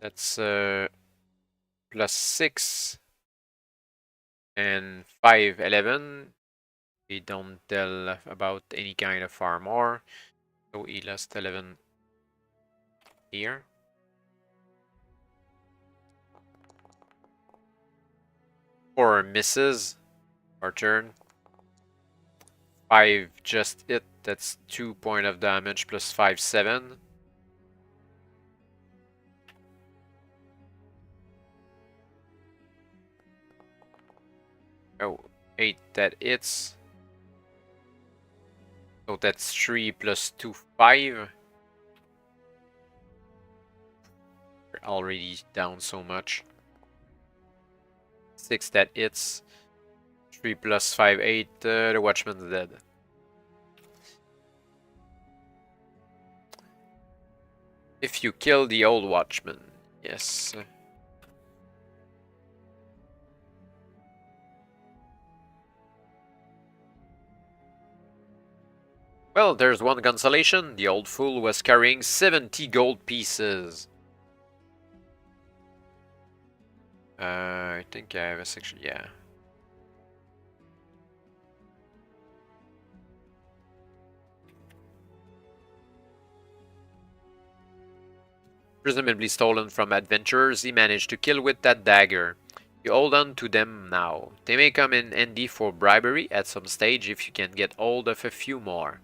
That's +6 and 5, 11. We don't tell about any kind of armor. So he lost 11 here. 4 misses. Our turn. 5 just hit. That's 2 points of damage plus 5, 7. Oh, 8 that hits. So that's 3 plus 2, 5. We're already down so much. 6 that hits. 3 plus 5, 8. The Watchman's dead. If you kill the old Watchman, yes. Well, there's one consolation. The old fool was carrying 70 gold pieces. I think I have a section, yeah. Presumably stolen from adventurers he managed to kill with that dagger. You hold on to them now. They may come in handy for bribery at some stage if you can get hold of a few more.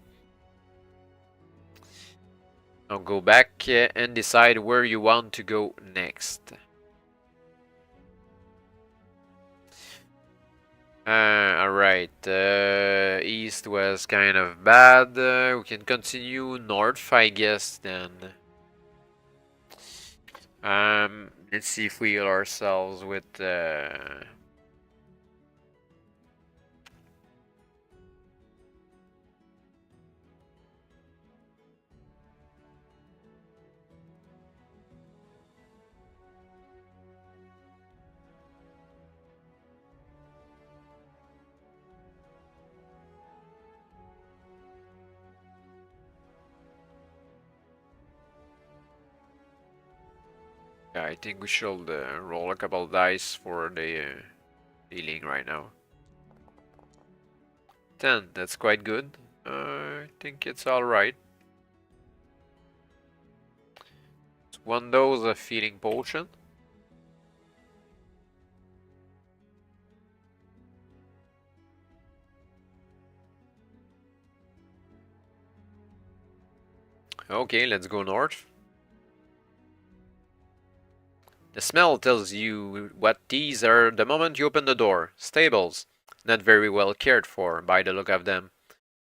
Now go back and decide where you want to go next. Alright, east was kind of bad. We can continue north, I guess, then. Let's see if we heal ourselves with yeah, I think we should roll a couple dice for the healing right now. 10, that's quite good. I think it's alright. It's 1 dose of healing potion. Okay, let's go north. The smell tells you what these are the moment you open the door. Stables. Not very well cared for, by the look of them.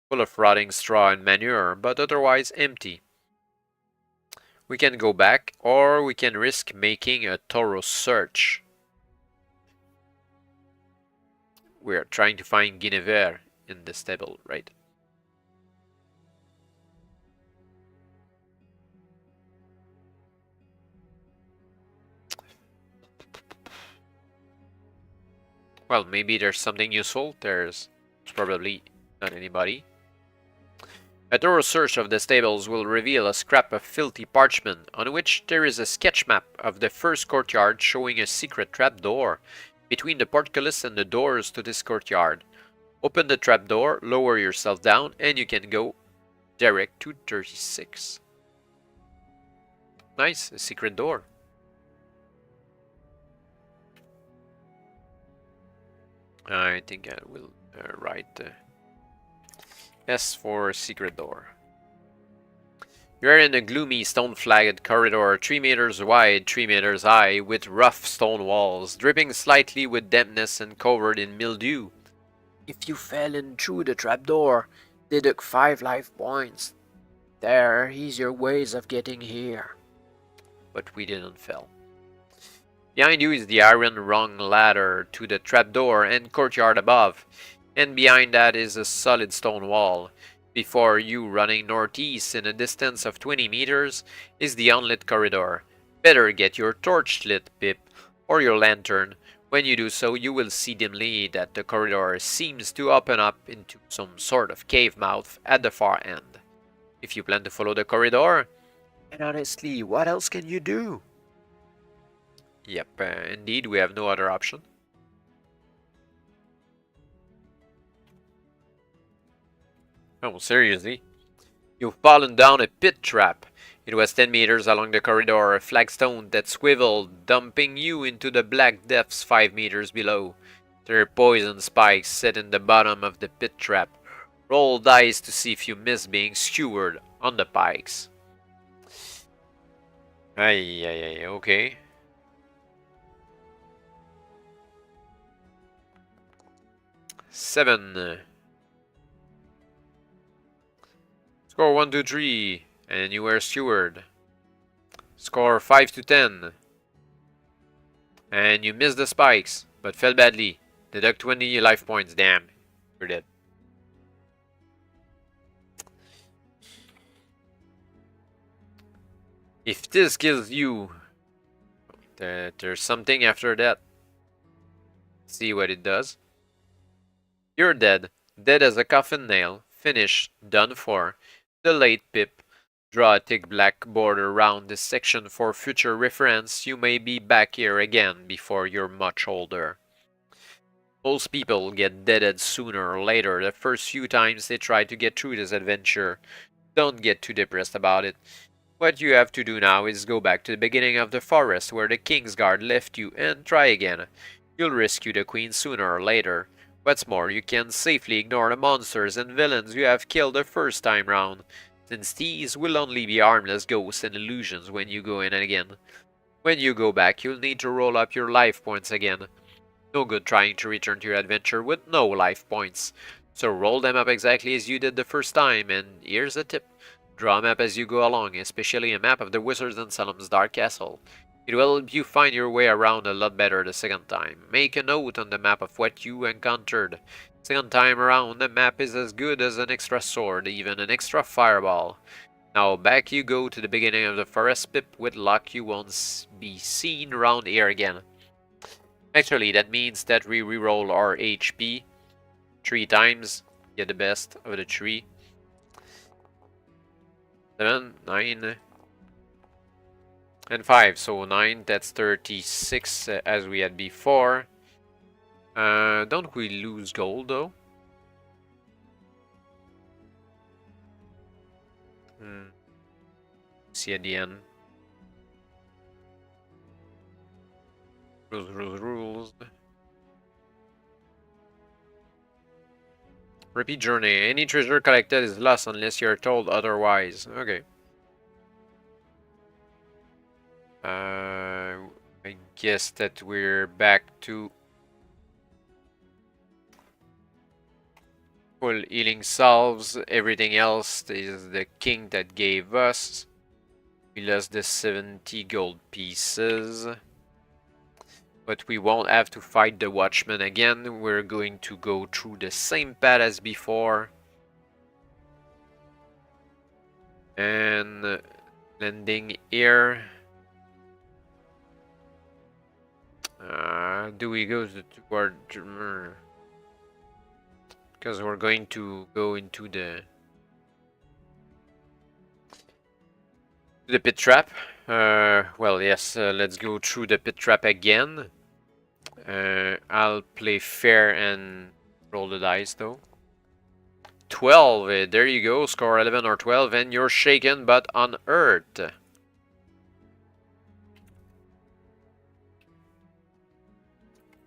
Full of rotting straw and manure, but otherwise empty. We can go back, or we can risk making a thorough search. We're trying to find Guinevere in the stable, right? Well, maybe there's something useful. There's probably not anybody. A thorough search of the stables will reveal a scrap of filthy parchment on which there is a sketch map of the first courtyard showing a secret trapdoor between the portcullis and the doors to this courtyard. Open the trapdoor, lower yourself down, and you can go direct to 36. Nice, a secret door. I think I will write S for secret door. You are in a gloomy stone-flagged corridor 3 meters wide, 3 meters high, with rough stone walls, dripping slightly with dampness and covered in mildew. If you fell in through the trapdoor, deduct 5 life points. There are easier ways of getting here. But we didn't fall. Behind you is the iron rung ladder to the trapdoor and courtyard above, and behind that is a solid stone wall. before you, running northeast in a distance of 20 meters, is the unlit corridor. Better get your torch lit, Pip, or your lantern. When you do so, you will see dimly that the corridor seems to open up into some sort of cave mouth at the far end. If you plan to follow the corridor... And honestly, what else can you do? Yep, indeed, we have no other option. Oh, seriously? You've fallen down a pit trap. It was 10 meters along the corridor, a flagstone that swiveled, dumping you into the black depths 5 meters below. There are poison spikes set in the bottom of the pit trap. Roll dice to see if you miss being skewered on the pikes. Ay, okay. Seven. Score 1 to 3, and you were skewered. Score 5 to 10, and you missed the spikes, but fell badly. Deduct 20 life points. Damn, you're dead. If this kills you, there's something after that. See what it does. You're dead. Dead as a coffin nail. Finished. Done for. The late Pip. Draw a thick black border around this section for future reference. You may be back here again before you're much older. Most people get deaded sooner or later the first few times they try to get through this adventure. Don't get too depressed about it. What you have to do now is go back to the beginning of the forest where the King's Guard left you and try again. You'll rescue the Queen sooner or later. What's more, you can safely ignore the monsters and villains you have killed the first time round, since these will only be harmless ghosts and illusions when you go in again. When you go back, you'll need to roll up your life points again. No good trying to return to your adventure with no life points, so roll them up exactly as you did the first time, and here's a tip. Draw a map as you go along, especially a map of the Wizards and Salem's Dark Castle. It will help you find your way around a lot better the second time. Make a note on the map of what you encountered. Second time around, the map is as good as an extra sword, even an extra fireball. Now back you go to the beginning of the forest, Pip. With luck, you won't be seen around here again. Actually, that means that we reroll our HP 3 times. Get the best of the 3. 7, 9, and 5. So 9, that's 36 as we had before. Don't we lose gold though? See at the end. Rules. Repeat journey. Any treasure collected is lost unless you're told otherwise. Okay. I guess that we're back to full healing salves. Everything else is the king that gave us. We lost the 70 gold pieces. But we won't have to fight the Watchman again. We're going to go through the same path as before. And landing here. Do we go toward... Because we're going to go into the pit trap. Well, yes, let's go through the pit trap again. I'll play fair and roll the dice though. 12, there you go, score 11 or 12 and you're shaken but unhurt.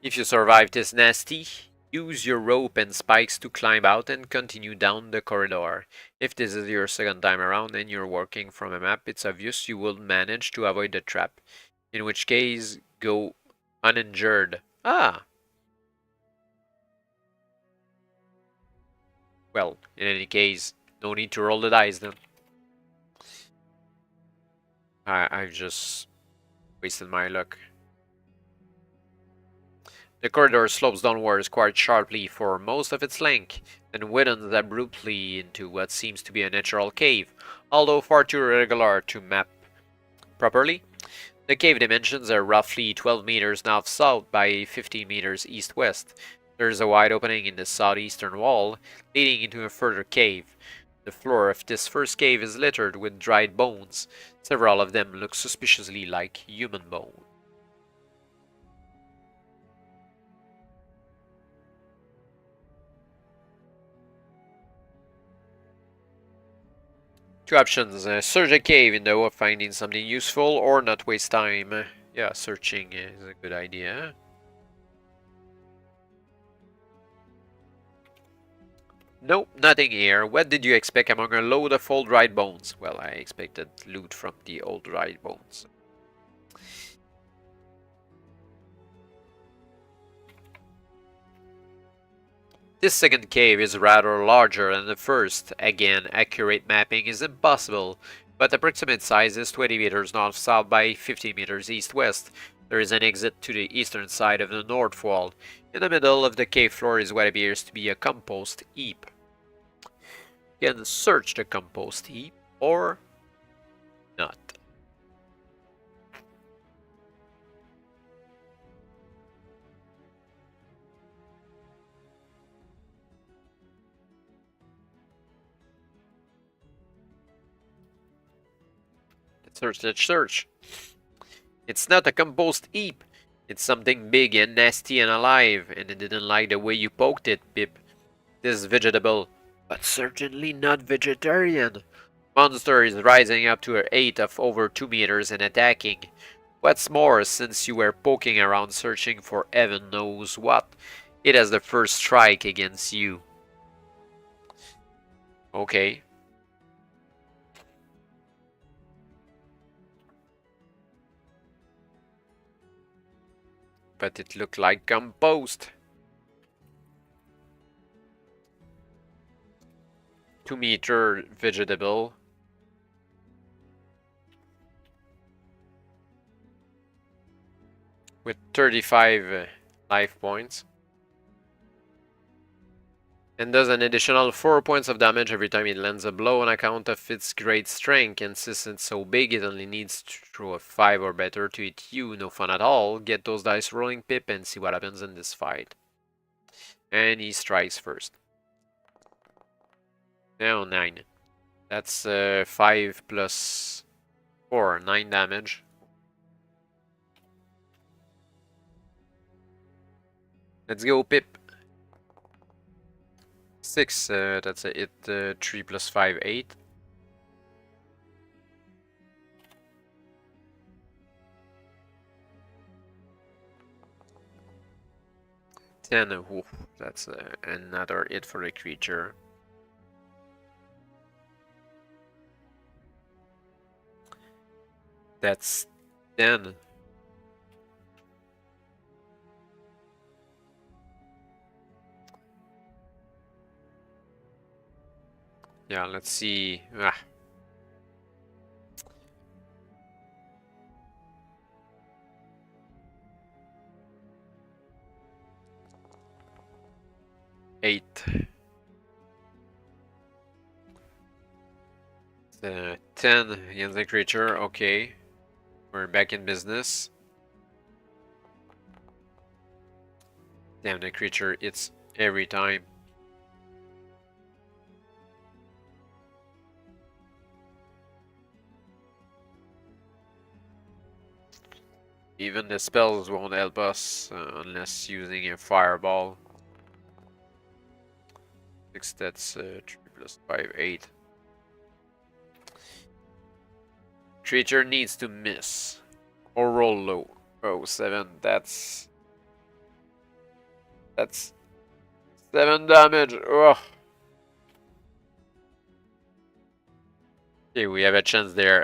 If you survive this nasty, use your rope and spikes to climb out and continue down the corridor. If this is your second time around and you're working from a map, it's obvious you will manage to avoid the trap. In which case, go uninjured. Ah! Well, in any case, no need to roll the dice then. I've just wasted my luck. The corridor slopes downwards quite sharply for most of its length, then widens abruptly into what seems to be a natural cave, although far too irregular to map properly. The cave dimensions are roughly 12 meters north-south by 15 meters east-west. There is a wide opening in the southeastern wall, leading into a further cave. The floor of this first cave is littered with dried bones. Several of them look suspiciously like human bone. Two options, search a cave in the hope of finding something useful or not waste time. Yeah, searching is a good idea. Nope, nothing here. What did you expect among a load of old dried bones? Well, I expected loot from the old dried bones. This second cave is rather larger than the first. Again, accurate mapping is impossible, but the approximate size is 20 meters north-south by 15 meters east-west. There is an exit to the eastern side of the north wall. In the middle of the cave floor is what appears to be a compost heap. You can search the compost heap, or not. Let's search. It's not a compost heap. It's something big and nasty and alive, and I didn't like the way you poked it, Pip. This is vegetable, but certainly not vegetarian. Monster is rising up to a height of over 2 meters and attacking. What's more, since you were poking around searching for heaven knows what, it has the first strike against you. Okay. But it looked like compost. 2-meter vegetable. With 35 life points. And does an additional 4 points of damage every time it lands a blow on account of its great strength. And since it's so big, it only needs to throw a 5 or better to hit you. No fun at all. Get those dice rolling, Pip, and see what happens in this fight. And he strikes first. Now 9. That's 5 plus 4, 9 damage. Let's go, Pip. 6, that's a hit. 3 plus 5, 8. Oof, that's another hit for the creature. That's 10. Yeah, let's see. 8. 10 against the creature. Okay. We're back in business. Damn, the creature hits every time. Even the spells won't help us unless using a fireball. 6, that's 3 plus 5, 8. Creature needs to miss or roll low. Oh, 7. That's 7 damage. Ugh. Okay, we have a chance there.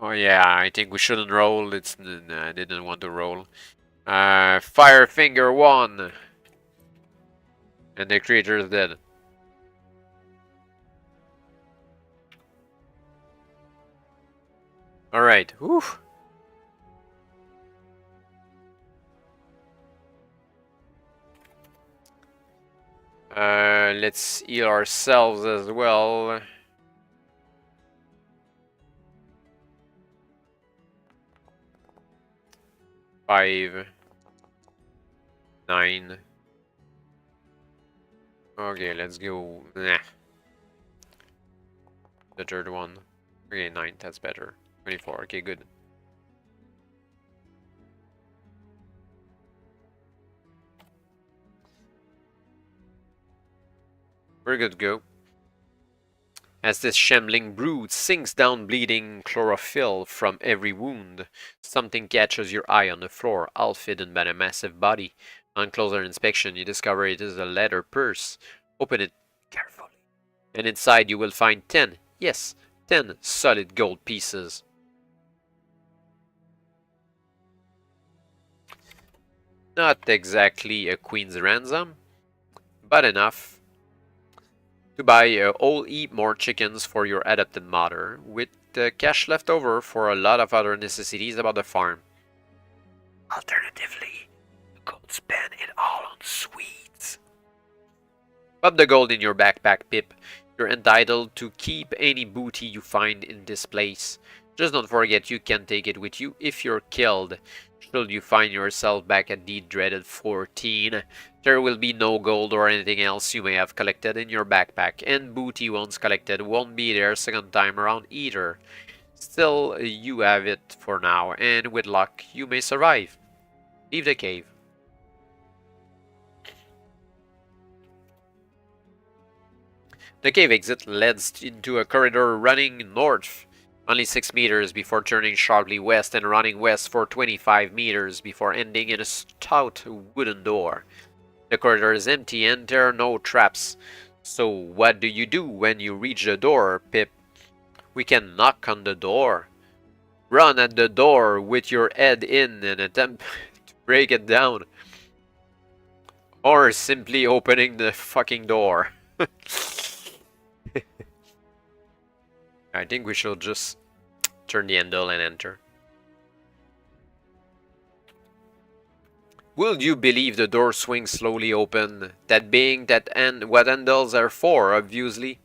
Oh yeah, I think we shouldn't roll. I didn't want to roll. Fire finger 1, and the creature is dead. All right. Whew. let's heal ourselves as well. Five, 9. Okay, let's go. Nah. The third one. Okay, 9, that's better. 24, okay, good. We're good to go. As this shambling brood sinks down bleeding chlorophyll from every wound, something catches your eye on the floor, half hidden by a massive body. On closer inspection, you discover it is a leather purse. Open it carefully, and inside you will find 10, yes, 10 solid gold pieces. Not exactly a queen's ransom, but enough to buy a whole heap more chickens for your adopted mother, with cash left over for a lot of other necessities about the farm. Alternatively, you could spend it all on sweets. Pop the gold in your backpack, Pip. You're entitled to keep any booty you find in this place. Just don't forget you can take it with you if you're killed. Should you find yourself back at the dreaded 14, there will be no gold or anything else you may have collected in your backpack, and booty once collected won't be there second time around either. Still, you have it for now, and with luck, you may survive. Leave the cave. The cave exit leads into a corridor running north, only 6 meters before turning sharply west and running west for 25 meters before ending in a stout wooden door. The corridor is empty and there are no traps. So what do you do when you reach the door, Pip? We can knock on the door. Run at the door with your head in and attempt to break it down. Or simply opening the fucking door. I think we should just turn the handle and enter. Will you believe the door swings slowly open? That being what handles are for, obviously.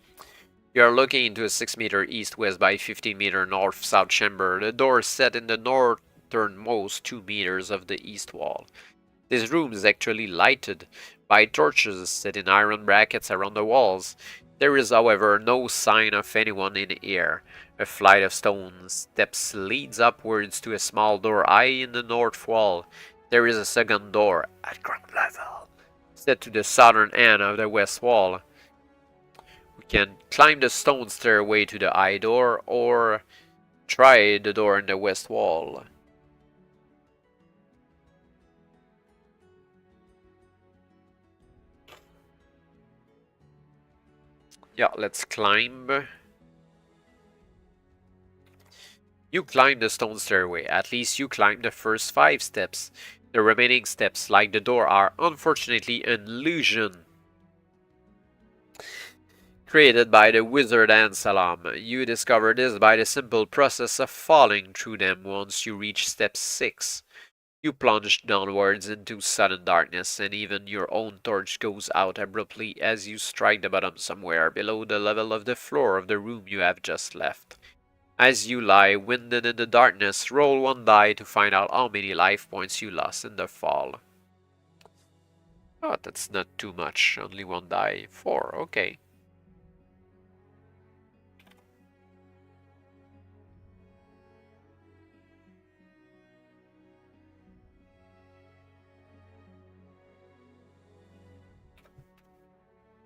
You are looking into a 6 meter east-west by 15 meter north-south chamber. The door is set in the northernmost 2 meters of the east wall. This room is actually lighted by torches set in iron brackets around the walls. There is, however, no sign of anyone in here. A flight of stone steps leads upwards to a small door high in the north wall. There is a second door at ground level, set to the southern end of the west wall. We can climb the stone stairway to the high door, or try the door in the west wall. Yeah, let's climb. You climb the stone stairway. At least you climb the first 5 steps. The remaining steps, like the door, are unfortunately an illusion created by the wizard Ansalam. You discover this by the simple process of falling through them once you reach step 6. You plunge downwards into sudden darkness, and even your own torch goes out abruptly as you strike the bottom somewhere below the level of the floor of the room you have just left. As you lie winded in the darkness, roll 1 die to find out how many life points you lost in the fall. Oh, that's not too much, only 1 die. 4, okay.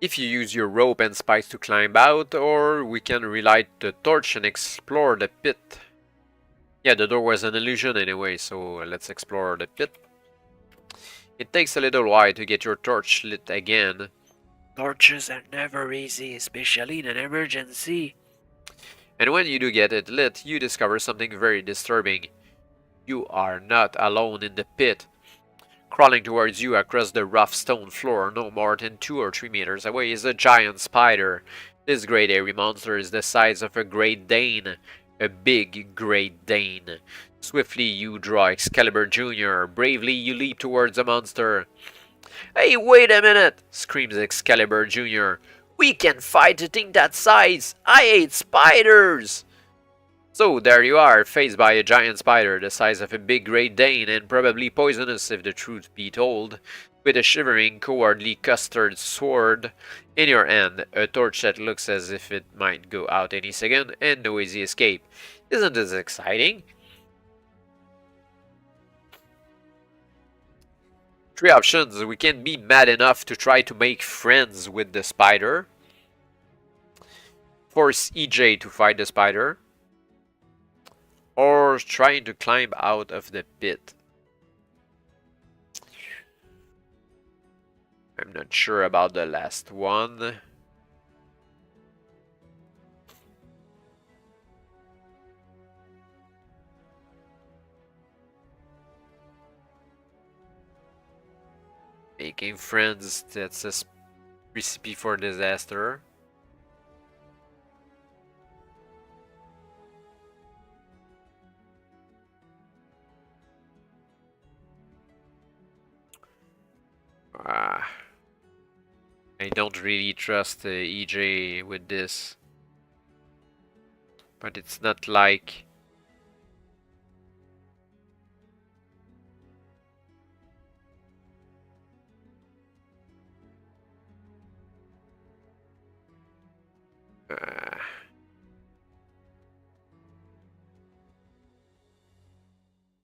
If you use your rope and spikes to climb out, or we can relight the torch and explore the pit. Yeah, the door was an illusion anyway, so let's explore the pit. It takes a little while to get your torch lit again. Torches are never easy, especially in an emergency. And when you do get it lit, you discover something very disturbing. You are not alone in the pit. Crawling towards you across the rough stone floor, no more than 2 or 3 meters away, is a giant spider. This great hairy monster is the size of a Great Dane. A big Great Dane. Swiftly you draw Excalibur Jr. Bravely you leap towards the monster. Hey, wait a minute! Screams Excalibur Jr. We can fight a thing that size! I hate spiders! So there you are, faced by a giant spider the size of a big Great Dane and probably poisonous if the truth be told, with a shivering, cowardly custard sword in your hand, a torch that looks as if it might go out any second, and no easy escape. Isn't this exciting? Three options. We can be mad enough to try to make friends with the spider. Force EJ to fight the spider. Or trying to climb out of the pit. I'm not sure about the last one. Making friends, that's a recipe for disaster. I don't really trust EJ with this. But it's not like...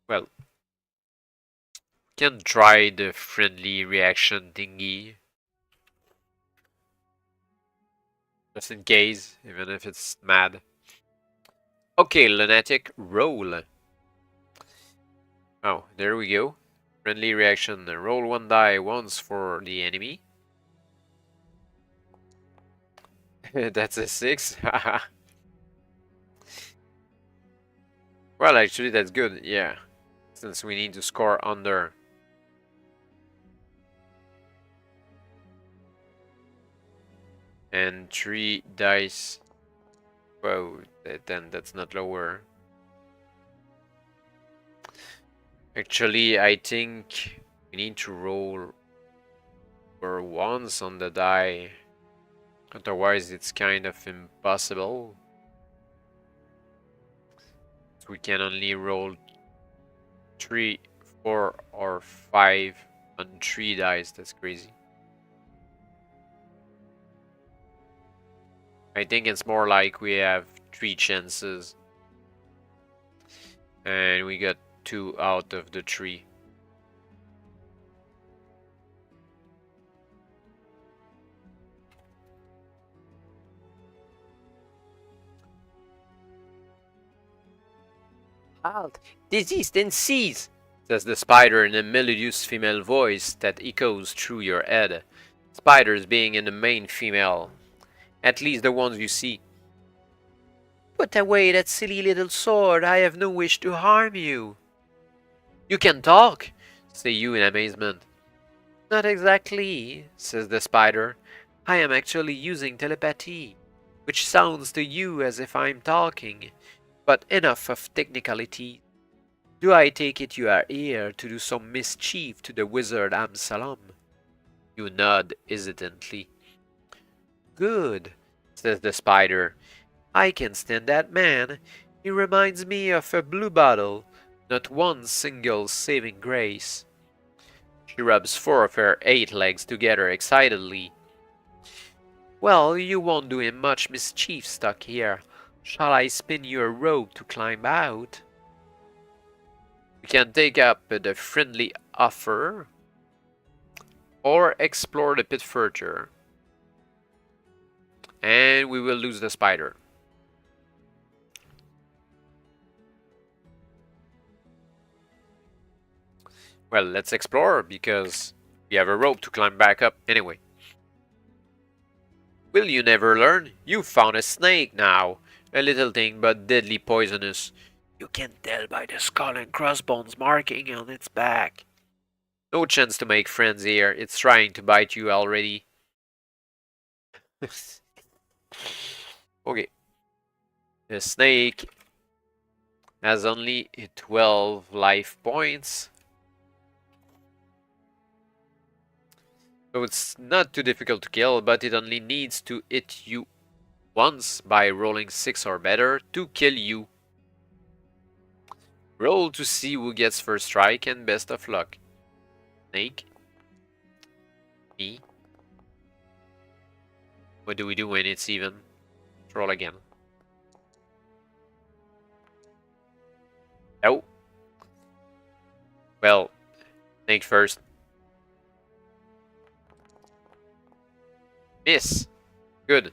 well, can try the friendly reaction thingy. Just in case, even if it's mad. Okay, lunatic, roll. Oh, there we go. Friendly reaction, roll one die once for the enemy. That's a 6. Well, actually, that's good, yeah. Since we need to score under. And 3 dice. Whoa, then that's not lower. Actually, I think we need to roll for once on the die. Otherwise, it's kind of impossible. We can only roll 3, 4, or 5 on 3 dice. That's crazy. I think it's more like we have 3 chances. And we got 2 out of the 3. Halt! Desist and seize! Says the spider in a melodious female voice that echoes through your head. Spiders being in the main female. At least the ones you see. Put away that silly little sword. I have no wish to harm you. You can talk, say you in amazement. Not exactly, says the spider. I am actually using telepathy, which sounds to you as if I'm talking. But enough of technicality. Do I take it you are here to do some mischief to the wizard Absalom? You nod hesitantly. Good, says the spider. I can stand that man. He reminds me of a blue bottle, not one single saving grace. She rubs 4 of her 8 legs together excitedly. Well, you won't do him much mischief stuck here. Shall I spin you a rope to climb out? We can take up the friendly offer or explore the pit further. And we will lose the spider. Well, let's explore because we have a rope to climb back up anyway. Will you never learn? You found a snake now. A little thing but deadly poisonous. You can tell by the skull and crossbones marking on its back. No chance to make friends here. It's trying to bite you already. Okay. The snake has only 12 life points. So it's not too difficult to kill, but it only needs to hit you once by rolling 6 or better to kill you. Roll to see who gets first strike and best of luck. Snake. Me. What do we do when it's even? Let's roll again. Oh. Well, Snake first. Miss. Good.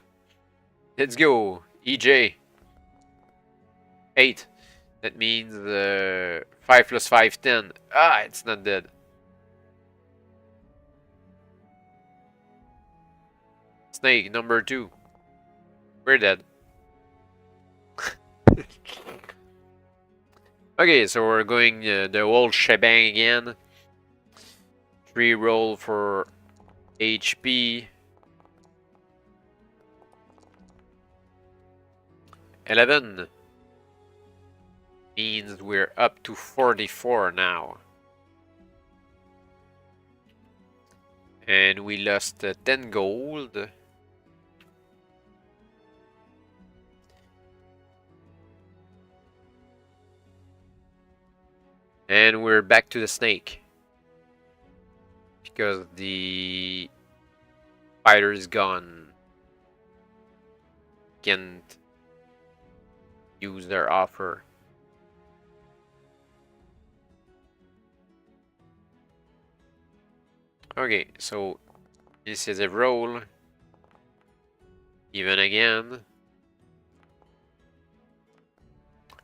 Let's go. EJ. 8. That means 5 plus 5, 10. Ah, it's not dead. Snake, number 2. We're dead. Okay, so we're going the whole shebang again. 3 roll for HP. 11 means we're up to 44 now. And we lost 10 gold. And we're back to the snake. Because the fighter is gone. Can't use their offer. Okay, so this is a roll. Even again.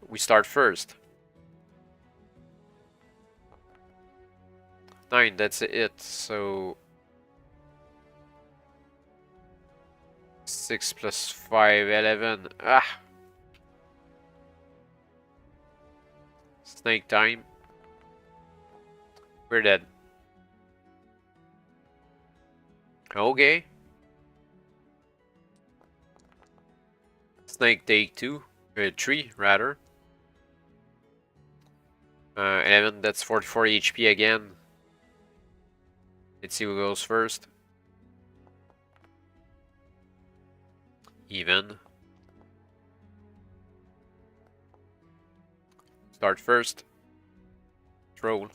We start first. 9, that's it. So 6 plus 5, 11. Ah! Snake time. We're dead. Okay. Snake take 2. 3 rather. 11, that's 44 HP again. Let's see who goes first. Even. Start first. Roll.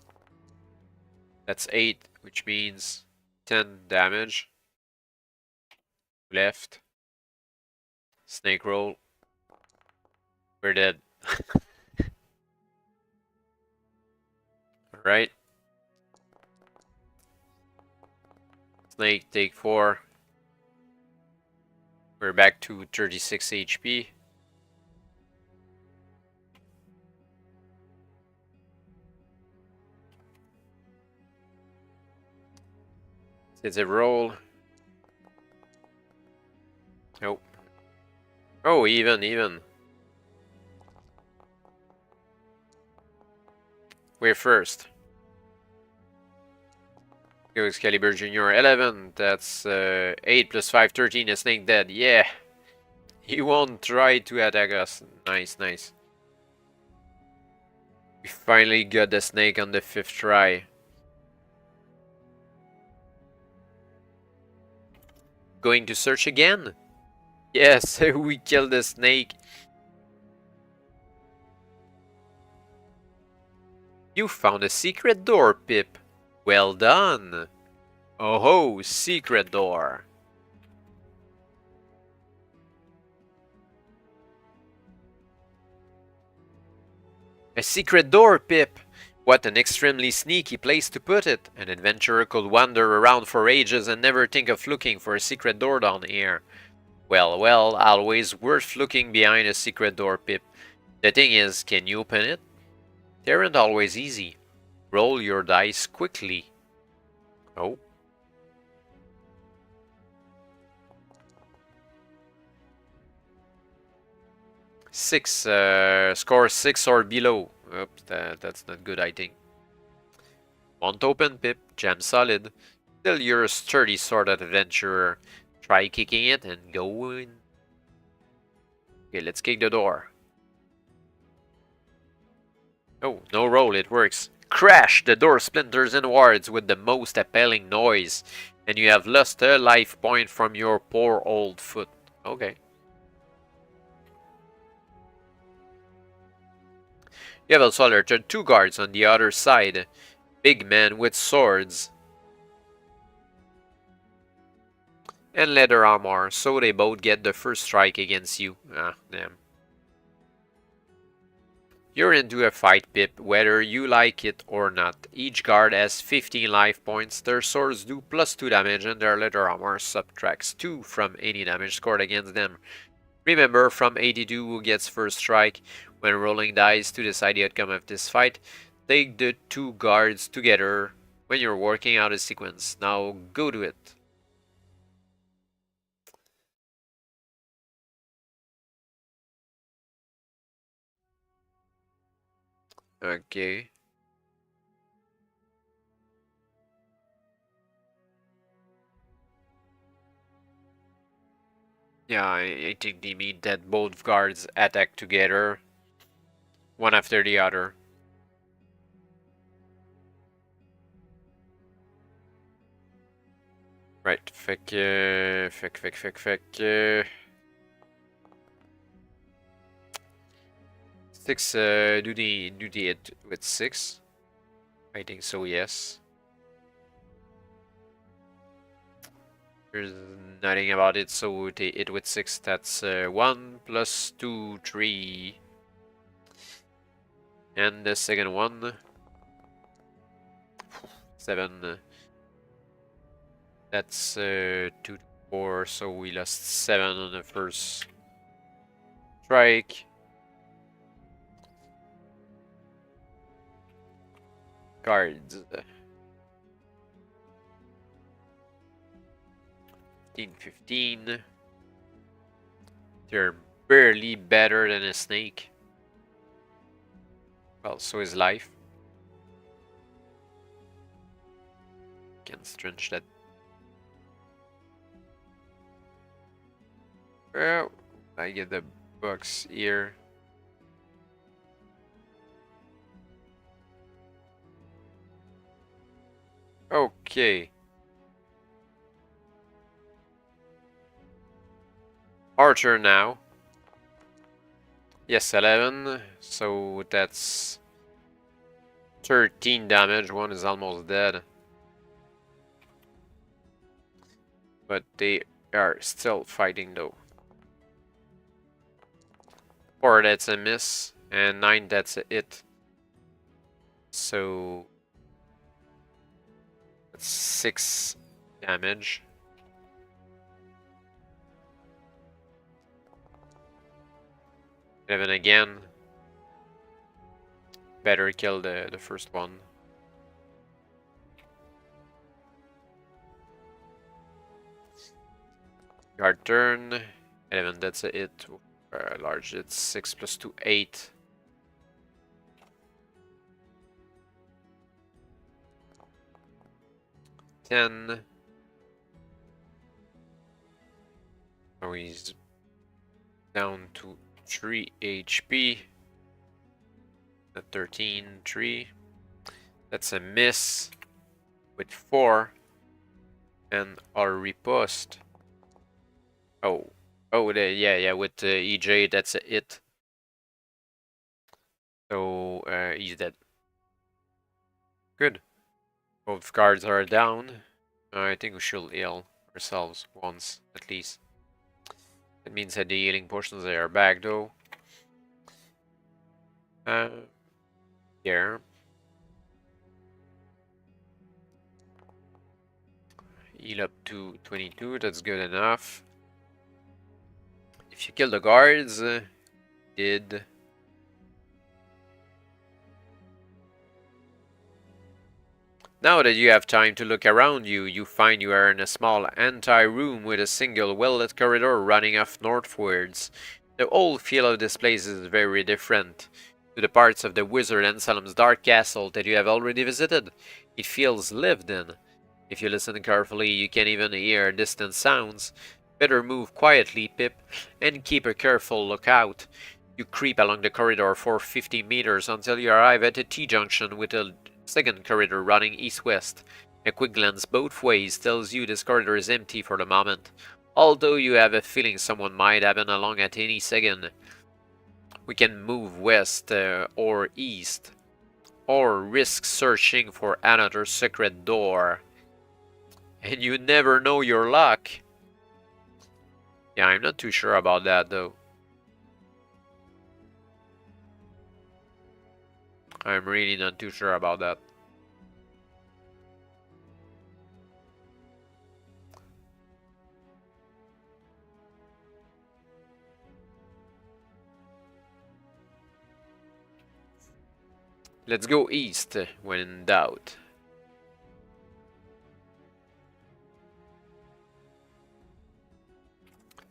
That's 8, which means 10 damage. Left. Snake roll. We're dead. Alright. Snake take 4. We're back to 36 HP. It's a roll. Nope. Oh, even. We're first. Go Excalibur Jr. 11. That's 8 plus 5, 13. A snake dead. Yeah. He won't try to attack us. Nice. We finally got the snake on the 5th try. Going to search again? Yes, we killed the snake. You found a secret door, Pip. Well done. Oh ho, secret door. A secret door, Pip. What an extremely sneaky place to put it. An adventurer could wander around for ages and never think of looking for a secret door down here. Well, always worth looking behind a secret door, Pip. The thing is, can you open it? They aren't always easy. Roll your dice quickly. Oh. Score 6 or below. Oops, that's not good, I think. Won't open, Pip. Jam solid. Still, you're a sturdy sort of adventurer. Try kicking it and go in. Okay, let's kick the door. Oh, no roll, it works. Crash! The door splinters inwards with the most appalling noise. And you have lost a life point from your poor old foot. Okay. You have also alerted 2 guards on the other side. Big men with swords. And leather armor, so they both get the first strike against you. Ah, damn. You're into a fight, Pip, whether you like it or not. Each guard has 15 life points, their swords do +2 damage, and their leather armor subtracts 2 from any damage scored against them. Remember, from 82 who gets first strike, when rolling dice to decide the outcome of this fight, take the 2 guards together when you're working out a sequence. Now go to it. Okay. Yeah, I think they mean that both guards attack together, one after the other. Right, fick. 6, do the hit with 6? I think so, yes. There's nothing about it, so the hit with 6, that's 1 + 2, 3. And the second one, 7. That's 2 to 4, so we lost 7 on the first strike. Cards. 15. They're barely better than a snake. Well, so is life. Can stretch that. Well, I get the box here. Okay. Archer now. Yes, 11. So that's 13 damage. One is almost dead. But they are still fighting though. 4, that's a miss. And 9, that's a hit. So that's 6 damage. Seven again. Better kill the first one. Guard turn. 11, that's a hit. Large, it's 6 + 2, 8. $10. Now he's down to 3 HP. At 13, 3. That's a miss with 4. And our riposte. Oh, yeah, with EJ, that's a hit. So he's dead. Good. Both guards are down. I think we should heal ourselves once, at least. That means that the healing potions are back, though. Here. Heal up to 22, that's good enough. If you kill the guards, did. Now that you have time to look around you, you find you are in a small anti-room with a single well-lit corridor running off northwards. The whole feel of this place is very different to the parts of the Wizard Anselm's Dark Castle that you have already visited. It feels lived in. If you listen carefully, you can even hear distant sounds. Better move quietly, Pip, and keep a careful lookout. You creep along the corridor for 50 meters until you arrive at a T-junction with a second corridor running east-west. A quick glance both ways tells you this corridor is empty for the moment, although you have a feeling someone might happen along at any second. We can move west or east, or risk searching for another secret door. And you never know your luck. Yeah, I'm not too sure about that though. I'm really not too sure about that. Let's go east when in doubt.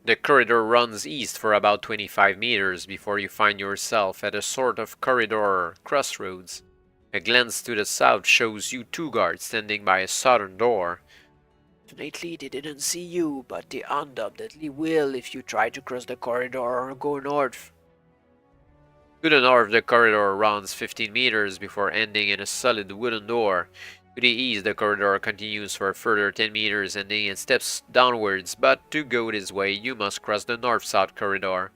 The corridor runs east for about 25 meters before you find yourself at a sort of corridor crossroads. A glance to the south shows you two guards standing by a southern door. Lately they didn't see you, but they undoubtedly will if you try to cross the corridor or go north. To the north, the corridor runs 15 meters before ending in a solid wooden door. To the east, the corridor continues for a further 10 meters, ending in steps downwards, but to go this way, you must cross the north-south corridor.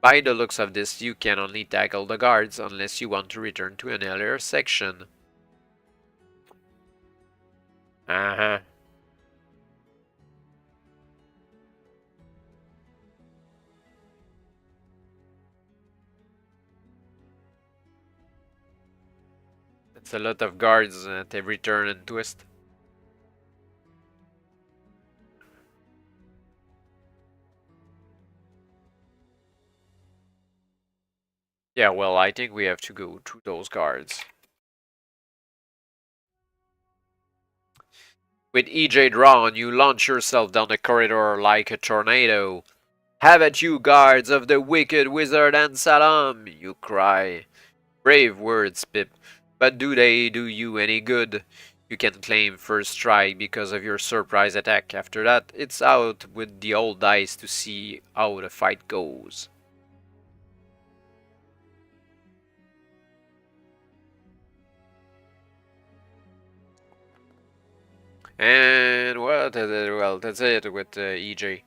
By the looks of this, you can only tackle the guards unless you want to return to an earlier section. Uh-huh. It's a lot of guards at every turn and twist. Yeah, well, I think we have to go to those guards. With EJ drawn, you launch yourself down the corridor like a tornado. Have at you, guards of the wicked wizard and Salam, you cry. Brave words, Pip, but do they do you any good? You can claim first strike because of your surprise attack. After that, it's out with the old dice to see how the fight goes. And well, that's it with EJ.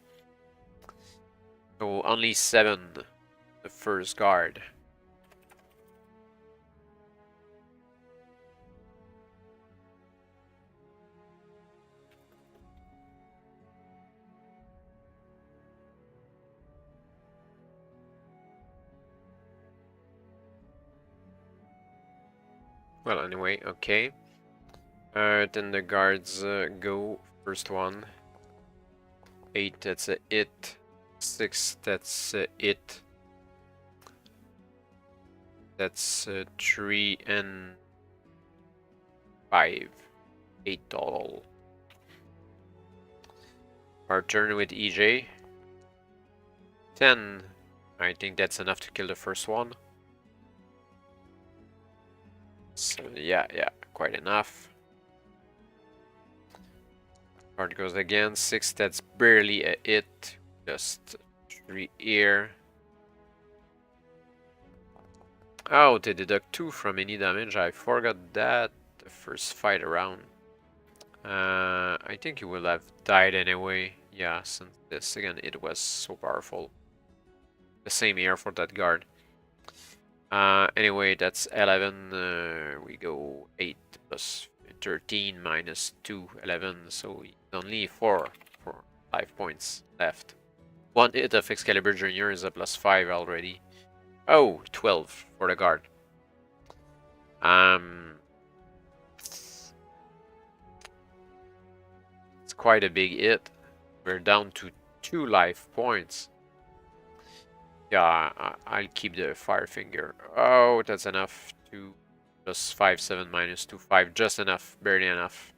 So only 7, the first guard. Well, anyway, okay. Then the guards go. First one. 8, that's a it. 6, that's it. That's 3 and 5. 8 total. Our turn with EJ. 10. I think that's enough to kill the first one. So yeah, quite enough. Card goes again. 6, that's barely a hit. Just 3 here. Oh, they deduct 2 from any damage. I forgot that the first fight around. I think he will have died anyway. Yeah, since the second it was so powerful. The same here for that guard. Anyway, that's 11. We go 8 plus 13 minus 2, 11. So only 4 for 5 points left. One hit of Excalibur Jr. is a plus 5 already. Oh, 12 for the guard. It's quite a big hit. We're down to 2 life points. Yeah, I'll keep the fire finger. Oh, that's enough. 2 plus 5, 7 minus 2, 5. Just enough. Barely enough.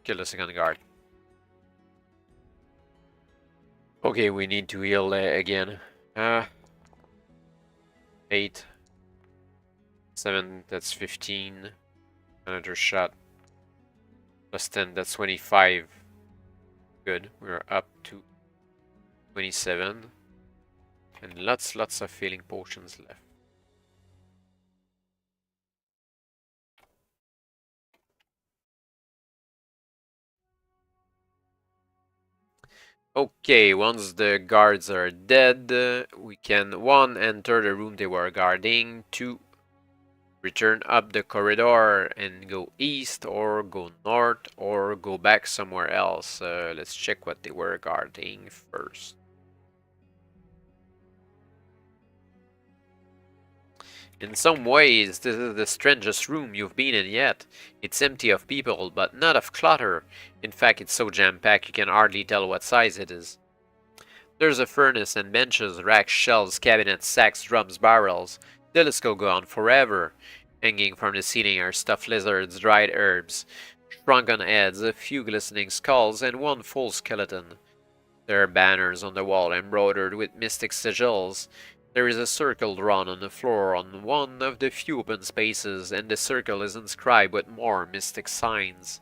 Kill the second guard. Okay, we need to heal again. 8. 7, that's 15. Another shot. Plus 10, that's 25. Good. We're up to 27. And lots of healing potions left. Okay, once the guards are dead, we can 1. Enter the room they were guarding, 2. Return up the corridor and go east or go north or go back somewhere else. Let's check what they were guarding first. In some ways, this is the strangest room you've been in yet. It's empty of people, but not of clutter. In fact, it's so jam-packed you can hardly tell what size it is. There's a furnace and benches, racks, shelves, cabinets, sacks, drums, barrels. The list could go on forever. Hanging from the ceiling are stuffed lizards, dried herbs, shrunken heads, a few glistening skulls, and one full skeleton. There are banners on the wall embroidered with mystic sigils. There is a circle drawn on the floor on one of the few open spaces, and the circle is inscribed with more mystic signs.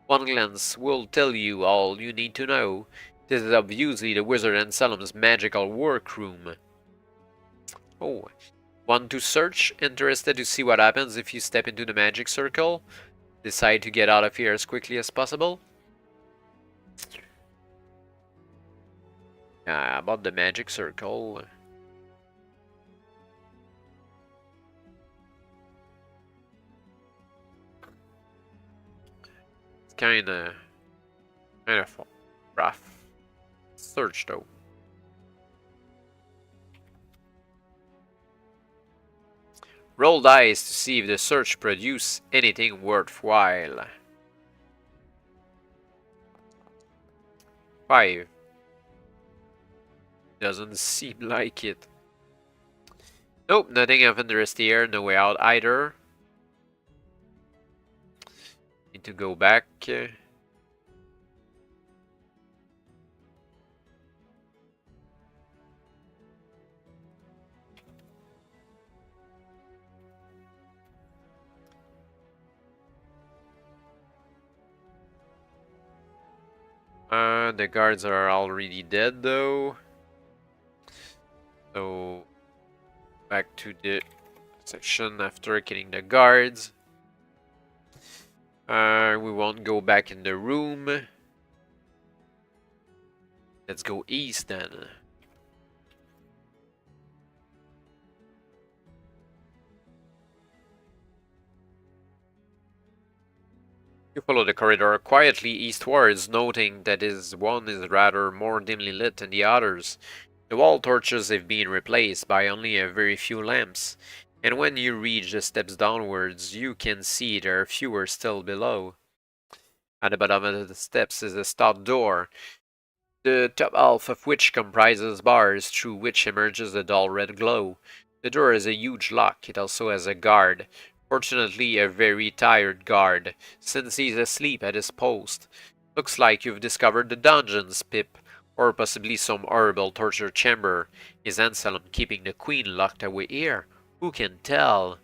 One glance will tell you all you need to know. This is obviously the Wizard Anselm's magical workroom. Oh, want to search? Interested to see what happens if you step into the magic circle? Decide to get out of here as quickly as possible? About the magic circle. It's kinda rough. Search though. Roll dice to see if the search produces anything worthwhile. 5. Doesn't seem like it. Nope, nothing of interest here. No way out either. Need to go back. The guards are already dead though. So back to the section after killing the guards. We won't go back in the room. Let's go east then. You follow the corridor quietly eastwards, noting that one is rather more dimly lit than the others. The wall torches have been replaced by only a very few lamps, and when you reach the steps downwards, you can see there are fewer still below. At the bottom of the steps is a stout door, the top half of which comprises bars through which emerges a dull red glow. The door has a huge lock. It also has a guard. Fortunately, a very tired guard, since he's asleep at his post. Looks like you've discovered the dungeons, Pip, or possibly some horrible torture chamber. Is Anselm keeping the queen locked away here? Who can tell?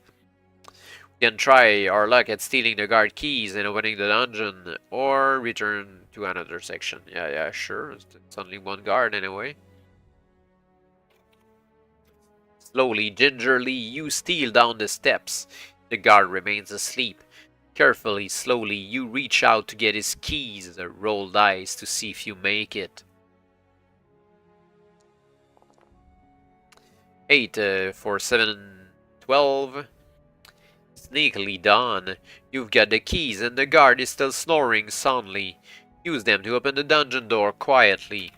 We can try our luck at stealing the guard keys and opening the dungeon, or return to another section. Yeah, sure. It's only one guard anyway. Slowly, gingerly, you steal down the steps. The guard remains asleep. Carefully, slowly, you reach out to get his keys. Roll dice to see if you make it. 8 for 7, 12. Sneakily done. You've got the keys and the guard is still snoring soundly. Use them to open the dungeon door quietly.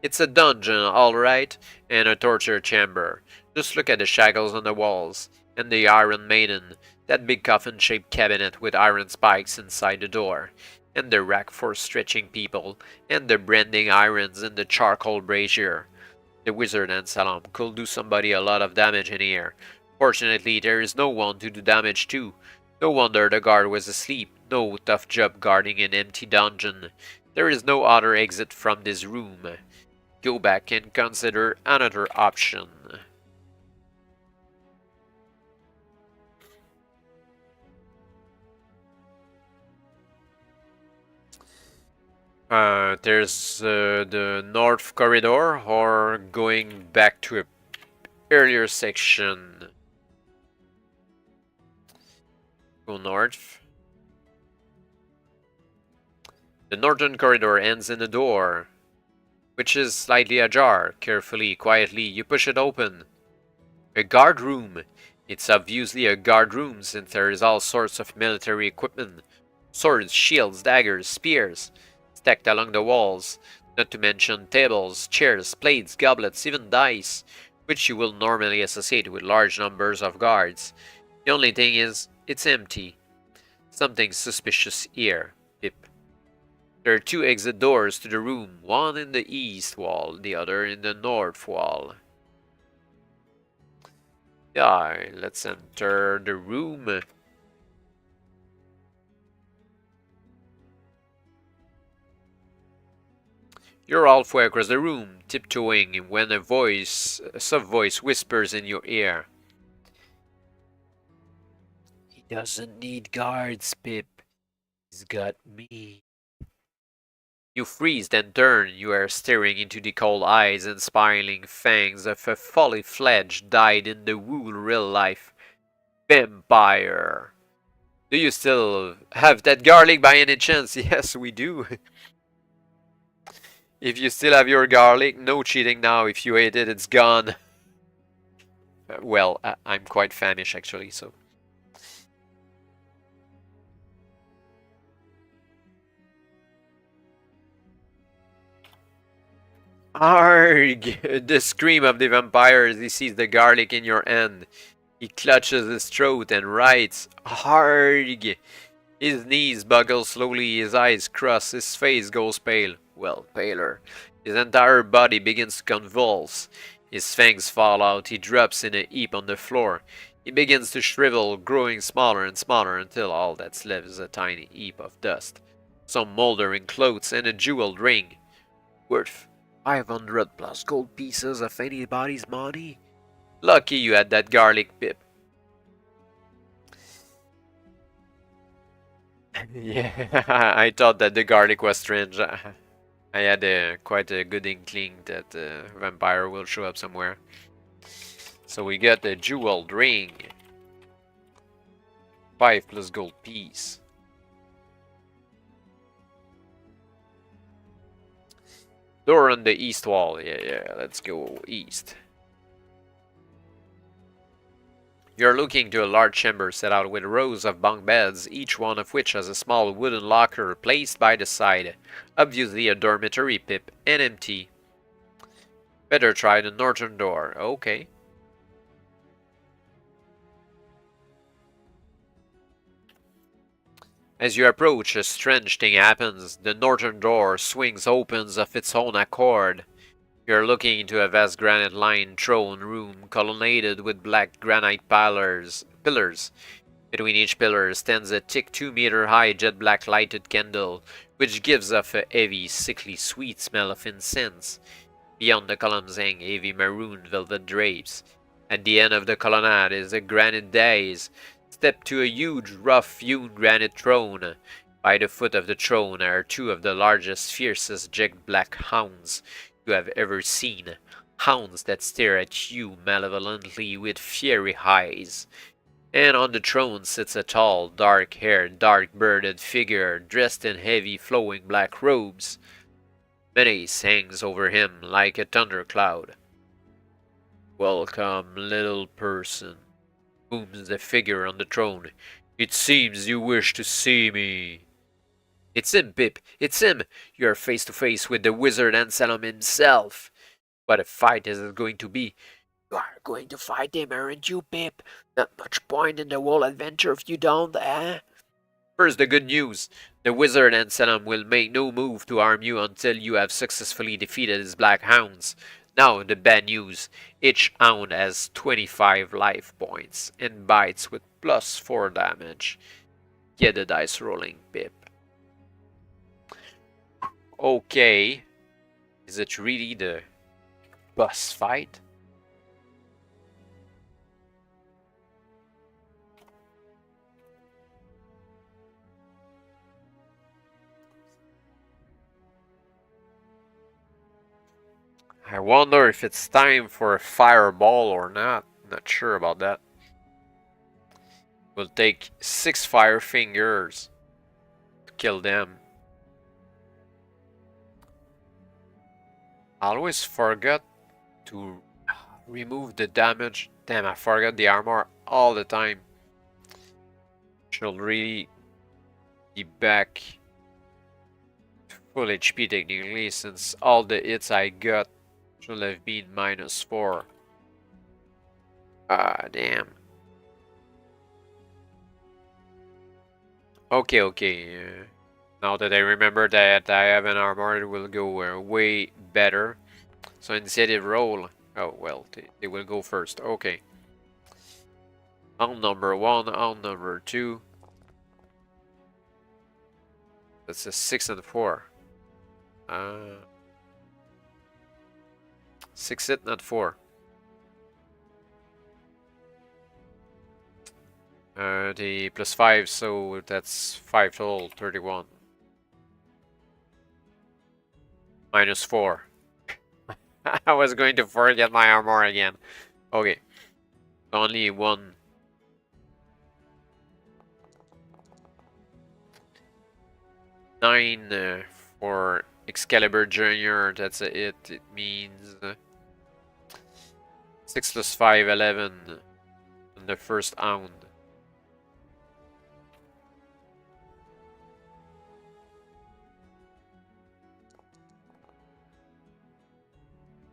It's a dungeon, alright, and a torture chamber. Just look at the shackles on the walls, and the Iron Maiden, that big coffin-shaped cabinet with iron spikes inside the door, and the rack for stretching people, and the branding irons in the charcoal brazier. The Wizard Anselm could do somebody a lot of damage in here. Fortunately, there is no one to do damage to. No wonder the guard was asleep. No tough job guarding an empty dungeon. There is no other exit from this room. Go back and consider another option. There's the north corridor, or going back to a earlier section. Go north. The northern corridor ends in a door, which is slightly ajar. Carefully, quietly, you push it open. A guard room. It's obviously a guard room since there is all sorts of military equipment. Swords, shields, daggers, spears, stacked along the walls. Not to mention tables, chairs, plates, goblets, even dice, which you will normally associate with large numbers of guards. The only thing is, it's empty. Something suspicious here, Pip. There are 2 exit doors to the room, one in the east wall, the other in the north wall. Yeah, let's enter the room. You're halfway across the room, tiptoeing, when a soft voice whispers in your ear. He doesn't need guards, Pip. He's got me. You freeze, then turn. You are staring into the cold eyes and smiling fangs of a fully fledged, dyed-in-the-wool real-life vampire. Do you still have that garlic by any chance? Yes, we do. If you still have your garlic, no cheating now. If you ate it, it's gone. Well, I'm quite famished actually, so. Arg! The scream of the vampire as he sees the garlic in your hand. He clutches his throat and writes, Arg! His knees buckle slowly, his eyes cross, his face goes pale. Well, paler. His entire body begins to convulse. His fangs fall out, he drops in a heap on the floor. He begins to shrivel, growing smaller and smaller until all that's left is a tiny heap of dust. Some moldering clothes and a jeweled ring. Worth 500 plus gold pieces of anybody's money. Lucky you had that garlic, Pip. Yeah, I thought that the garlic was strange. I had quite a good inkling that the vampire will show up somewhere. So we got the jeweled ring. 5 plus gold piece. Door on the east wall. Yeah, let's go east. You're looking to a large chamber set out with rows of bunk beds, each one of which has a small wooden locker placed by the side. Obviously a dormitory, Pip, and empty. Better try the northern door. Okay. As you approach, a strange thing happens. The northern door swings open of its own accord. You're looking into a vast granite-lined throne room colonnaded with black granite pillars. Between each pillar stands a thick 2-meter-high jet-black lighted candle, which gives off a heavy, sickly sweet smell of incense. Beyond the columns hang heavy maroon velvet drapes. At the end of the colonnade is a granite dais, step to a huge, rough-hewn granite throne. By the foot of the throne are 2 of the largest, fiercest jet-black hounds you have ever seen. Hounds that stare at you malevolently with fiery eyes. And on the throne sits a tall, dark-haired, dark-bearded figure dressed in heavy, flowing black robes. Menace hangs over him like a thundercloud. Welcome, little person, booms the figure on the throne. It seems you wish to see me. It's him, Pip. It's him. You're face to face with the wizard Anselm himself. What a fight is it going to be? You are going to fight him, aren't you, Pip? Not much point in the whole adventure if you don't, eh? First, the good news. The wizard Anselm will make no move to harm you until you have successfully defeated his black hounds. Now, the bad news. Each hound has 25 life points and bites with plus 4 damage. Get the dice rolling, Pip. Okay. Is it really the boss fight? I wonder if it's time for a fireball or not. Not sure about that. Will take 6 fire fingers to kill them. I always forgot to remove the damage. Damn, I forgot the armor all the time. Should really be back to full HP technically, since all the hits I got should have been -4. Ah, damn. Okay, okay. Now that I remember that I have an armor, it will go way better. So initiative roll. Oh, well, they will go first. Okay. On number 1, on number 2. That's a 6 and 4. 6 hit, not 4. The +5, so that's 5 total, 31. -4. I was going to forget my armor again. Okay. Only 1. Nine for Excalibur Junior. That's a hit. It means 6 + 5, 11 on the first hound.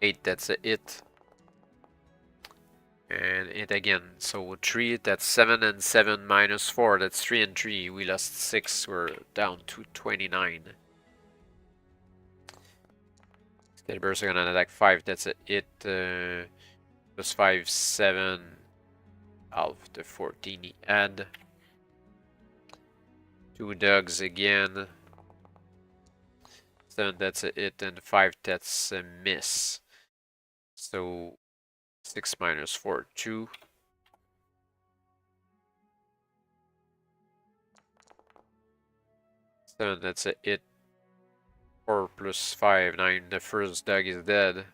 Eight, that's a hit. And it again. So 3, that's 7 and 7 -4. That's 3 and 3. We lost 6. We're down to 29. Excalibur's gonna attack 5. That's a hit. +5, 7. Half the 14 he had. 2 dogs again. 7, that's a hit, and 5, that's a miss. So 6 -4, 2. 7, that's a hit. 4 + 5, 9. The first dog is dead.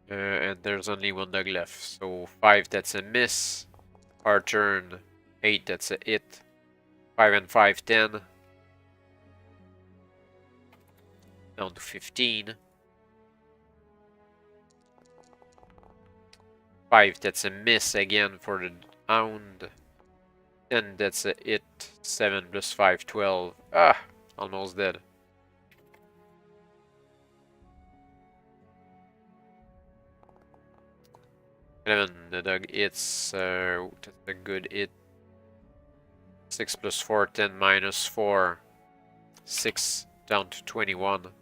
And there's only 1 dog left. So 5, that's a miss. Our turn. 8, that's a hit. 5 and 5, 10. Down to 15. 5, that's a miss again for the hound. 10, that's a hit. 7 + 5, 12. Ah, almost dead. 11, the dog hits. That's a good hit. 6 + 4, 10 -4. 6, down to 21.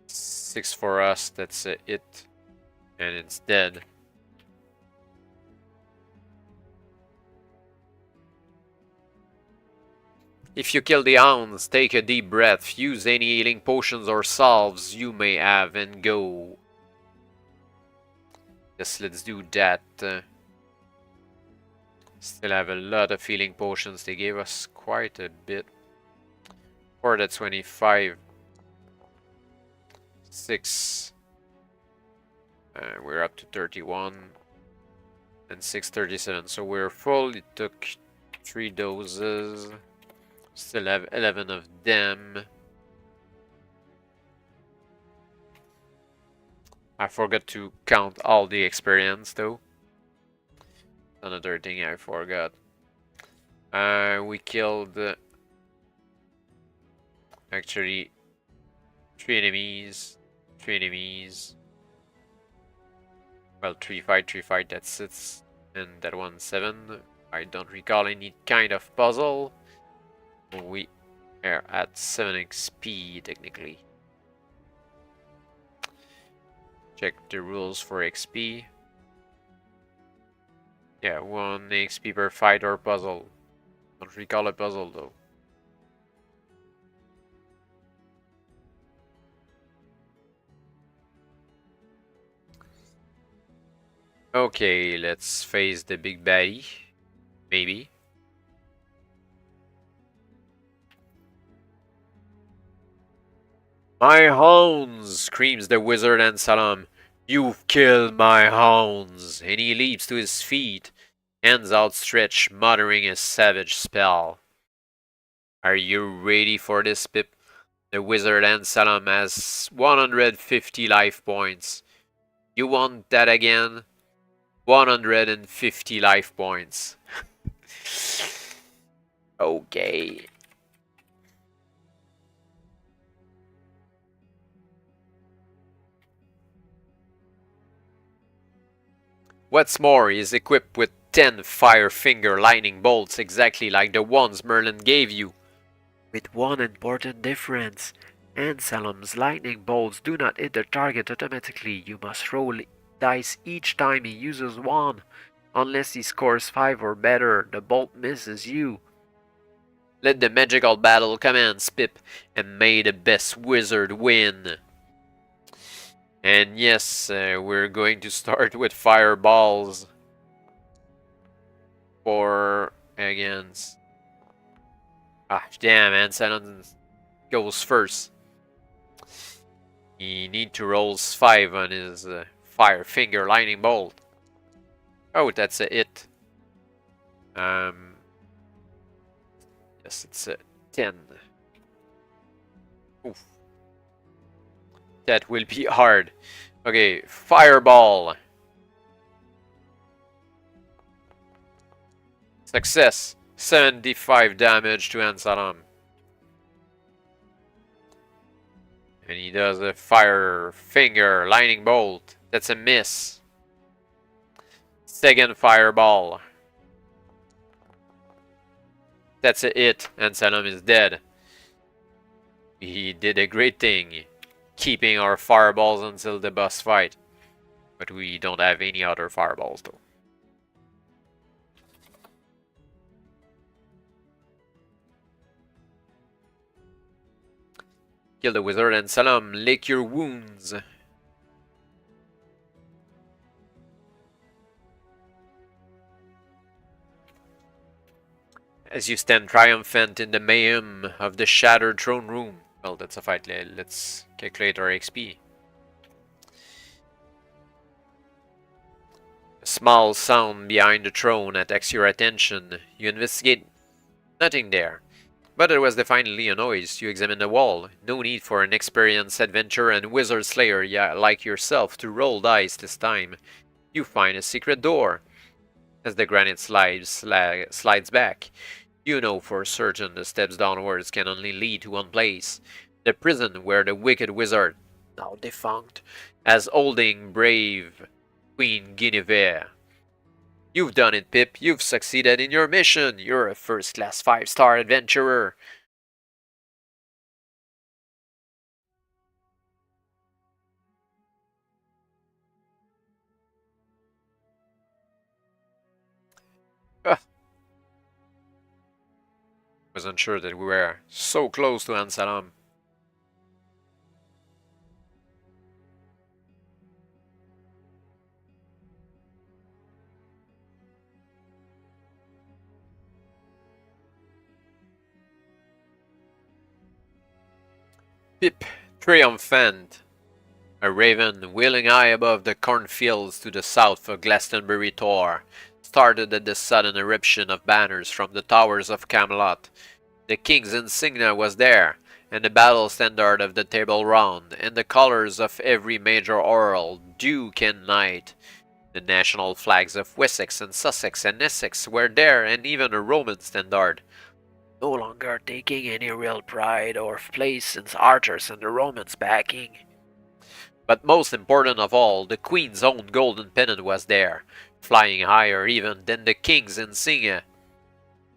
6 for us, that's a hit. And it's dead. If you kill the hounds, take a deep breath, use any healing potions or salves you may have, and go. Yes, let's do that. Still have a lot of healing potions. They gave us quite a bit. For the 25. 6. We're up to 31. And 6, 37. So we're full. It took 3 doses. Still have 11 of them. I forgot to count all the experience though. Another thing I forgot. We killed actually 3 enemies. 3 enemies. Well, 3 fight, 3 fight, that's 6. And that one 7. I don't recall any kind of puzzle. We are at 7 XP technically. Check the rules for XP. Yeah, 1 XP per fight or puzzle. Don't recall a puzzle though. Okay, let's face the big baddie. Maybe. My hounds! Screams the wizard and Salam. You've killed my hounds, and he leaps to his feet, hands outstretched, muttering a savage spell. Are you ready for this, Pip? The wizard Ansalom has 150 life points. You want that again? 150 life points. Okay. What's more, he is equipped with 10 fire finger lightning bolts exactly like the ones Merlin gave you. With one important difference. Anselm's lightning bolts do not hit the target automatically. You must roll dice each time he uses one. Unless he scores 5 or better, the bolt misses you. Let the magical battle commence, Pip, and may the best wizard win. And yes, we're going to start with fireballs. For against... Ah, damn, Anselm goes first. He need to roll 5 on his fire finger lightning bolt. Oh, that's a hit. Yes, it's a 10. Oof. That will be hard. Okay, fireball. Success. 75 damage to Ansalam. And he does a fire finger lightning bolt. That's a miss. Second fireball. That's a hit. Ansalam is dead. He did a great thing, keeping our fireballs until the boss fight. But we don't have any other fireballs though. Kill the wizard and Salam, lick your wounds. As you stand triumphant in the mayhem of the shattered throne room. Well, that's a fight. Let's calculate our XP. A small sound behind the throne attracts your attention. You investigate. Nothing there. But there was definitely a noise. You examine the wall. No need for an experienced adventurer and wizard slayer like yourself to roll dice this time. You find a secret door. As the granite slides back, you know for certain the steps downwards can only lead to one place. The prison where the wicked wizard, now defunct, as holding brave Queen Guinevere. You've done it, Pip. You've succeeded in your mission. You're a first-class 5-star adventurer. Wasn't sure that we were so close to Ansalam. Pip Triumphant, a raven wheeling high above the cornfields to the south of Glastonbury Tor, started at the sudden eruption of banners from the towers of Camelot. The king's insignia was there, and the battle standard of the Table Round, and the colours of every major earl, duke, and knight. The national flags of Wessex and Sussex and Essex were there, and even a Roman standard. No longer taking any real pride or place since Arthur's and the Romans backing. But most important of all, the Queen's own golden pennant was there, flying higher even than the King's insignia.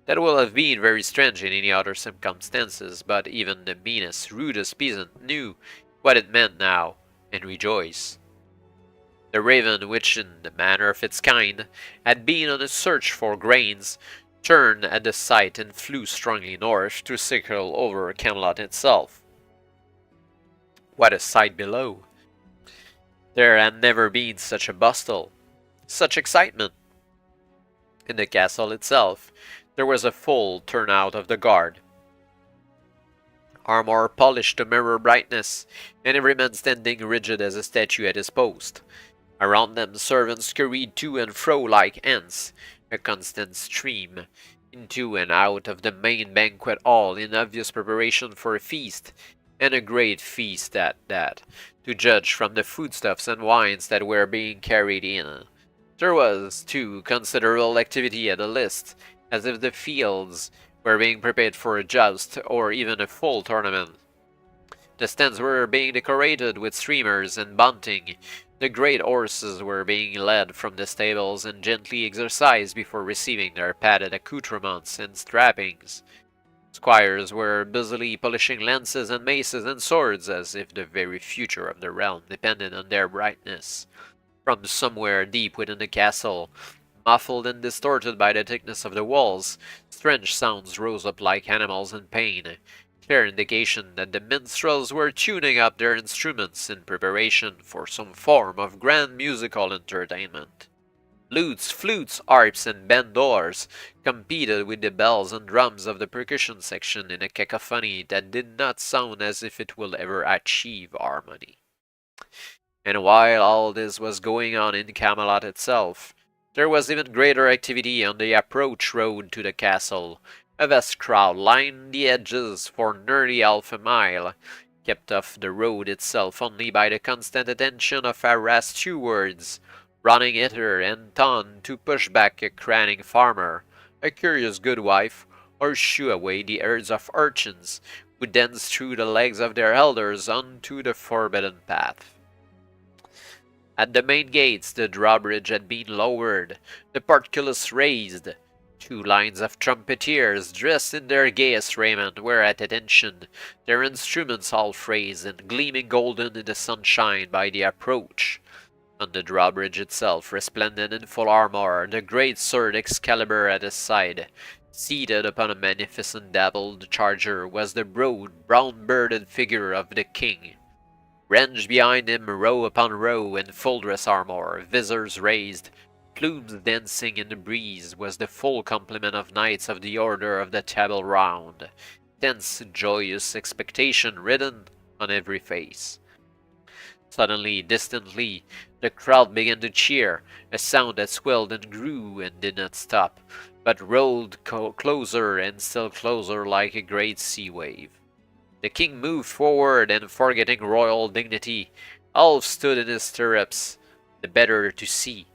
That would have been very strange in any other circumstances, but even the meanest, rudest peasant knew what it meant now, and rejoiced. The raven, which in the manner of its kind had been on a search for grains, turned at the sight and flew strongly north to circle over Camelot itself. What a sight below! There had never been such a bustle, such excitement. In the castle itself, there was a full turnout of the guard. armor polished to mirror brightness, and every man standing rigid as a statue at his post. Around them servants scurried to and fro like ants, a constant stream, into and out of the main banquet hall in obvious preparation for a feast, and a great feast at that, to judge from the foodstuffs and wines that were being carried in. There was, too, considerable activity at the list, as if the fields were being prepared for a joust or even a full tournament. The stands were being decorated with streamers and bunting. The great horses were being led from the stables and gently exercised before receiving their padded accoutrements and trappings. Squires were busily polishing lances and maces and swords as if the very future of the realm depended on their brightness. From somewhere deep within the castle, muffled and distorted by the thickness of the walls, strange sounds rose up like animals in pain, clear indication that the minstrels were tuning up their instruments in preparation for some form of grand musical entertainment. Lutes, flutes, harps, and bandoors competed with the bells and drums of the percussion section in a cacophony that did not sound as if it would ever achieve harmony. And while all this was going on in Camelot itself, there was even greater activity on the approach road to the castle. A vast crowd lined the edges for nearly half a mile, kept off the road itself only by the constant attention of harassed stewards, running hither and thon to push back a cranning farmer, a curious goodwife, or shoo away the herds of urchins who danced through the legs of their elders onto the forbidden path. At the main gates the drawbridge had been lowered, the portcullis raised. 2 lines of trumpeters, dressed in their gayest raiment, were at attention, their instruments all frazzed and gleaming golden in the sunshine by the approach. On the drawbridge itself, resplendent in full armor, the great sword Excalibur at his side, seated upon a magnificent dappled charger, was the broad, brown-bearded figure of the king. Ranged behind him, row upon row, in full dress armor, visors raised, plumes dancing in the breeze, was the full complement of knights of the Order of the Table Round, tense, joyous expectation written on every face. Suddenly, distantly, the crowd began to cheer, a sound that swelled and grew and did not stop, but rolled closer and still closer like a great sea wave. The king moved forward, and forgetting royal dignity, Ulf stood in his stirrups, the better to see.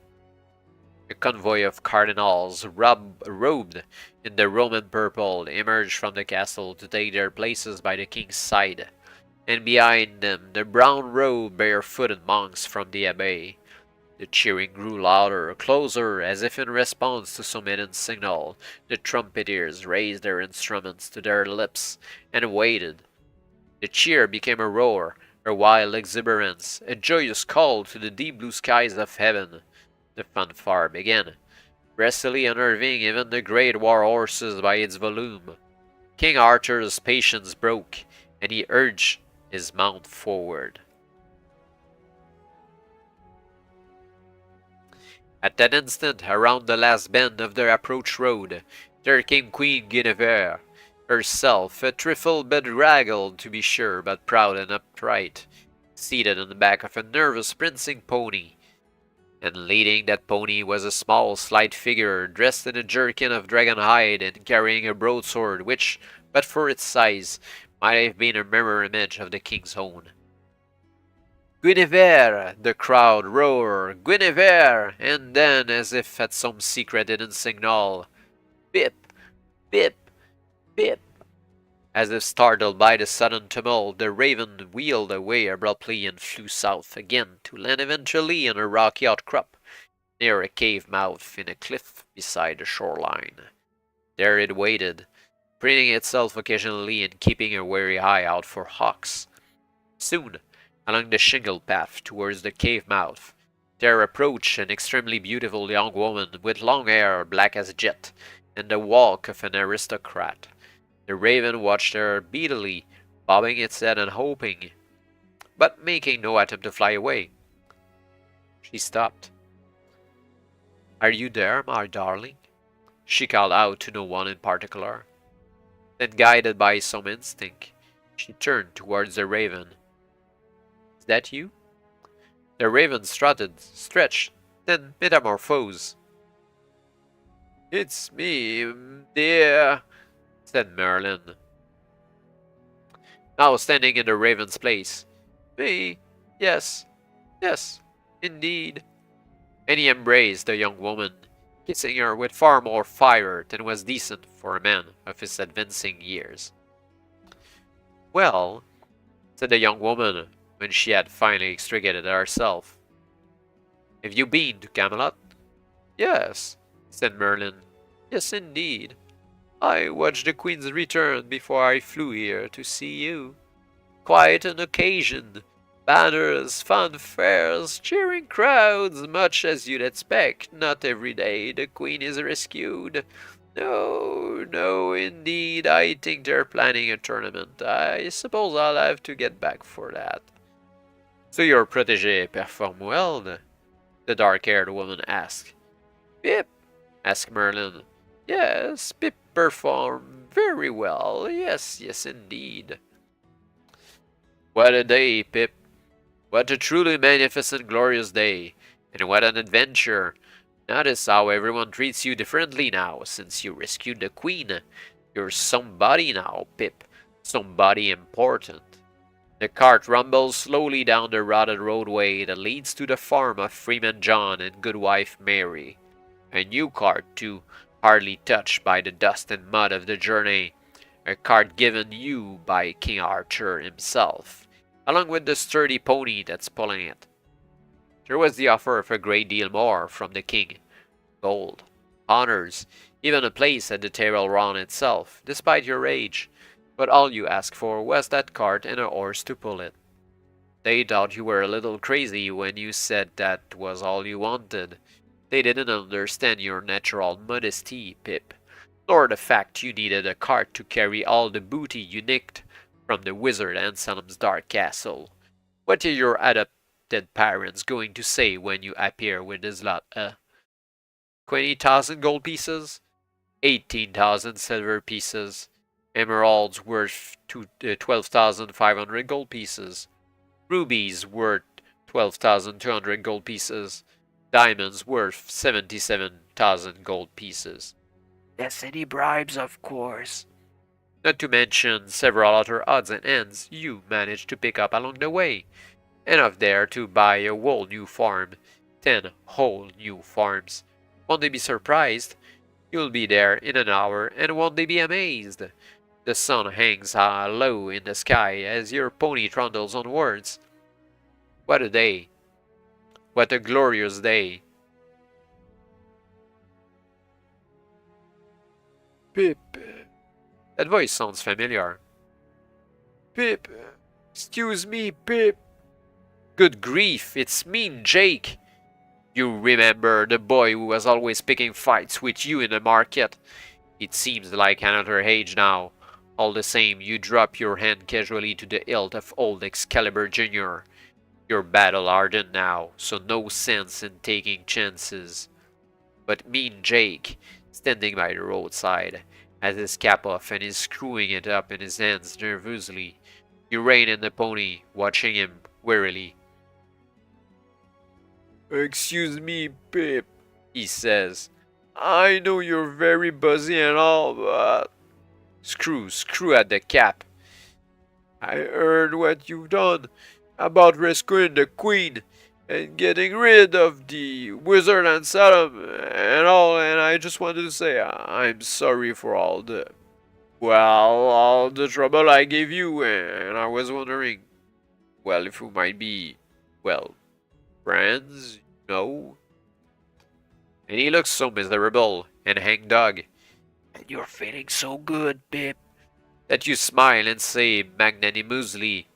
A convoy of cardinals, robed in the Roman purple, emerged from the castle to take their places by the king's side, and behind them the brown-robed, barefooted monks from the abbey. The cheering grew louder, closer, as if in response to some hidden signal. The trumpeters raised their instruments to their lips and waited. The cheer became a roar, a wild exuberance, a joyous call to the deep blue skies of heaven. The fanfare began, breastily unnerving even the great war horses by its volume. King Arthur's patience broke, and he urged his mount forward. At that instant, around the last bend of the approach road, there came Queen Guinevere, herself, a trifle bedraggled to be sure, but proud and upright, seated on the back of a nervous prancing pony, and leading that pony was a small, slight figure, dressed in a jerkin of dragon hide and carrying a broadsword which, but for its size, might have been a mirror image of the king's own. "Guinevere!" the crowd roared, "Guinevere!" and then, as if at some secret hidden signal, "Pip! Pip! Pip!" As if startled by the sudden tumult, the raven wheeled away abruptly and flew south again, to land eventually on a rocky outcrop, near a cave mouth in a cliff beside the shoreline. There it waited, preening itself occasionally and keeping a wary eye out for hawks. Soon, along the shingle path towards the cave mouth, there approached an extremely beautiful young woman with long hair black as jet, and the walk of an aristocrat. The raven watched her beadily, bobbing its head and hoping, but making no attempt to fly away. She stopped. "Are you there, my darling?" she called out to no one in particular. Then, guided by some instinct, She turned towards the raven. Is that you? The raven strutted, stretched, then metamorphosed. It's me, dear, said Merlin, now standing in the raven's place. Me? Yes, yes, indeed. And he embraced the young woman, kissing her with far more fire than was decent for a man of his advancing years. Well, said the young woman, when she had finally extricated herself. Have you been to Camelot? Yes, said Merlin. Yes, indeed. I watched the Queen's return before I flew here to see you. Quite an occasion. Banners, fanfares, cheering crowds, much as you'd expect. Not every day the Queen is rescued. No, no, indeed, I think they're planning a tournament. I suppose I'll have to get back for that. So your protégé performed well? The dark-haired woman asked. Pip? Asked Merlin. Yes, Pip performed very well. Yes, yes, indeed. What a day, Pip. What a truly magnificent, glorious day. And what an adventure. Notice how everyone treats you differently now, since you rescued the Queen. You're somebody now, Pip. Somebody important. The cart rumbles slowly down the rotted roadway that leads to the farm of Freeman John and Goodwife Mary. A new cart, too, hardly touched by the dust and mud of the journey. A cart given you by King Arthur himself, along with the sturdy pony that's pulling it. There was the offer of a great deal more from the king. Gold, honors, even a place at the table round itself, despite your age. But all you asked for was that cart and a horse to pull it. They thought you were a little crazy when you said that was all you wanted. They didn't understand your natural modesty, Pip, nor the fact you needed a cart to carry all the booty you nicked from the wizard Anselm's dark castle. What are your adopted parents going to say when you appear with this lot, 20,000 gold pieces? 18,000 silver pieces. Emeralds worth 12,500 gold pieces. Rubies worth 12,200 gold pieces. Diamonds worth 77,000 gold pieces. Less any bribes, of course. Not to mention several other odds and ends you managed to pick up along the way. Enough there to buy a whole new farm. 10 whole new farms. Won't they be surprised? You'll be there in an hour, and won't they be amazed? The sun hangs low in the sky as your pony trundles onwards. What a day! What a glorious day! Pip. That voice sounds familiar. Pip. Excuse me, Pip. Good grief, it's mean Jake. You remember the boy who was always picking fights with you in the market? It seems like another age now. All the same, you drop your hand casually to the hilt of old Excalibur Jr. You're battle-hardened now, so no sense in taking chances. But mean Jake, standing by the roadside, has his cap off and is screwing it up in his hands nervously. You rein in the pony, watching him wearily. Excuse me, Pip, he says. I know you're very busy and all, but... Screw at the cap. I heard what you've done about rescuing the Queen and getting rid of the wizard Anselm and all, and I just wanted to say I'm sorry for all the trouble I gave you, and I was wondering, well, if we might be, well, friends, you know? And he looks so miserable and hangdog. And you're feeling so good, Pip. That you smile and say magnanimously,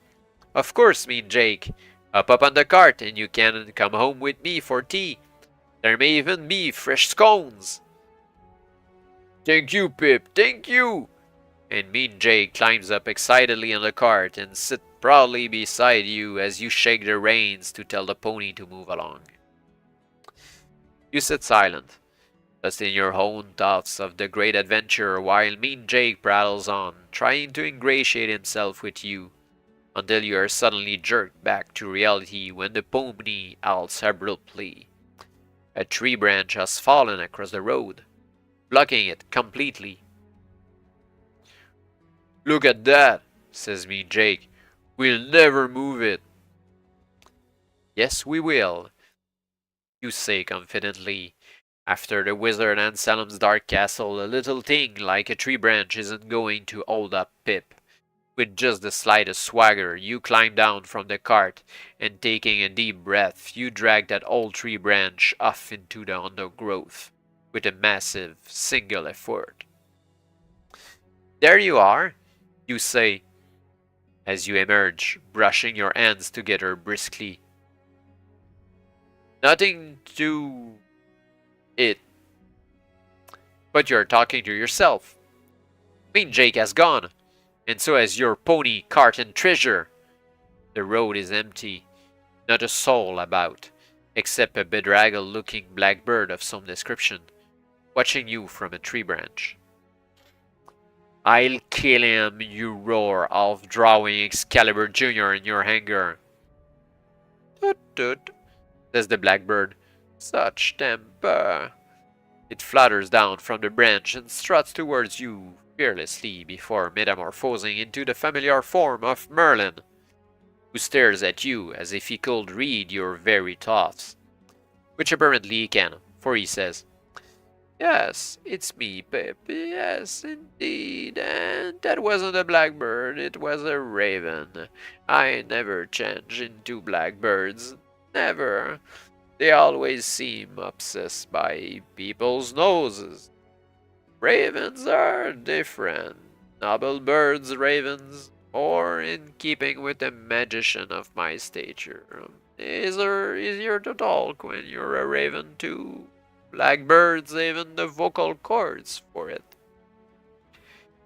Of course, mean Jake. Up on the cart and you can come home with me for tea. There may even be fresh scones. Thank you, Pip, thank you. And mean Jake climbs up excitedly on the cart and sits proudly beside you as you shake the reins to tell the pony to move along. You sit silent. lost in your own thoughts of the great adventure while mean Jake prattles on, trying to ingratiate himself with you, until you are suddenly jerked back to reality when the pony halts abruptly. A tree branch has fallen across the road, blocking it completely. "Look at that," says mean Jake. "We'll never move it." "Yes, we will," you say confidently. After the wizard Anselm's dark castle, a little thing like a tree branch isn't going to hold up Pip. With just the slightest swagger, you climb down from the cart, and taking a deep breath, you drag that old tree branch off into the undergrowth, with a massive, single effort. "There you are," you say, as you emerge, brushing your hands together briskly. "Nothing to it." But you're talking to yourself. Mean Jake has gone, and so has your pony, cart, and treasure. The road is empty, not a soul about, except a bedraggled-looking blackbird of some description, watching you from a tree branch. "I'll kill him," you roar, half drawing Excalibur Jr. in your anger. "Tut tut," says the blackbird. "Such temper." It flutters down from the branch and struts towards you fearlessly before metamorphosing into the familiar form of Merlin, who stares at you as if he could read your very thoughts. Which apparently he can, for he says, "Yes, it's me, Pip. Yes, indeed. And that wasn't a blackbird, it was a raven. I never change into blackbirds. Never. They always seem obsessed by people's noses. Ravens are different. Noble birds, ravens, or in keeping with the magician of my stature. Easier to talk when you're a raven too. Blackbirds even the vocal cords for it."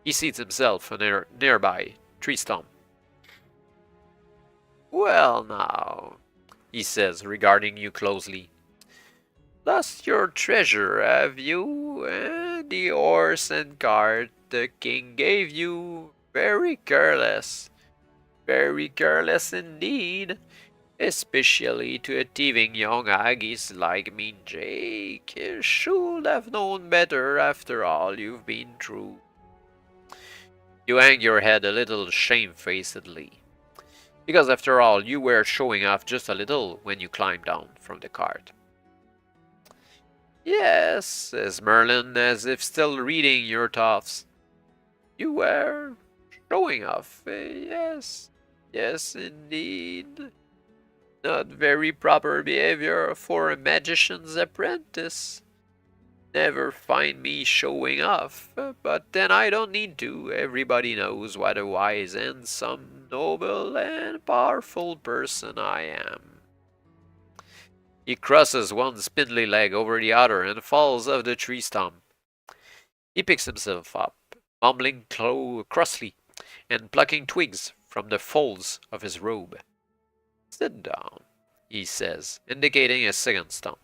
He seats himself on a nearby tree stump. "Well now," he says, regarding you closely. "Lost your treasure, have you? The horse and cart the king gave you? Very careless indeed. Especially to a thieving young haggis like mean Jake. Should have known better after all you've been through." You hang your head a little shamefacedly, because after all you were showing off just a little when you climbed down from the cart. "Yes," says Merlin, as if still reading your thoughts. "You were showing off, yes. Yes, indeed. Not very proper behavior for a magician's apprentice. Never find me showing off, but then I don't need to. Everybody knows what a wise and some noble and powerful person I am." He crosses one spindly leg over the other and falls off the tree stump. He picks himself up, mumbling crossly and plucking twigs from the folds of his robe. "Sit down," he says, indicating a second stump,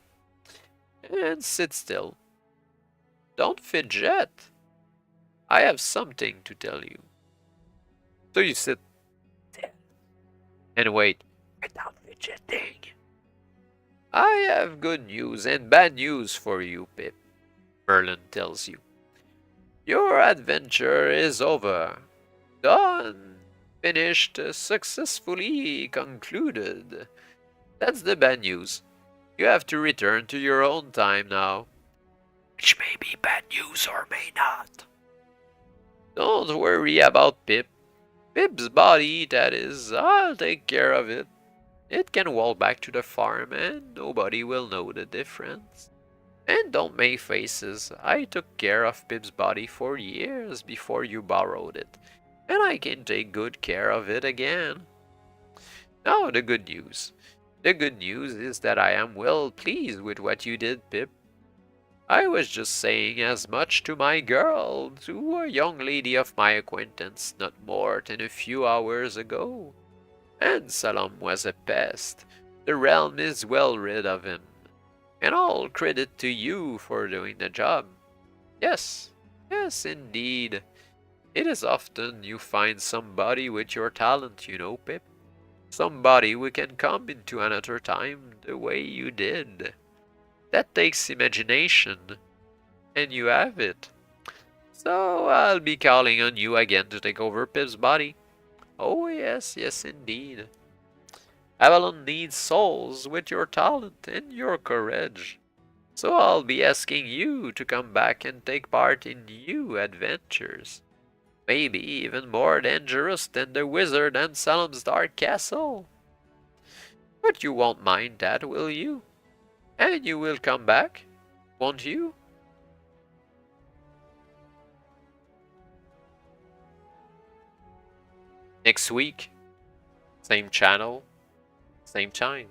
"and sit still. Don't fidget. I have something to tell you." So you sit still and wait without fidgeting. "I have good news and bad news for you, Pip," Merlin tells you. "Your adventure is over. Done. Finished. Successfully concluded. That's the bad news. You have to return to your own time now." Which may be bad news or may not. "Don't worry about Pip. Pip's body, that is. I'll take care of it. It can walk back to the farm and nobody will know the difference. And don't make faces. I took care of Pip's body for years before you borrowed it, and I can take good care of it again. Now the good news. The good news is that I am well pleased with what you did, Pip. I was just saying as much to my girl, to a young lady of my acquaintance, not more than a few hours ago. Anselm was a pest. The realm is well rid of him. And all credit to you for doing the job. Yes, yes, indeed. It is often you find somebody with your talent, you know, Pip. Somebody who can come into another time the way you did. That takes imagination, and you have it. So I'll be calling on you again to take over Pip's body. Oh yes, yes indeed. Avalon needs souls with your talent and your courage. So I'll be asking you to come back and take part in new adventures. Maybe even more dangerous than the wizard and Salem's Dark Castle. But you won't mind that, will you? And you will come back, won't you? Next week, same channel, same time.